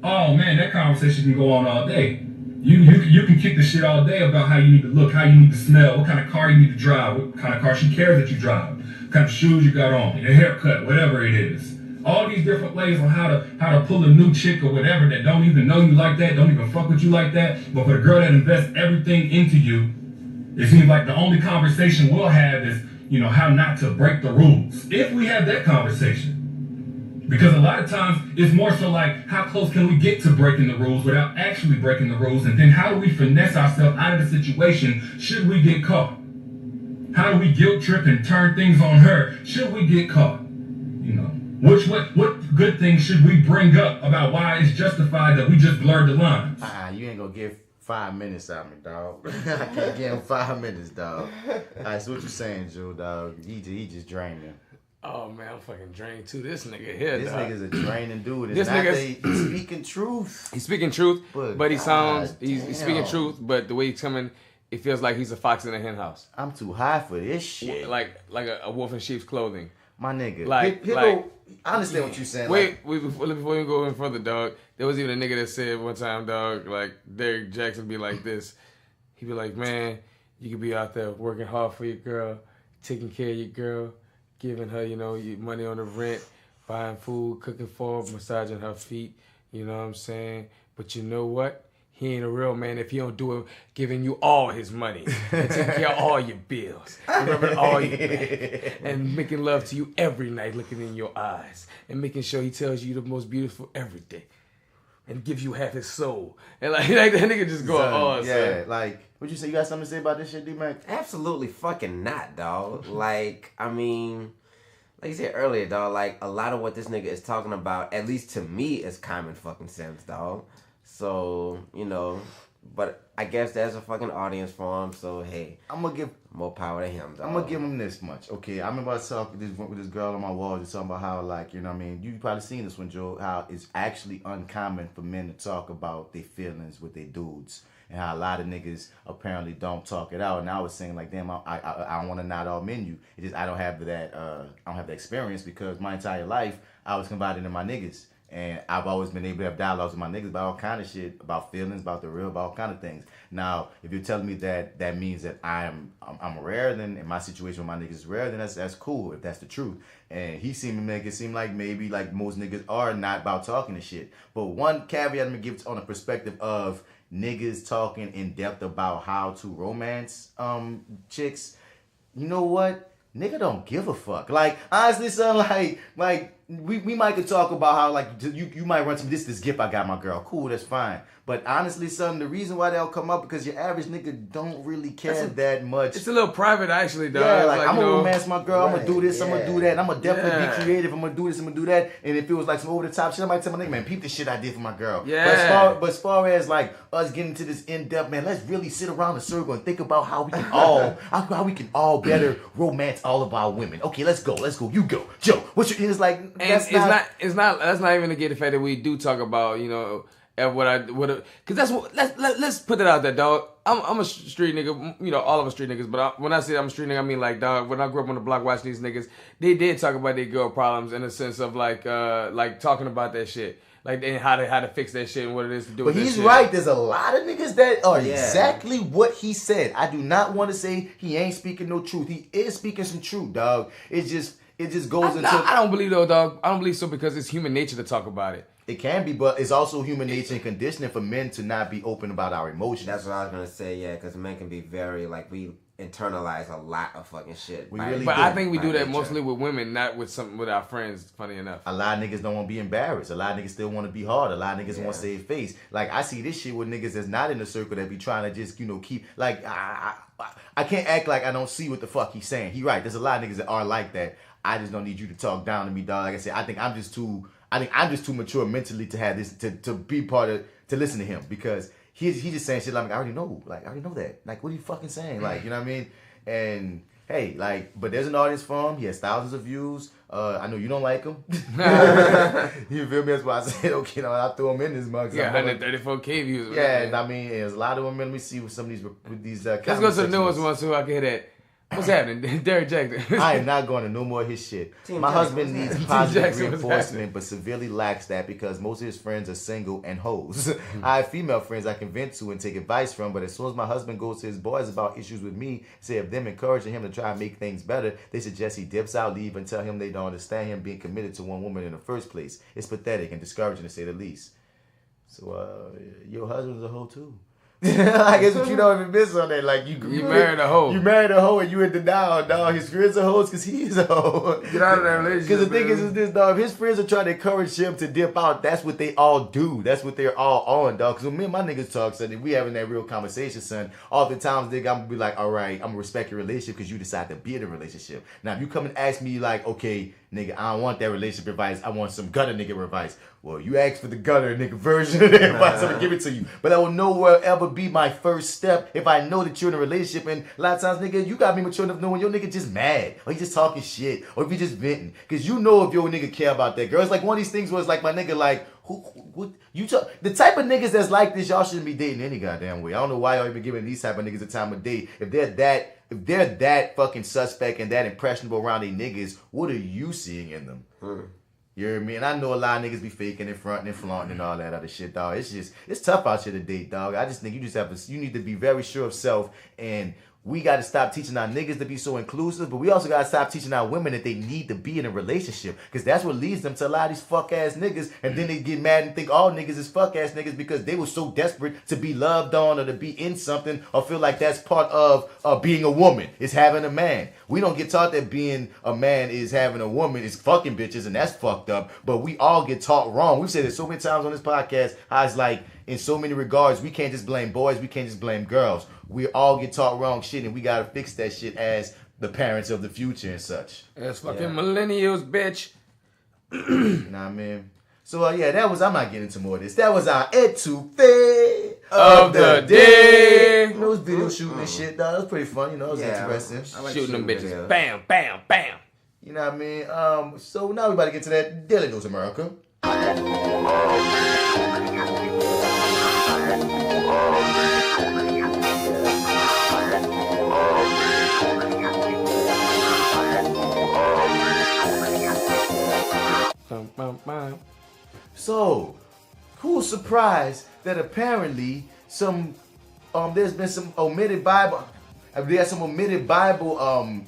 oh man, that conversation can go on all day. You can kick the shit all day about how you need to look, how you need to smell, what kind of car you need to drive, what kind of car she cares that you drive, what kind of shoes you got on, your haircut, whatever it is. All these different ways on how to pull a new chick or whatever that don't even know you like that, don't even fuck with you like that. But for the girl that invests everything into you, it seems like the only conversation we'll have is, you know, how not to break the rules. If we have that conversation. Because a lot of times it's more so like, how close can we get to breaking the rules without actually breaking the rules? And then how do we finesse ourselves out of the situation should we get caught? How do we guilt trip and turn things on her should we get caught? You know, what good things should we bring up about why it's justified that we just blurred the lines? You ain't gonna give 5 minutes out of me, dog. I can't give him 5 minutes, dog. All right, so what you saying, Joe, dog? He just drained me. Oh man, I'm fucking drained too. This nigga here, This dog. nigga's a draining dude. This He's speaking truth. He's speaking truth, but he sounds he's speaking damn. truth. But the way he's coming, it feels like he's a fox in a hen house. I'm too high for this shit. Like a wolf in sheep's clothing. My nigga. Like, I understand what you're saying. Wait, before we go any further, dog. There was even a nigga that said one time, dog, like Derek Jaxn be like this. He be like, man, you could be out there working hard for your girl, taking care of your girl, giving her, you know, money on the rent, buying food, cooking for her, massaging her feet. You know what I'm saying? But you know what? He ain't a real man if he don't do it, giving you all his money and taking care of all your bills, remembering all your and making love to you every night, looking in your eyes, and making sure he tells you the most beautiful every day, and gives you half his soul. And like that nigga just going on. Yeah, son. like, what you say? You got something to say about this shit, D-Mac? Absolutely fucking not, dog. Like, I mean, like you said earlier, dog, like, a lot of what this nigga is talking about, at least to me, is common fucking sense, dog. So, you know, but I guess there's a fucking audience for him, so hey, I'm gonna give more power to him, dog. I'm gonna give him this much. Okay, I remember I was talking with this girl on my wall, just talking about how, like, you know what I mean, you probably seen this one, Joe, how it's actually uncommon for men to talk about their feelings with their dudes. And how a lot of niggas apparently don't talk it out. And I was saying, like, damn, I don't want to not all men you. It just I don't have that experience because my entire life I was confiding in my niggas. And I've always been able to have dialogues with my niggas about all kind of shit, about feelings, about the real, about all kind of things. Now, if you're telling me that means that I'm rare, then in my situation with my niggas is rare, then that's cool if that's the truth. And he seemed to make it seem like maybe like most niggas are not about talking and shit. But one caveat I'm gonna give on the perspective of niggas talking in depth about how to romance chicks. You know what? Nigga don't give a fuck. Like, honestly, son, like we might could talk about how, like, you might run to me, this gift I got my girl. Cool, that's fine. But honestly, son, the reason why they don't come up because your average nigga don't really care that much. It's a little private, actually, dog. Yeah, like I'm you gonna know, romance my girl. I'm gonna do this. I'm gonna do that. And I'm gonna definitely Yeah. be creative. I'm gonna do this. I'm gonna do that. And if it was like some over the top shit, I might tell my nigga, man, peep the shit I did for my girl. Yeah. But as far as like us getting to this in depth, man, let's really sit around the circle and think about how we can all how we can all better romance all of our women. Okay, let's go. You go, Joe. What's your? It's like And that's it's not. That's not even to get the fact that we do talk about, you know, because that's what. Let's put it out there, dog. I'm a street nigga. You know, all of us street niggas. But when I say I'm a street nigga, I mean, like, dog. When I grew up on the block watching these niggas, they did talk about their girl problems in a sense of like talking about that shit. like and how to fix that shit and what it is to do. But with he's that shit. right. There's a lot of niggas that are exactly what he said. I do not want to say he ain't speaking no truth. He is speaking some truth, dog. It just goes into. I don't believe though, dog. I don't believe so because it's human nature to talk about it. It can be, but it's also human nature and conditioning for men to not be open about our emotions. That's what I was gonna say. Yeah, because men can be very like we internalize a lot of fucking shit. We really but do. I think we do that nature. mostly with women, not with our friends. Funny enough, a lot of niggas don't want to be embarrassed. A lot of niggas still want to be hard. A lot of niggas want to save face. Like I see this shit with niggas that's not in the circle that be trying to just keep like I can't act like I don't see what the fuck he's saying. He right. There's a lot of niggas that are like that. I just don't need you to talk down to me, dog. Like I said, I think I'm just too mature mentally to have this to be part of to listen to him because he's just saying shit like I already know that. Like what are you fucking saying? Like you know what I mean? And hey, like, but there's an audience for him. He has thousands of views. I know you don't like him. You feel me? That's why I said okay. I threw him in this mug. Yeah, 134K views. Yeah, and I mean, there's a lot of them. Let me see what some of these. Let's go to the newest one so I can hear that. What's happening? Derek Jaxn. I am not going to no more of his shit. My husband needs positive reinforcement, but severely lacks that because most of his friends are single and hoes. I have female friends I can vent to and take advice from, but as soon as my husband goes to his boys about issues with me, say of them encouraging him to try and make things better, they suggest he dips out, leave, and tell him they don't understand him being committed to one woman in the first place. It's pathetic and discouraging to say the least. So, your husband's a hoe too. I guess what you don't even miss on that. Like you married a hoe. You married a hoe and you in denial, dog. His friends are hoes because he is a hoe. Get out of that relationship. Because the thing is this, dog. If his friends are trying to encourage him to dip out, that's what they all do. That's what they're all on, dog. Because when me and my niggas talk, son, if we having that real conversation, son, oftentimes nigga, I'm gonna be like, all right, I'm gonna respect your relationship because you decide to be in a relationship. Now, if you come and ask me like, okay, nigga, I don't want that relationship advice. I want some gutter nigga advice. Well, you asked for the gutter nigga version of that advice, I'm gonna give it to you. But that will nowhere ever be my first step if I know that you're in a relationship. And a lot of times, nigga, you gotta be mature enough to know when your nigga just mad or he just talking shit or if he just venting. Because you know if your nigga care about that girl. It's like one of these things where it's like my nigga like, what you talk, the type of niggas that's like this, y'all shouldn't be dating any goddamn way. I don't know why y'all even giving these type of niggas a time of day. If they're that fucking suspect and that impressionable around they niggas, what are you seeing in them? You know what I mean? I know a lot of niggas be faking and fronting and flaunting and all that other shit, dog. It's tough out here to date, dog. I just think you need to be very sure of self, and we got to stop teaching our niggas to be so inclusive, but we also got to stop teaching our women that they need to be in a relationship, because that's what leads them to a lot of these fuck ass niggas, and then they get mad and think all niggas is fuck ass niggas because they were so desperate to be loved on or to be in something or feel like that's part of being a woman is having a man. We don't get taught that being a man is having a woman is fucking bitches, and that's fucked up, but we all get taught wrong. We've said it so many times on this podcast how it's like in so many regards we can't just blame boys, we can't just blame girls. We all get taught wrong shit, and we gotta fix that shit as the parents of the future and such. As fucking millennials, bitch. Nah, man. So that was. I'm not getting into more of this. That was our ETOUFEE of the day. You know, it was video shooting and shit, dog. It was pretty fun. You know, it was interesting. I like shooting them bitches. Videos. Bam, bam, bam. You know what I mean? So now we about to get to that Daily News America. So, who's surprised that apparently there's been some omitted Bible. There's some omitted Bible.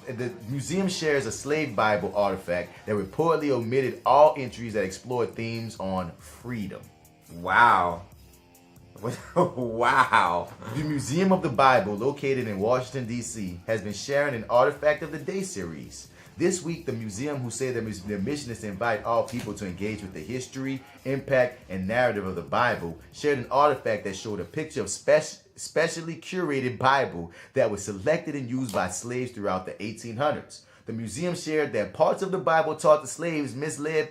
The museum shares a slave Bible artifact that reportedly omitted all entries that explored themes on freedom. Wow. Wow. The Museum of the Bible, located in Washington, D.C., has been sharing an Artifact of the Day series. This week, the museum, who say their mission is to invite all people to engage with the history, impact, and narrative of the Bible, shared an artifact that showed a picture of specially curated Bible that was selected and used by slaves throughout the 1800s. The museum shared that parts of the Bible taught the slaves misled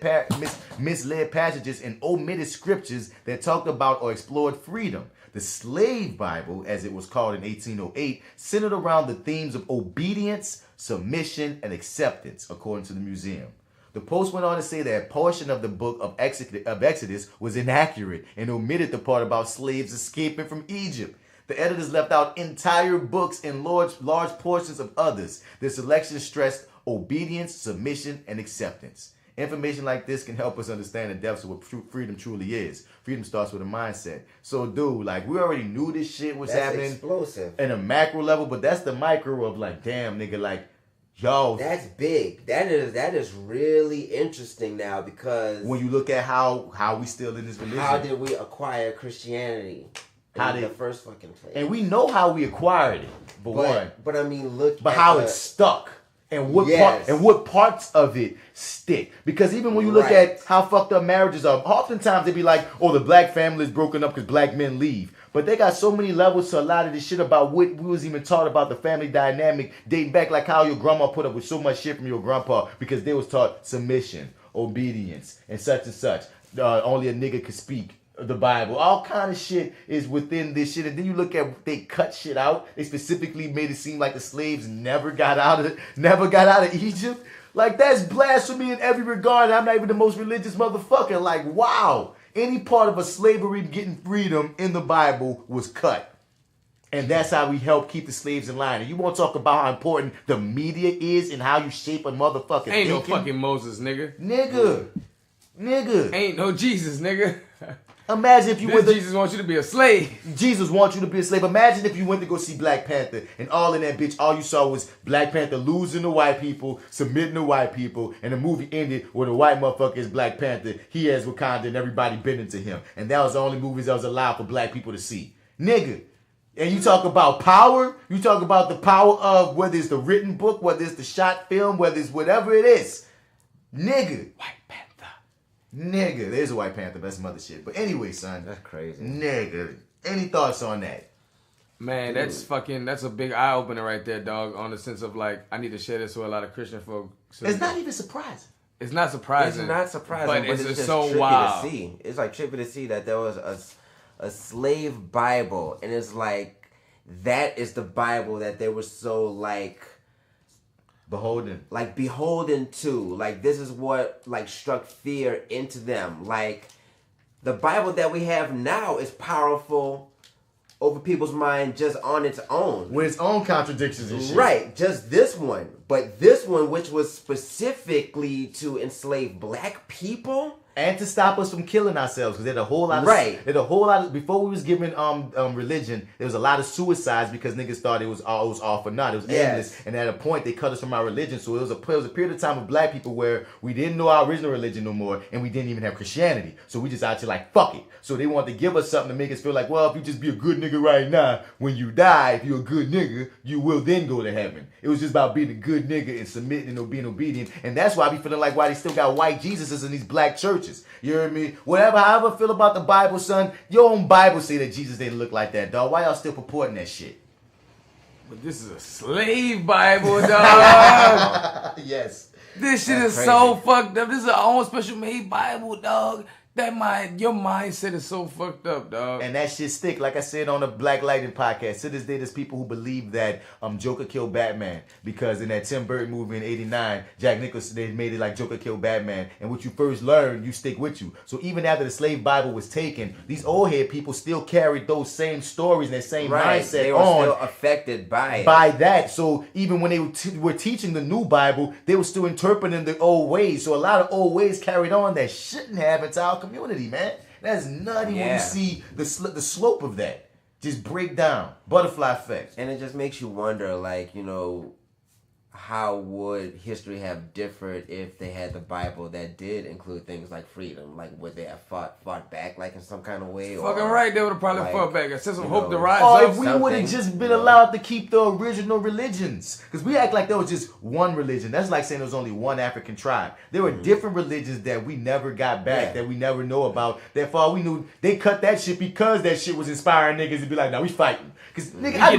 passages and omitted scriptures that talked about or explored freedom. The slave Bible, as it was called in 1808, centered around the themes of obedience, submission, and acceptance, according to the museum. The post went on to say that a portion of the book of Exodus was inaccurate and omitted the part about slaves escaping from Egypt. The editors left out entire books and large portions of others. Their selection stressed obedience, submission, and acceptance. Information like this can help us understand the depths of what freedom truly is. Freedom starts with a mindset. So, dude, like, we already knew this shit was happening explosive in a macro level, but that's the micro of like, damn, nigga, like, yo, that's big. That is really interesting now, because when you look at how we still in this religion, how did we acquire Christianity? In the first fucking place. And we know how we acquired it, but I mean, look. But how it's stuck. And what parts of it stick. Because even when you look at how fucked up marriages are, oftentimes they be like, oh, the black family is broken up because black men leave. But they got so many levels to a lot of this shit about what we was even taught about the family dynamic, dating back like how your grandma put up with so much shit from your grandpa because they was taught submission, obedience, and such. Only a nigga could speak. The Bible, all kind of shit is within this shit, and then you look at they cut shit out. They specifically made it seem like the slaves never got out of Egypt. Like, that's blasphemy in every regard. I'm not even the most religious motherfucker. Like, wow, any part of a slavery getting freedom in the Bible was cut, and that's how we help keep the slaves in line. And you want to talk about how important the media is and how you shape a motherfucker? Ain't no fucking Moses, nigga. Nigga. Ain't no Jesus, nigga. Imagine if you went to... Jesus wants you to be a slave. Jesus wants you to be a slave. Imagine if you went to go see Black Panther and all in that bitch, all you saw was Black Panther losing to white people, submitting to white people, and the movie ended where the white motherfucker is Black Panther, he has Wakanda, and everybody bending to him. And that was the only movies that was allowed for black people to see. Nigga. And you talk about power, you talk about the power of whether it's the written book, whether it's the shot film, whether it's whatever it is. Nigga. White Panther. Nigga, there's a White Panther, that's some other shit. But anyway, son. That's crazy. Nigga. Any thoughts on that? Man, that's a big eye opener right there, dog, on the sense of like, I need to share this with a lot of Christian folk. So it's not even surprising. It's not surprising. It's not surprising, but it's just just so trippy wild. to see. It's like trippy to see that there was a slave Bible, and it's like, that is the Bible that they were so like beholden to. Like, this is what like struck fear into them. Like, the Bible that we have now is powerful over people's mind just on its own. With its own contradictions and shit. Right, just this one. But this one, which was specifically to enslave black people. And to stop us from killing ourselves, because there's a whole lot of before we was given religion, there was a lot of suicides because niggas thought it was all for naught. It was endless, and at a point they cut us from our religion. So it was a period of time of black people where we didn't know our original religion no more, and we didn't even have Christianity. So we just out here like, fuck it. So they wanted to give us something to make us feel like, well, if you just be a good nigga right now, when you die, if you're a good nigga, you will then go to heaven. It was just about being a good nigga and submitting and being obedient, and that's why I be feeling like why they still got white Jesuses in these black churches. You hear me? However I feel about the Bible, son, your own Bible say that Jesus didn't look like that, dog. Why y'all still purporting that shit? But this is a slave Bible, dog. Yes. This shit is so fucked up. This is our own special made Bible, dog. Your mindset is so fucked up, dog. And that shit stick. Like I said on the Black Lightning podcast, to this day, there's people who believe that Joker killed Batman because in that Tim Burton movie in '89, Jack Nicholson, they made it like Joker killed Batman. And what you first learn, you stick with you. So even after the slave Bible was taken, these old head people still carried those same stories and that same mindset they were still affected by it. By that. So even when they were teaching the new Bible, they were still interpreting the old ways. So a lot of old ways carried on that shouldn't have into our community, man. That's nutty when you see the slope of that just break down. Butterfly effect. And it just makes you wonder, like, you know, how would history have differed if they had the Bible that did include things like freedom? Like, would they have fought back, like, in some kind of way? Fucking right, they would have probably fought back. I said some hope to rise up. Or if we would have just been allowed to keep the original religions. Because we act like there was just one religion. That's like saying there was only one African tribe. There were different religions that we never got back, that we never know about. That for all we knew, they cut that shit because that shit was inspiring niggas to be like, nah, we fighting. Because nigga, I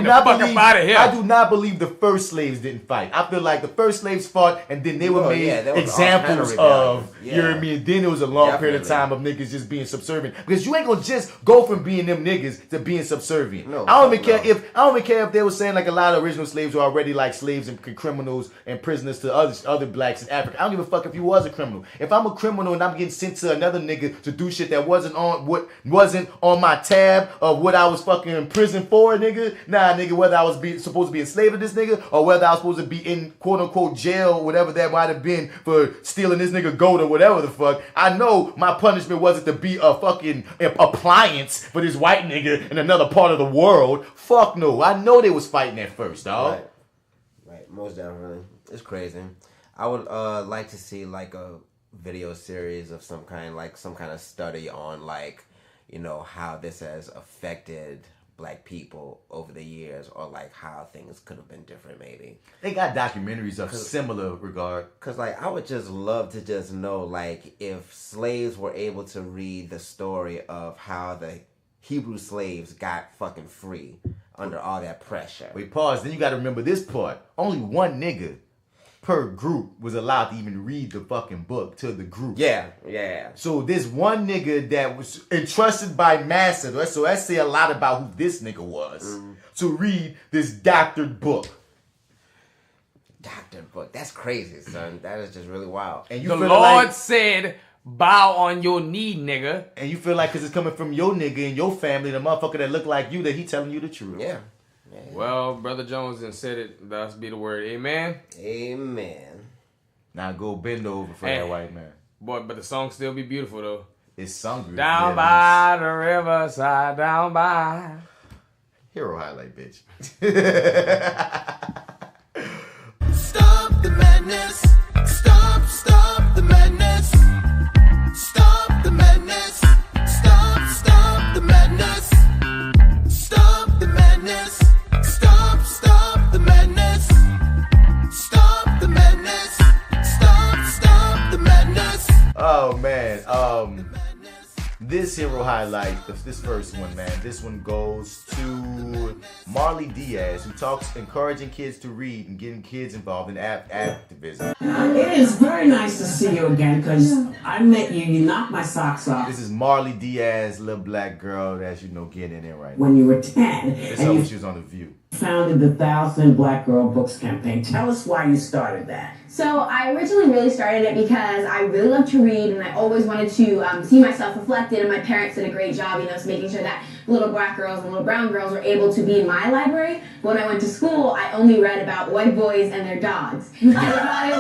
do not believe the first slaves didn't fight. I feel like the first slaves fought and then they were made examples of, you know what I mean? And then it was a long period of time of niggas just being subservient. Because you ain't gonna just go from being them niggas to being subservient. No, I don't even care if they were saying like a lot of original slaves were already like slaves and criminals and prisoners to other blacks in Africa. I don't give a fuck if you was a criminal. If I'm a criminal and I'm getting sent to another nigga to do shit that wasn't on my tab of what I was fucking in prison for, nigga. Nah, nigga, whether I was supposed to be a slave to this nigga or whether I was supposed to be in quote unquote jail, whatever that might have been, for stealing this nigga goat or whatever the fuck, I know my punishment wasn't to be a fucking appliance for this white nigga in another part of the world. Fuck no. I know they was fighting at first, dog. Right, most definitely. It's crazy. I would like to see like a video series of some kind, like some kind of study on like, you know, how this has affected black people over the years, or like how things could have been different maybe. They got documentaries of similar regard. Cause like I would just love to just know like if slaves were able to read the story of how the Hebrew slaves got fucking free under all that pressure. Wait, pause. Then you gotta remember this part. Only one nigga per group was allowed to even read the fucking book to the group. Yeah. So this one nigga that was entrusted by Master, so that say a lot about who this nigga was, to read this doctored book. Doctored book. That's crazy, son. That is just really wild. And you the feel Lord like, said, bow on your knee, nigga. And you feel like because it's coming from your nigga and your family, the motherfucker that look like you, that he telling you the truth. Yeah. Well, Brother Jones then said it. Thus be the word. Amen. Amen. Now go bend over for that white man. Boy, but the song still be beautiful though. It's sung beautiful. Down by the riverside, down by. Hero highlight, bitch. Stop the madness. Stop the madness. Stop the madness. Stop the madness. Stop the madness. Stop the madness. Stop the madness. Stop the madness. Oh man, this hero highlight, this first one, man. This one goes to MarleyDias, who talks encouraging kids to read and getting kids involved in activism. It is very nice to see you again, because I met you. You knocked my socks off. This is MarleyDias, little black girl that's, you know, getting in there right when now. you were 10. It's and when you she was on The View. founded the 1,000 Black Girl Books campaign. Tell us why you started that. So I originally really started it because I really love to read, and I always wanted to see myself reflected, and my parents did a great job, making sure that little black girls and little brown girls were able to be in my library. When I went to school, I only read about white boys and their dogs. I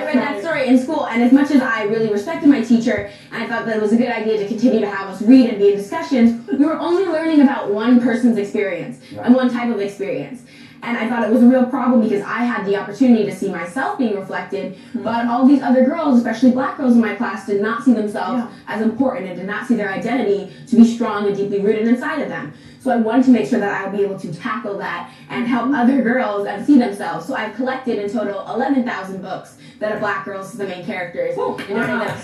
read that story in school, and as much as I really respected my teacher, and I thought that it was a good idea to continue to have us read and be in discussions, we were only learning about one person's experience and one type of experience. And I thought it was a real problem because I had the opportunity to see myself being reflected, but all these other girls, especially black girls in my class, did not see themselves as important and did not see their identity to be strong and deeply rooted inside of them. So I wanted to make sure that I would be able to tackle that and help other girls and see themselves. So I've collected in total 11,000 books that are black girls as the main characters. And everything that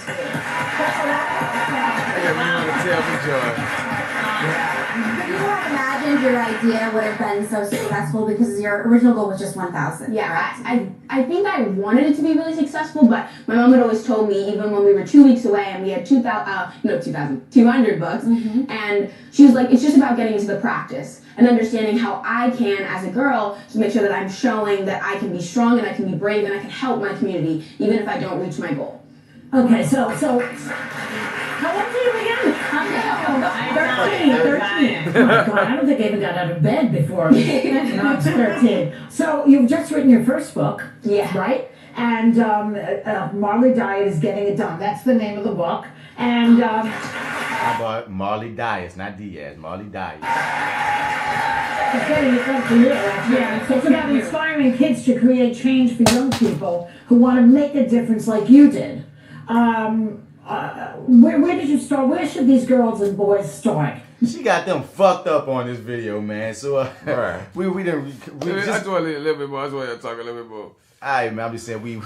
Could you have imagined your idea would have been so successful because your original goal was just 1,000? Yeah, I think I wanted it to be really successful, but my mom had always told me, even when we were 2 weeks away and we had 200 books, and she was like, it's just about getting into the practice and understanding how I can, as a girl, to make sure that I'm showing that I can be strong and I can be brave and I can help my community, even if I don't reach my goal. Okay, so how old are you again? I'm 13. Oh my God, I don't think I even got out of bed before I was 13. So you've just written your first book, right? And MarleyDias is Getting It Done. That's the name of the book. And how about MarleyDias, not Diaz, MarleyDias. It's getting it done for you. Yeah, it's about inspiring kids to create change for young people who want to make a difference like you did. Where did you start? Where should these girls and boys start? She got them fucked up on this video, man. So we just I just want to a little bit more. I just want to talk a little bit more. Alright, man, I'm just saying we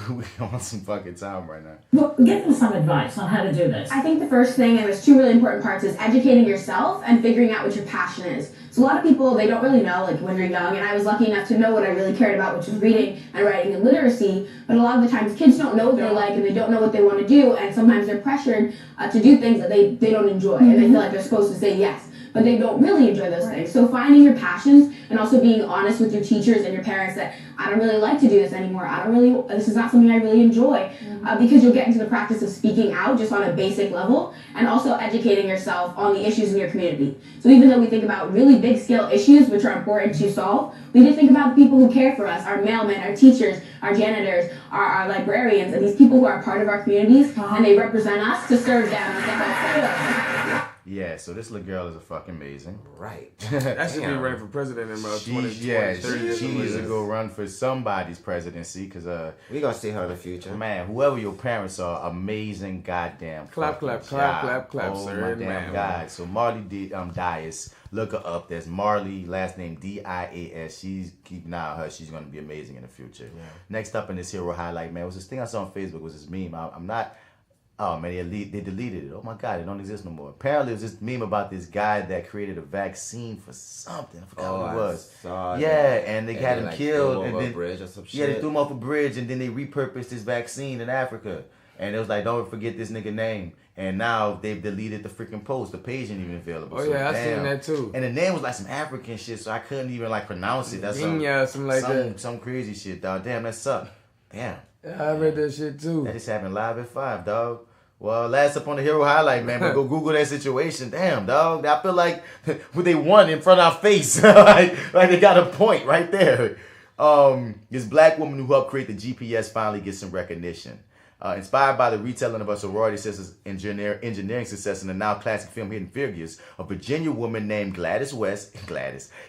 on some fucking time right now. Well, give them some advice on how to do this. I think the first thing, and there's two really important parts, is educating yourself and figuring out what your passion is. So a lot of people, they don't really know, like when you're young, and I was lucky enough to know what I really cared about, which was reading and writing and literacy, but a lot of the times kids don't know what they like and they don't know what they want to do, and sometimes they're pressured to do things that they don't enjoy, and they feel like they're supposed to say yes. but they don't really enjoy those things. So finding your passions and also being honest with your teachers and your parents that I don't really like to do this anymore. This is not something I really enjoy, because you'll get into the practice of speaking out just on a basic level and also educating yourself on the issues in your community. So even though we think about really big scale issues which are important to solve, we need to think about the people who care for us, our mailmen, our teachers, our janitors, our librarians, and these people who are part of our communities, and they represent us to serve them. Yeah, so this little girl is a fucking amazing. Right. That should be running for president in about 20, 30 years. She needs to go run for somebody's presidency because we're going to see her in the future. Man, whoever your parents are, amazing goddamn clap, fucking clap, job. clap, clap, oh, sir. my damn God. So MarleyDias, look her up. There's Marley, last name D-I-A-S. Keep an eye on her. She's going to be amazing in the future. Yeah. Next up in this hero highlight, man, was this thing I saw on Facebook, was this meme. I'm not... Oh man, they deleted it. Oh my God, it don't exist no more. Apparently, it was this meme about this guy that created a vaccine for something. I forgot what it was. And they had him killed, and then they threw him off a bridge, and then they repurposed his vaccine in Africa. And it was like, don't forget this nigga name. And now they've deleted the freaking post. The page ain't even available. Oh yeah, I seen that too. And the name was like some African shit, so I couldn't even like pronounce it. That's some crazy shit, dog. Damn, that sucked. Damn. I read that shit too. That just happened live at 5, dog. Well, last up on the hero highlight, man. But go Google that situation. Damn, dog. I feel like they won in front of our face. like they got a point right there. This black woman who helped create the GPS finally gets some recognition. Inspired by the retelling of her sorority sisters' engineering success in the now classic film Hidden Figures, a Virginia woman named Gladys West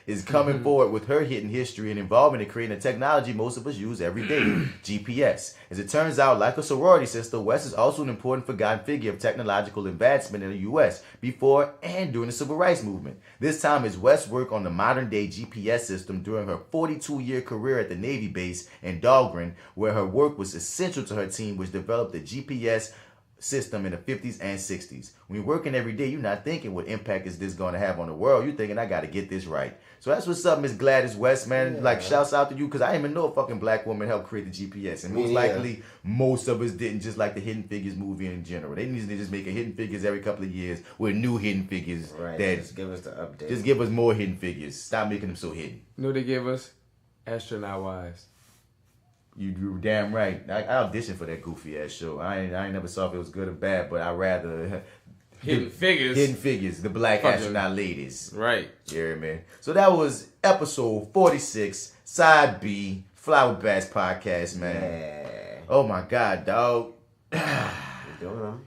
is coming forward with her hidden history and involvement in creating a technology most of us use every day, GPS. As it turns out, like a sorority sister, West is also an important forgotten figure of technological advancement in the U.S. before and during the Civil Rights Movement. This time is West's work on the modern-day GPS system during her 42-year career at the Navy base in Dahlgren, where her work was essential to her team, which developed the GPS system in the 50s and 60s. When you're working every day, you're not thinking what impact is this going to have on the world. You're thinking, I got to get this right. So that's what's up, Miss Gladys West, man. Yeah. Like, shouts out to you, because I didn't even know a fucking black woman helped create the GPS. And most likely, most of us didn't, just like the Hidden Figures movie in general. They need to just make a Hidden Figures every couple of years with new Hidden Figures. Right, that just give us the update. Just give us more Hidden Figures. Stop making them so hidden. You know what they give us? Astronaut Wives. You were damn right. I auditioned for that goofy ass show. I ain't never saw if it was good or bad, but I rather Hidden Figures. Hidden Figures, the black astronaut ladies. Right. Yeah, man. So that was episode 46, Side B, FLYWITHBATS podcast, man. Yeah. Oh my God, dog. I'm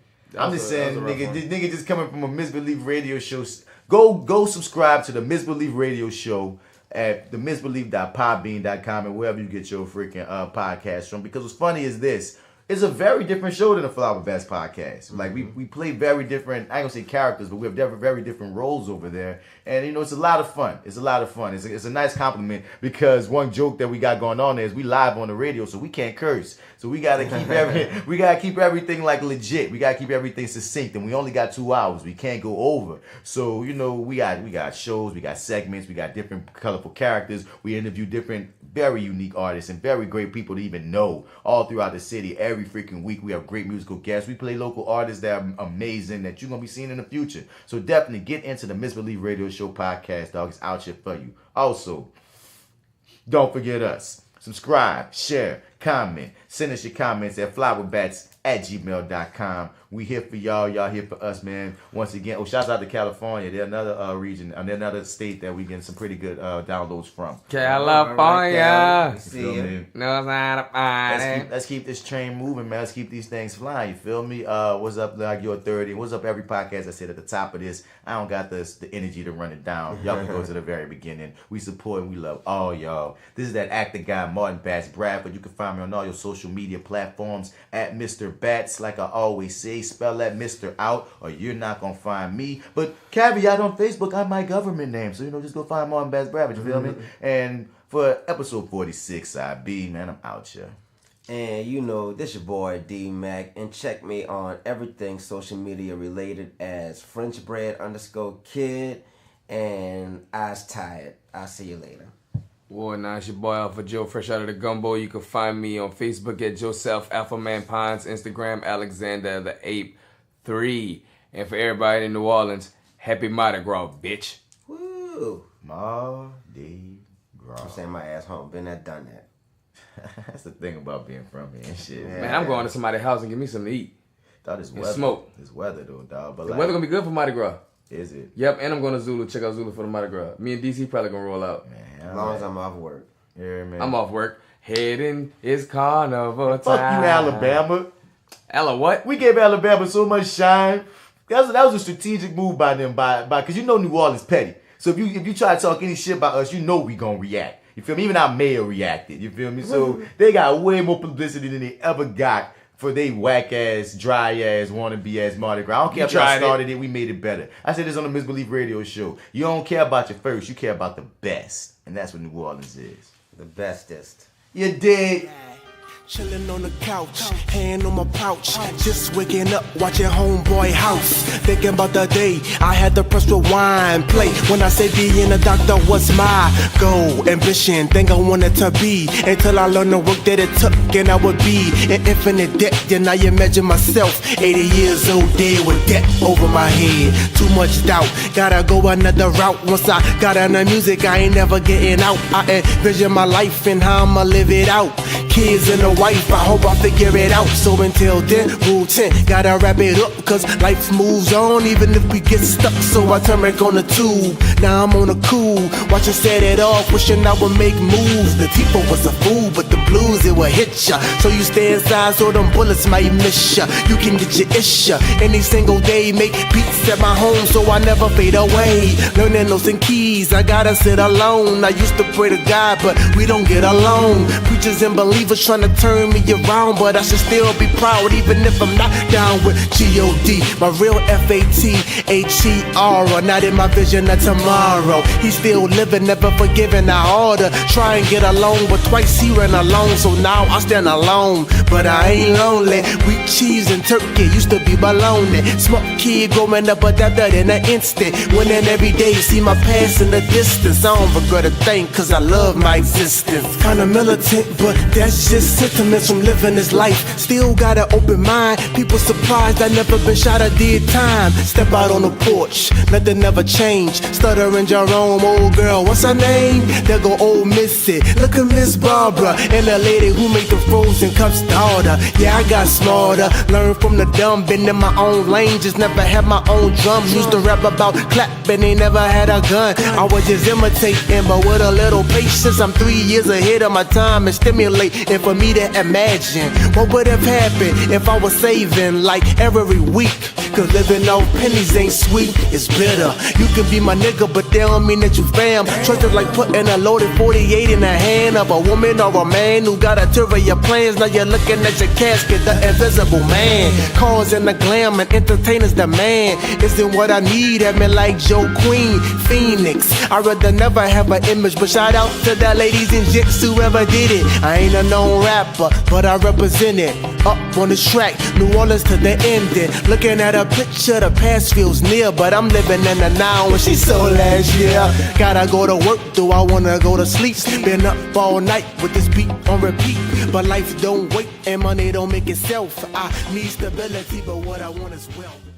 just saying, nigga just coming from a Misbelief radio show. Go subscribe to the Misbelief radio show at themisbelief.podbean.com and wherever you get your freaking podcast from. Because what's funny is this. It's a very different show than the FLYWITHBATS podcast. Like, we play very different, I ain't gonna say characters, but we have very different roles over there. And, you know, it's a lot of fun. It's a lot of fun. It's a nice compliment, because one joke that we got going on there is we live on the radio, so we can't curse. So we gotta keep everything like legit. We gotta keep everything succinct, and we only got 2 hours. We can't go over. So, you know, we got shows, we got segments, we got different colorful characters. We interview different, very unique artists and very great people to even know all throughout the city. Every freaking week we have great musical guests. We play local artists that are amazing that you're gonna be seeing in the future. So definitely get into the Misbelief Radio Show podcast, dog. It's out here for you. Also, don't forget us. Subscribe, share, comment. Send us your comments at flywithbats@gmail.com. We here for y'all. Y'all here for us, man. Once again, shouts out to California. They're another region, and they're another state that we getting some pretty good downloads from. California. See you. Knows how to find it. Let's keep this train moving, man. Let's keep these things flying. You feel me? What's up, like your 30? What's up, every podcast I said at the top of this? I don't got the energy to run it down. Y'all can go to the very beginning. We support and we love all y'all. This is that actor guy, Martin Bats Bradford. You can find me on all your social media platforms at Mr. Bats. Like I always say, spell that Mr. out or you're not going to find me. But caveat on Facebook, I'm my government name. So, you know, just go find Martin Bats Bradford. You feel me? And for episode 46, sideB, man, I'm out here. And you know, this your boy D-Mac, and check me on everything social media related as FrenchBread_kid and Eyes Tired. I'll see you later. Well, now it's your boy AlphaJoe, fresh out of the gumbo. You can find me on Facebook at Joseph Alphaman Pines, Instagram Alexander the Ape 3, and for everybody in New Orleans Happy Mardi Gras, bitch. Woo. Mardi Gras. I'm saying my ass home. Been there, done that. That's the thing about being from here and shit. Man, I'm going to somebody's house and give me something to eat. Thought it's And weather. smoke. It's weather though, dog. But The like, weather gonna be good for Mardi Gras. Is it? Yep, and I'm going to Zulu. Check out Zulu for the Mardi Gras. Me and DC probably gonna roll out. Man, As long as I'm off work. Yeah, man. I'm off work. Heading is carnival time. Fuck you, Alabama. What? We gave Alabama so much shine. That was a strategic move by them, because you know New Orleans petty. So if you try to talk any shit about us, you know we gonna react. You feel me? Even our mayor reacted. You feel me? So they got way more publicity than they ever got for they whack ass, dry ass, wannabe ass Mardi Gras. I don't care if y'all started it, we made it better. I said this on the Misbelief Radio show. You don't care about your first, you care about the best. And that's what New Orleans is. The bestest. You dig? Chillin' on the couch, hand on my pouch, just waking up, watching Homeboy House. Thinking about the day I had to press rewind, play. When I say being a doctor was my goal, ambition, thing I wanted to be. Until I learned the work that it took, and I would be in infinite debt. Then I imagine myself 80 years old, dead with debt over my head. Too much doubt, gotta go another route. Once I got on the music, I ain't never getting out. I envision my life and how I'ma live it out. Kids and a wife, I hope I figure it out. So until then, rule 10, gotta wrap it up, cause life moves on even if we get stuck. So I turn back on the tube, now I'm on the cool, watching set it off, wishing I would make moves. The Tipo was a fool, but the blues, it will hit ya. So you stay inside so them bullets might miss ya. You can get your issue any single day, make beats at my home so I never fade away. Learning notes and keys, I gotta sit alone. I used to pray to God, but we don't get along. Preachers and believers trying to turn me around, but I should still be proud even if I'm not down with G.O.D. My real F-A-T-H-E-R, not in my vision of tomorrow. He's still living, never forgiving. I oughta try and get along, but twice he ran alone, so now I stand alone. But I ain't lonely. Wheat, cheese, and turkey used to be baloney. Smart kid growing up, but that in an instant. Winning every day, see my past in the distance. I don't regret a thing, cause I love my existence. Kinda militant, but that's just sentiments from living this life. Still got an open mind. People surprised I never been shot or did time. Step out on the porch, nothing never changed. Stuttering Jerome, old girl, what's her name? There go old Missy. Look at Miss Barbara and the lady who make the frozen cups daughter. Yeah, I got smarter. Learn from the dumb, been in my own lane. Just never had my own drums. Used to rap about clapping, they never had a gun. I was just imitating, but with a little patience, I'm 3 years ahead of my time and stimulating for me to imagine what would have happened if I was saving like every week. Cause living off pennies ain't sweet, it's bitter. You can be my nigga, but that don't mean that you fam. Trust is like putting a loaded 48 in the hand of a woman or a man who got ulterior plans. Now you're looking at your casket, the invisible man. Cars and the glam and entertainers demand. Isn't what I need, have me like Joe Queen, Phoenix. I'd rather never have an image, but shout out to the ladies in Jaxn, whoever did it. I ain't a known rapper, but I represent it. Up on the track, New Orleans to the ending. Looking at a picture, the past feels near, but I'm living in the now and she so last year. Gotta go to work, do I wanna go to sleep? Been up all night with this beat on repeat. But life don't wait and money don't make itself. I need stability, but what I want is wealth.